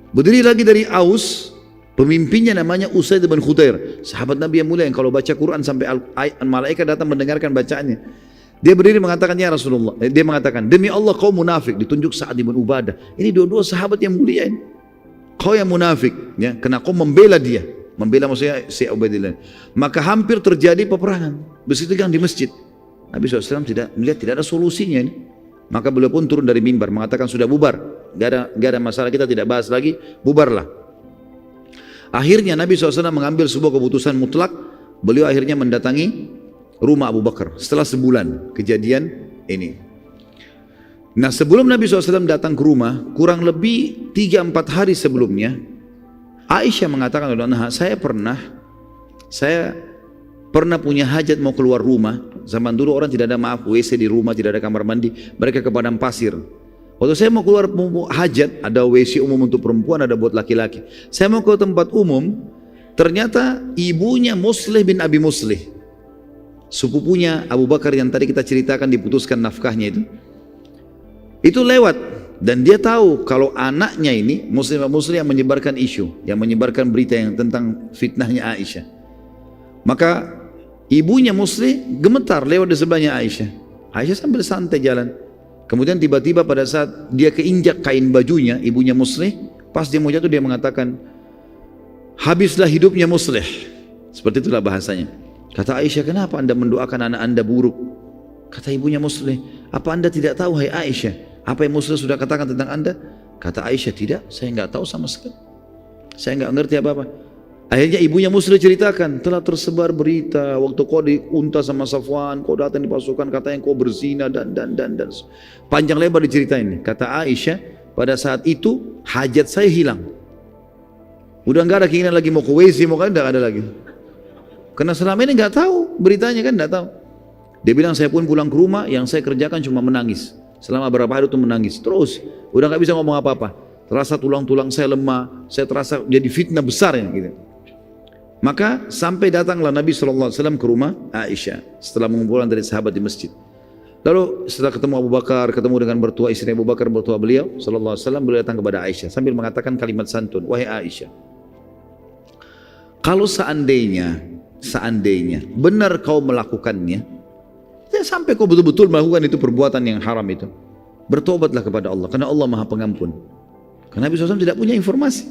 Berdiri lagi dari Aus, pemimpinnya namanya Usaid bin Khudair, sahabat Nabi yang mulia yang kalau baca Quran sampai malaikat datang mendengarkan bacaannya. Dia berdiri mengatakan, ya Rasulullah, dia mengatakan, demi Allah kau munafik. Ditunjuk Sa'ad bin Ubadah. Ini dua-dua sahabat yang mulia ini. Kau yang munafik, ya, karena kau membela dia. Membela maksudnya si Ubaidillah. Maka hampir terjadi peperangan. Begitu kan di masjid. Nabi SAW tidak melihat tidak ada solusinya ini. Maka beliau pun turun dari mimbar mengatakan sudah bubar, gak ada masalah, kita tidak bahas lagi, bubarlah. Akhirnya Nabi SAW mengambil sebuah keputusan mutlak. Beliau akhirnya mendatangi rumah Abu Bakar setelah sebulan kejadian ini. Nah, sebelum Nabi SAW datang ke rumah, kurang lebih 3-4 hari sebelumnya, Aisyah mengatakan, saya pernah punya hajat mau keluar rumah. Zaman dulu orang tidak ada WC di rumah, tidak ada kamar mandi, mereka ke padang pasir. Waktu saya mau keluar hajat, ada WC umum untuk perempuan, ada buat laki-laki. Saya mau ke tempat umum, ternyata ibunya Muslih bin Abi Muslih, sepupunya Abu Bakar yang tadi kita ceritakan diputuskan nafkahnya itu lewat. Dan dia tahu kalau anaknya ini Muslim yang menyebarkan isu, yang menyebarkan berita yang tentang fitnahnya Aisyah. Maka ibunya Muslim gemetar lewat di sebelahnya Aisyah. Aisyah sambil santai jalan. Kemudian tiba-tiba pada saat dia keinjak kain bajunya ibunya Muslim, pas dia mau jatuh dia mengatakan, habislah hidupnya Muslim. Seperti itulah bahasanya. Kata Aisyah, kenapa anda mendoakan anak anda buruk? Kata ibunya Muslim, apa anda tidak tahu hai Aisyah, apa yang Muslim sudah katakan tentang anda? Kata Aisyah, tidak, saya nggak tahu sama sekali. Saya nggak ngerti apa-apa. Akhirnya ibunya Muslim ceritakan, telah tersebar berita waktu kau diunta sama Safwan, kau datang di pasukan, katanya kau berzina dan panjang lebar diceritain. Kata Aisyah, pada saat itu hajat saya hilang. Udah nggak ada keinginan lagi mau ke WC, mau kan nggak ada lagi. Karena selama ini nggak tahu beritanya kan, nggak tahu. Dia bilang saya pun pulang ke rumah, yang saya kerjakan cuma menangis. Selama berapa hari itu menangis terus, udah nggak bisa ngomong apa-apa. Terasa tulang-tulang saya lemah, saya terasa jadi fitnah besar ya gitu. Maka sampai datanglah Nabi SAW ke rumah Aisyah setelah mengumpulkan dari sahabat di masjid. Lalu setelah ketemu Abu Bakar, ketemu dengan mertua istri Abu Bakar, mertua beliau SAW, beliau datang kepada Aisyah sambil mengatakan kalimat santun, wahai Aisyah, kalau seandainya benar kau melakukannya, ya sampai kau betul-betul melakukan itu perbuatan yang haram itu, bertobatlah kepada Allah, karena Allah Maha Pengampun. Karena Nabi SAW tidak punya informasi.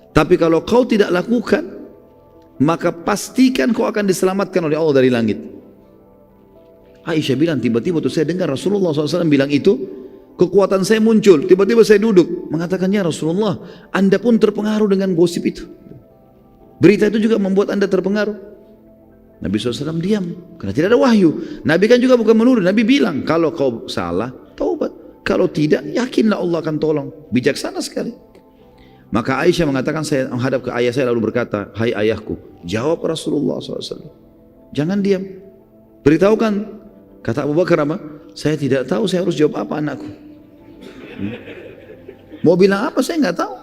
Tapi kalau kau tidak lakukan, maka pastikan kau akan diselamatkan oleh Allah dari langit. Aisyah bilang, tiba-tiba tuh saya dengar Rasulullah SAW bilang itu, kekuatan saya muncul, tiba-tiba saya duduk, mengatakannya Rasulullah, Anda pun terpengaruh dengan gosip itu. Berita itu juga membuat Anda terpengaruh. Nabi SAW diam, karena tidak ada wahyu. Nabi kan juga bukan menurut, Nabi bilang, kalau kau salah, taubat. Kalau tidak, yakinlah Allah akan tolong. Bijaksana sekali. Maka Aisyah mengatakan, saya menghadap ke ayah saya lalu berkata, hai ayahku, jawab Rasulullah SAW. Jangan diam. Beritahukan. Kata Abu Bakar apa? Saya tidak tahu saya harus jawab apa anakku. Mau bilang apa saya nggak tahu.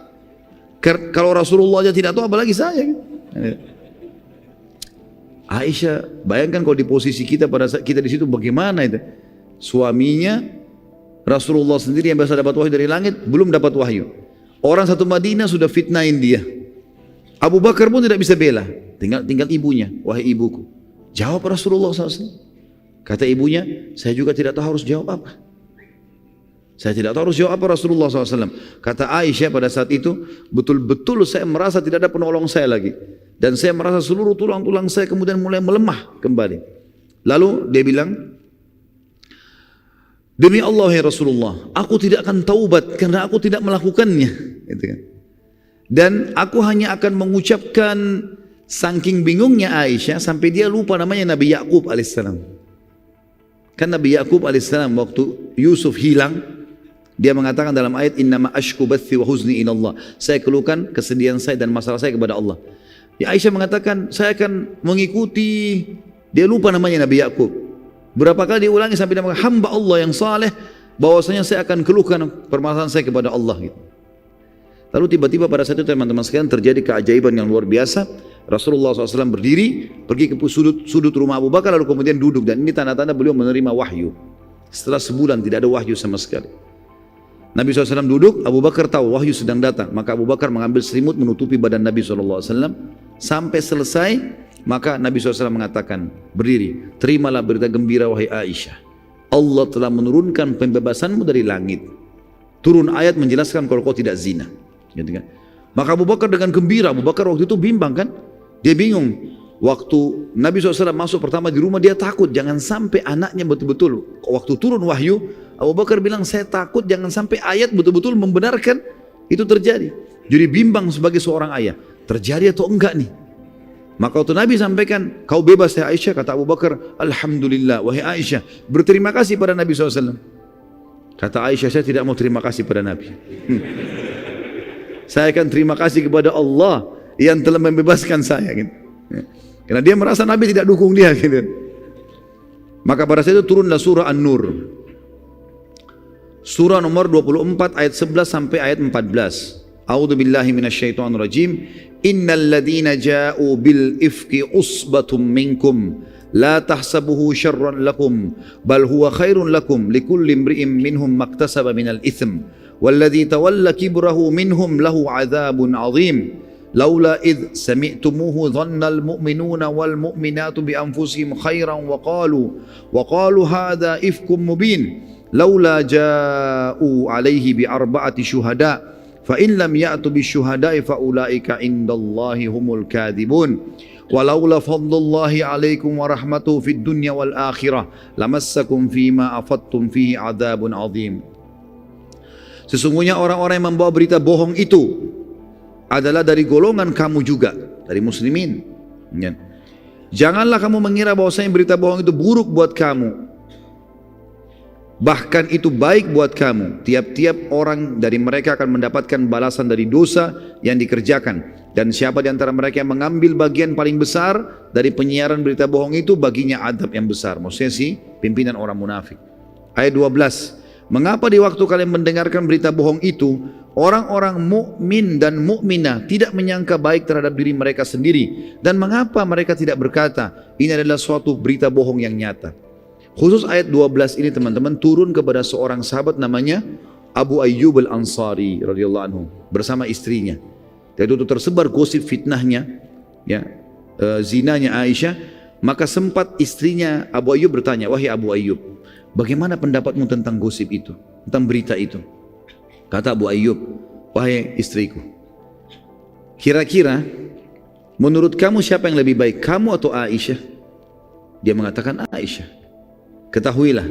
Kalau Rasulullah aja tidak tahu apalagi saya. Aisyah, bayangkan kalau di posisi kita pada saat kita di situ bagaimana itu? Suaminya Rasulullah sendiri yang biasa dapat wahyu dari langit belum dapat wahyu. Orang satu Madinah sudah fitnahin dia. Abu Bakar pun tidak bisa bela. Tinggal ibunya, wahai ibuku. Jawab Rasulullah SAW. Kata ibunya, saya juga tidak tahu harus jawab apa. Saya tidak tahu harus jawab apa Rasulullah SAW. Kata Aisyah pada saat itu, betul-betul saya merasa tidak ada penolong saya lagi. Dan saya merasa seluruh tulang-tulang saya kemudian mulai melemah kembali. Lalu dia bilang, demi Allah ya Rasulullah, aku tidak akan taubat karena aku tidak melakukannya. Gitu kan. Dan aku hanya akan mengucapkan, saking bingungnya Aisyah sampai dia lupa namanya Nabi Yakub alaihissalam. Kan Nabi Yakub alaihissalam waktu Yusuf hilang, dia mengatakan dalam ayat innama ashku bathi wa huzni ilallah. Saya keluhkan kesedihan saya dan masalah saya kepada Allah. Ya Aisyah mengatakan saya akan mengikuti. Dia lupa namanya Nabi Yakub. Berapa kali dia ulangi sampai dia mengatakan hamba Allah yang saleh, bahwasanya saya akan keluhkan permasalahan saya kepada Allah gitu. Lalu tiba-tiba pada saat itu teman-teman sekalian terjadi keajaiban yang luar biasa. Rasulullah SAW berdiri, pergi ke sudut rumah Abu Bakar lalu kemudian duduk, dan ini tanda-tanda beliau menerima wahyu. Setelah sebulan tidak ada wahyu sama sekali. Nabi SAW duduk, Abu Bakar tahu wahyu sedang datang, maka Abu Bakar mengambil selimut menutupi badan Nabi SAW sampai selesai. Maka Nabi SAW mengatakan, berdiri, terimalah berita gembira wahai Aisyah, Allah telah menurunkan pembebasanmu dari langit. Turun ayat menjelaskan kalau kau tidak zina. Gitu kan? Maka Abu Bakar dengan gembira, Abu Bakar waktu itu bimbang kan? Dia bingung. Waktu Nabi SAW masuk pertama di rumah, dia takut jangan sampai anaknya betul-betul. Waktu turun wahyu, Abu Bakar bilang saya takut jangan sampai ayat betul-betul membenarkan itu terjadi. Jadi bimbang sebagai seorang ayah, terjadi atau enggak nih. Maka waktu Nabi sampaikan, kau bebas ya Aisyah, kata Abu Bakar, Alhamdulillah wahai Aisyah, berterima kasih pada Nabi SAW. Kata Aisyah, saya tidak mau terima kasih pada Nabi. Saya akan terima kasih kepada Allah yang telah membebaskan saya gitu. Karena dia merasa Nabi tidak dukung dia gitu. Maka pada saat itu turunlah surah An-Nur. Surah nomor 24 ayat 11 sampai ayat 14. A'udzu billahi minasyaitonir rajim. Innal ladzina ja'u bil ifki usbatum minkum la tahsabuhu syarran lakum bal huwa khairun lakum likulli imri'in minhum maktasaba minal itsm walladzi tawalla kibrahu minhum lahu 'adzabun 'adzim. Laula idh sami'tumuhu dhannal mu'minuna wal mu'minatu bi anfusihim khairan wa qalu hadha ifkum mubin laula ja'u alaihi bi arba'ati syuhada fa in lam ya'tu bi syuhada'i fa ulaika indallahi humul kadhibun walaula fadlullahi alaikum wa rahmatuhu fid dunya wal akhirah lamassakum fima afattum fihi adzabun adzim. Sesungguhnya orang-orang yang membawa berita bohong itu adalah dari golongan kamu juga, dari muslimin. Janganlah kamu mengira bahwasanya berita bohong itu buruk buat kamu. Bahkan itu baik buat kamu. Tiap-tiap orang dari mereka akan mendapatkan balasan dari dosa yang dikerjakan. Dan siapa di antara mereka yang mengambil bagian paling besar dari penyiaran berita bohong itu, baginya adab yang besar. Maksudnya si pimpinan orang munafik. Ayat 12. Mengapa di waktu kalian mendengarkan berita bohong itu, orang-orang mukmin dan mukminah tidak menyangka baik terhadap diri mereka sendiri, dan mengapa mereka tidak berkata ini adalah suatu berita bohong yang nyata? Khusus ayat 12 ini teman-teman turun kepada seorang sahabat namanya Abu Ayyub Al-Ansari radhiyallahu anhu bersama istrinya. Dan itu tersebar gosip fitnahnya, ya, zinanya Aisyah. Maka sempat istrinya Abu Ayyub bertanya, wahai Abu Ayyub, bagaimana pendapatmu tentang gosip itu, tentang berita itu? Kata Abu Ayyub, wahai istriku, kira-kira menurut kamu siapa yang lebih baik, kamu atau Aisyah? Dia mengatakan Aisyah. ketahuilah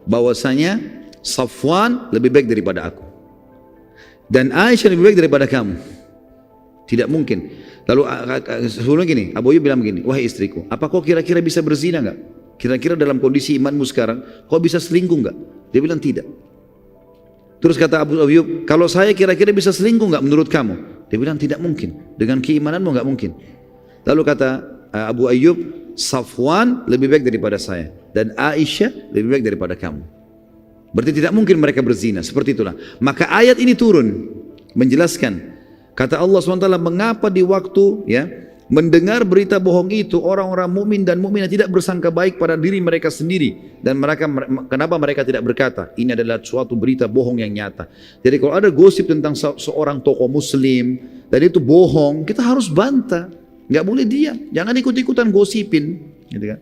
bahwasanya Safwan lebih baik daripada aku dan Aisyah lebih baik daripada kamu. Tidak mungkin. Lalu sebelumnya gini, Abu Ayyub bilang begini, wahai istriku, apa kau kira-kira bisa berzina enggak? Kira-kira dalam kondisi imanmu sekarang, kau bisa selingkuh enggak? Dia bilang tidak. Terus kata Abu Ayyub, kalau saya kira-kira bisa selingkuh enggak menurut kamu? Dia bilang tidak mungkin. Dengan keimananmu enggak mungkin. Lalu kata Abu Ayyub, Safwan lebih baik daripada saya dan Aisyah lebih baik daripada kamu. Berarti tidak mungkin mereka berzina. Seperti itulah. Maka ayat ini turun menjelaskan. Kata Allah SWT, mengapa di waktu mendengar berita bohong itu orang-orang mukmin dan mukminah tidak bersangka baik pada diri mereka sendiri dan kenapa mereka tidak berkata ini adalah suatu berita bohong yang nyata. Jadi kalau ada gosip tentang seorang tokoh muslim dan itu bohong, kita harus bantah. Enggak boleh diam. Jangan ikut-ikutan gosipin, gitu kan.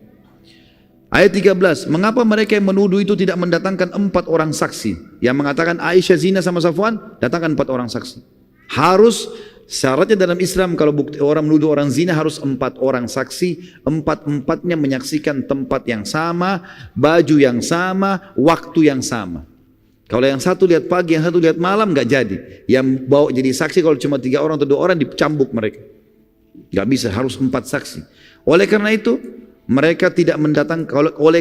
Ayat 13, mengapa mereka yang menuduh itu tidak mendatangkan 4 orang saksi? Yang mengatakan Aisyah zina sama Safwan, datangkan 4 orang saksi. Harus, syaratnya dalam Islam kalau orang menuduh orang zina harus 4 orang saksi, 4-4-nya menyaksikan tempat yang sama, baju yang sama, waktu yang sama. Kalau yang satu lihat pagi, yang satu lihat malam, enggak jadi. Yang bawa jadi saksi kalau cuma 3 orang atau 2 orang dicambuk mereka. Enggak bisa, harus 4 saksi. Oleh karena itu, mereka tidak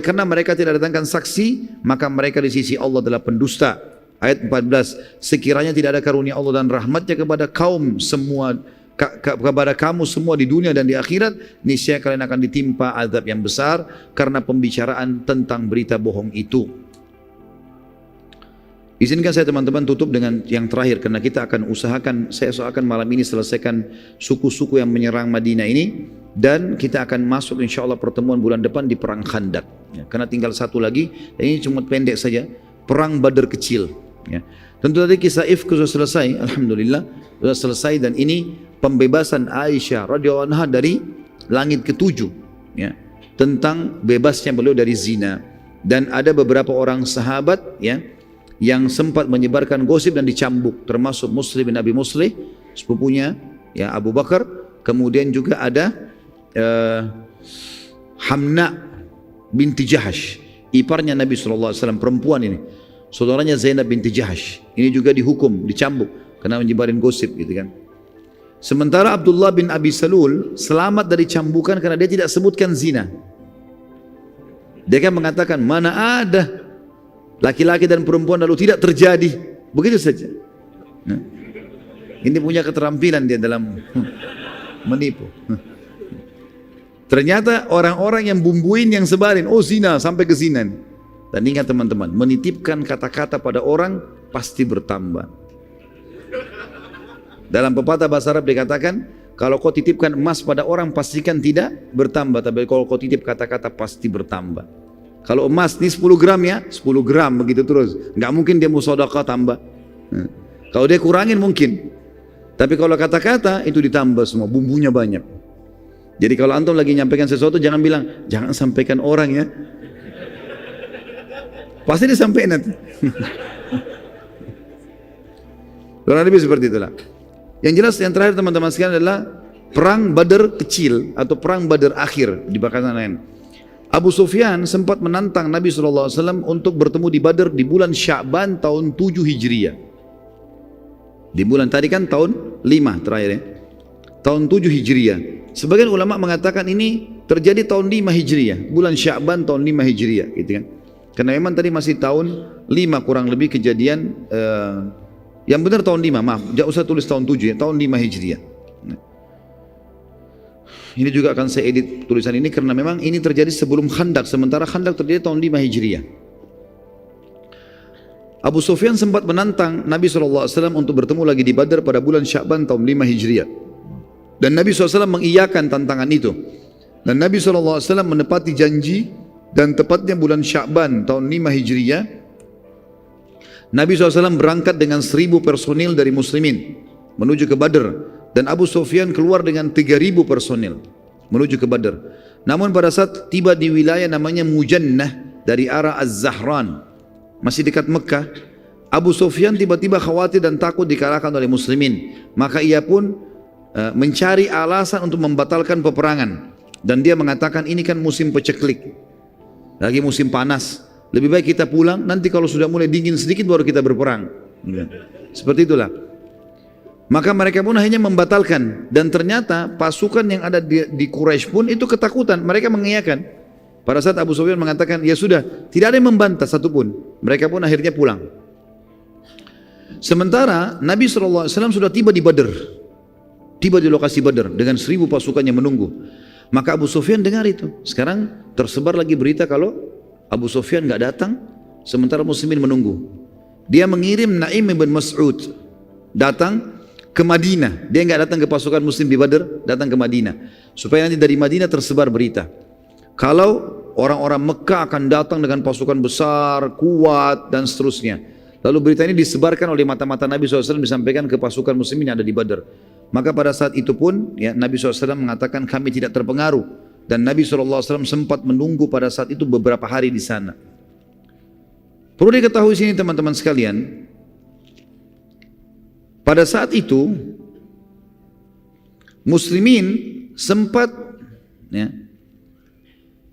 karena mereka tidak datangkan saksi, maka mereka di sisi Allah adalah pendusta. Ayat 14, sekiranya tidak ada karunia Allah dan rahmatnya kepada kaum semua, kepada kamu semua di dunia dan di akhirat, niscaya kalian akan ditimpa azab yang besar karena pembicaraan tentang berita bohong itu. Izinkan saya teman-teman tutup dengan yang terakhir karena kita akan saya usahakan malam ini selesaikan suku-suku yang menyerang Madinah ini dan kita akan masuk insya Allah pertemuan bulan depan di perang Khandak. Ya, karena tinggal satu lagi dan ini cuma pendek saja, perang Badar kecil. Ya. Tentu tadi kisah Ifk sudah selesai, alhamdulillah sudah selesai dan ini pembebasan Aisyah radhiyallahu anha dari langit ketujuh, ya, tentang bebasnya beliau dari zina dan ada beberapa orang sahabat, ya, yang sempat menyebarkan gosip dan dicambuk, termasuk Muslim bin Abi Muslih, sepupunya ya Abu Bakar, kemudian juga ada Hamna binti Jahash, iparnya Nabi SAW, perempuan ini, saudaranya Zainab binti Jahash, ini juga dihukum, dicambuk karena menyebarin gosip, gitu kan. Sementara Abdullah bin Abi Salul selamat dari cambukan karena dia tidak sebutkan zina. Dia kan mengatakan mana ada laki-laki dan perempuan lalu tidak terjadi, begitu saja. Nah, ini punya keterampilan dia dalam menipu. Ternyata orang-orang yang bumbuin yang sebarin, oh zina sampai ke zina. Dan ingat teman-teman, menitipkan kata-kata pada orang pasti bertambah. Dalam pepatah bahasa Arab dikatakan, kalau kau titipkan emas pada orang pastikan tidak bertambah, tapi kalau kau titip kata-kata pasti bertambah. Kalau emas ini 10 gram ya, 10 gram begitu terus. Enggak mungkin dia mau sedekah tambah. Kalau dia kurangin mungkin. Tapi kalau kata-kata itu ditambah semua, bumbunya banyak. Jadi kalau antum lagi nyampaikan sesuatu jangan bilang, jangan sampaikan orang ya. Pasti disampaikan nanti. Kurang lebih seperti itulah. Yang jelas yang terakhir teman-teman sekalian adalah perang Badar kecil atau perang Badar akhir di bakaran lain. Abu Sufyan sempat menantang Nabi SAW untuk bertemu di Badar di bulan Sya'ban tahun 7 Hijriah. Di bulan tadi kan tahun 5 terakhir ya. Tahun 7 Hijriah. Sebagian ulama mengatakan ini terjadi tahun 5 Hijriah. Bulan Sya'ban tahun 5 Hijriah, gitu kan. Karena memang tadi masih tahun 5 kurang lebih kejadian, yang benar tahun 5, maaf, jangan usah tulis tahun 7 ya, tahun 5 Hijriah. Ini juga akan saya edit tulisan ini karena memang ini terjadi sebelum Khandak, sementara Khandak terjadi tahun 5 Hijriah. Abu Sufyan sempat menantang Nabi SAW untuk bertemu lagi di Badar pada bulan Sya'ban tahun 5 Hijriah. Dan Nabi SAW mengiyakan tantangan itu. Dan Nabi SAW menepati janji dan tepatnya bulan Sya'ban tahun 5 Hijriah, Nabi SAW berangkat dengan 1000 personil dari muslimin menuju ke Badar. Dan Abu Sufyan keluar dengan 3000 personil menuju ke Badar. Namun pada saat tiba di wilayah namanya Mujannah dari arah Az-Zahran, masih dekat Mekah, Abu Sufyan tiba-tiba khawatir dan takut dikalahkan oleh muslimin. Maka ia pun mencari alasan untuk membatalkan peperangan. Dan dia mengatakan ini kan musim peceklik. lagi musim panas. Lebih baik kita pulang, nanti kalau sudah mulai dingin sedikit baru kita berperang. Seperti itulah. Maka mereka pun akhirnya membatalkan, dan ternyata pasukan yang ada di Quraisy pun itu ketakutan. Mereka mengiyakan. Pada saat Abu Sufyan mengatakan, ya sudah, tidak ada yang membantah satupun. Mereka pun akhirnya pulang. Sementara Nabi SAW sudah tiba di Badr, tiba di lokasi Badr dengan 1000 pasukan yang menunggu. Maka Abu Sufyan dengar itu. Sekarang tersebar lagi berita kalau Abu Sufyan nggak datang, sementara muslimin menunggu. Dia mengirim Naim bin Mas'ud datang ke Madinah. Dia nggak datang ke pasukan muslim di Badr, datang ke Madinah supaya nanti dari Madinah tersebar berita kalau orang-orang Mekah akan datang dengan pasukan besar, kuat dan seterusnya. Lalu berita ini disebarkan oleh mata-mata Nabi SAW, disampaikan ke pasukan muslimin yang ada di Badr. Maka pada saat itu pun ya, Nabi SAW mengatakan kami tidak terpengaruh, dan Nabi SAW sempat menunggu pada saat itu beberapa hari di sana. Perlu diketahui sini teman-teman sekalian, pada saat itu muslimin sempat ya,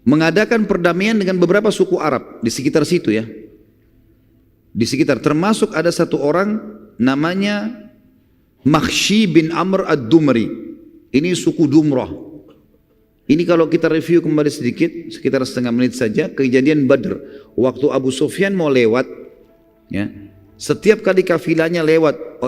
mengadakan perdamaian dengan beberapa suku Arab di sekitar situ ya. Di sekitar, termasuk ada satu orang namanya Makhshi bin Amr ad-Dumri. Ini suku Dumrah. Ini kalau kita review kembali sedikit, sekitar setengah menit saja, kejadian Badr. Waktu Abu Sufyan mau lewat, ya, setiap kali kafilahnya lewat,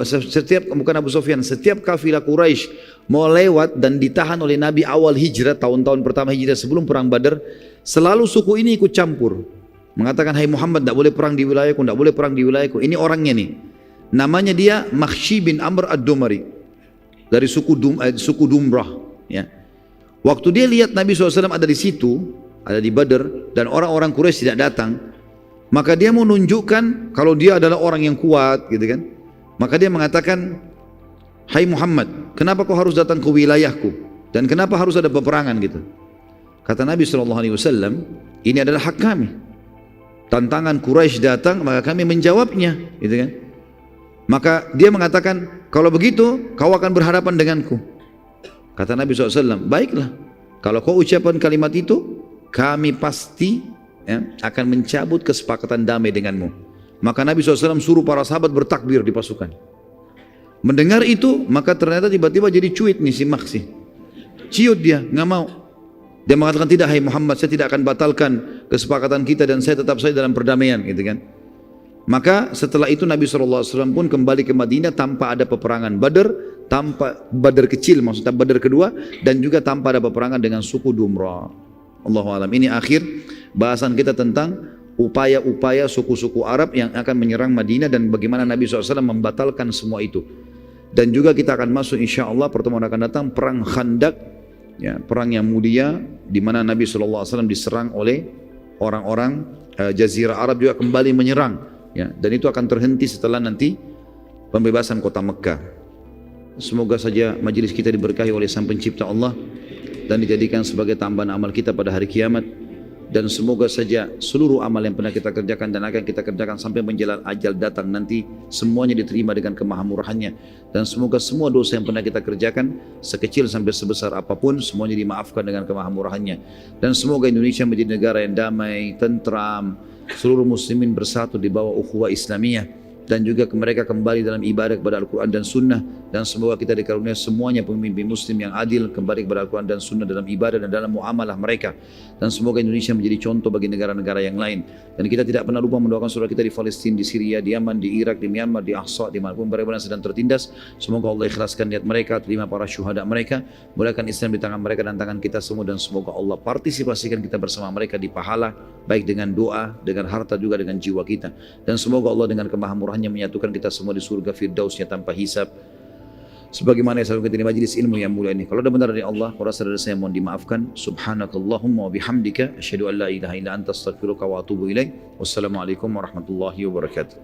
bukan Abu Sufyan, setiap kafilah Quraisy mau lewat dan ditahan oleh Nabi awal hijrah, tahun-tahun pertama hijrah sebelum perang Badr, selalu suku ini ikut campur. Mengatakan, hai Muhammad, tidak boleh perang di wilayahku, tidak boleh perang di wilayahku. Ini orangnya nih. Namanya dia Makhshi bin Amr ad-Dumari. Dari suku Dumrah. Ya. Waktu dia lihat Nabi SAW ada di situ, ada di Badr, dan orang-orang Quraisy tidak datang, maka dia mau menunjukkan kalau dia adalah orang yang kuat, gitu kan. Maka dia mengatakan, hai Muhammad, kenapa kau harus datang ke wilayahku? Dan kenapa harus ada peperangan gitu? Kata Nabi SAW, ini adalah hak kami. Tantangan Quraisy datang, maka kami menjawabnya, gitu kan. Maka dia mengatakan, kalau begitu kau akan berhadapan denganku. Kata Nabi SAW, baiklah, kalau kau ucapkan kalimat itu, kami pasti ya, akan mencabut kesepakatan damai denganmu. Maka Nabi SAW suruh para sahabat bertakbir di pasukan. Mendengar itu, maka ternyata tiba-tiba jadi cuit nih si Makhshi. Ciut dia, nggak mau. Dia mengatakan, tidak hai Muhammad, saya tidak akan batalkan kesepakatan kita dan saya tetap saja dalam perdamaian, gitu kan. Maka setelah itu Nabi SAW pun kembali ke Madinah tanpa ada peperangan Badr, tanpa Badr kecil, maksudnya Badr kedua, dan juga tanpa ada peperangan dengan suku Dumrah. Allahu a'lam. Ini akhir bahasan kita tentang upaya-upaya suku-suku Arab yang akan menyerang Madinah dan bagaimana Nabi SAW membatalkan semua itu. Dan juga kita akan masuk insya Allah pertemuan akan datang perang Khandaq, ya, perang yang mulia di mana Nabi SAW diserang oleh orang-orang Jazirah Arab juga kembali menyerang, ya, dan itu akan terhenti setelah nanti pembebasan kota Mekah. Semoga saja majelis kita diberkahi oleh Sang Pencipta Allah dan dijadikan sebagai tambahan amal kita pada hari kiamat. Dan semoga saja seluruh amal yang pernah kita kerjakan dan akan kita kerjakan sampai menjelang ajal datang nanti semuanya diterima dengan kemahamurahannya. Dan semoga semua dosa yang pernah kita kerjakan sekecil sampai sebesar apapun semuanya dimaafkan dengan kemahamurahannya. Dan semoga Indonesia menjadi negara yang damai, tentram, seluruh muslimin bersatu di bawah ukhuwah Islamiyah, dan juga mereka kembali dalam ibadah kepada Al-Quran dan Sunnah. Dan semoga kita dikaruniai semuanya pemimpin muslim yang adil, kembali kepada Al-Quran dan Sunnah dalam ibadah dan dalam muamalah mereka. Dan semoga Indonesia menjadi contoh bagi negara-negara yang lain. Dan kita tidak pernah lupa mendoakan saudara kita di Palestina, di Syria, di Yaman, di Irak, di Myanmar, di Ahsa, di manapun mereka sedang tertindas. Semoga Allah ikhlaskan niat mereka, terima para syuhada mereka, mulakan Islam di tangan mereka dan tangan kita semua. Dan semoga Allah partisipasikan kita bersama mereka di pahala, baik dengan doa, dengan harta, juga dengan jiwa kita. Dan semoga Allah dengan kemahamurahannya menyatukan kita semua di surga firdausnya tanpa hisab, sebagaimana yang selalu kita di majelis ilmu yang mulia ini. Kalau ada benar dari Allah, kalau rasa dari saya mohon dimaafkan. Subhanakallahumma wa bihamdika asyhadu an la ilaha illa anta astaghfiruka wa atubu ilaik. Wassalamualaikum warahmatullahi wabarakatuh.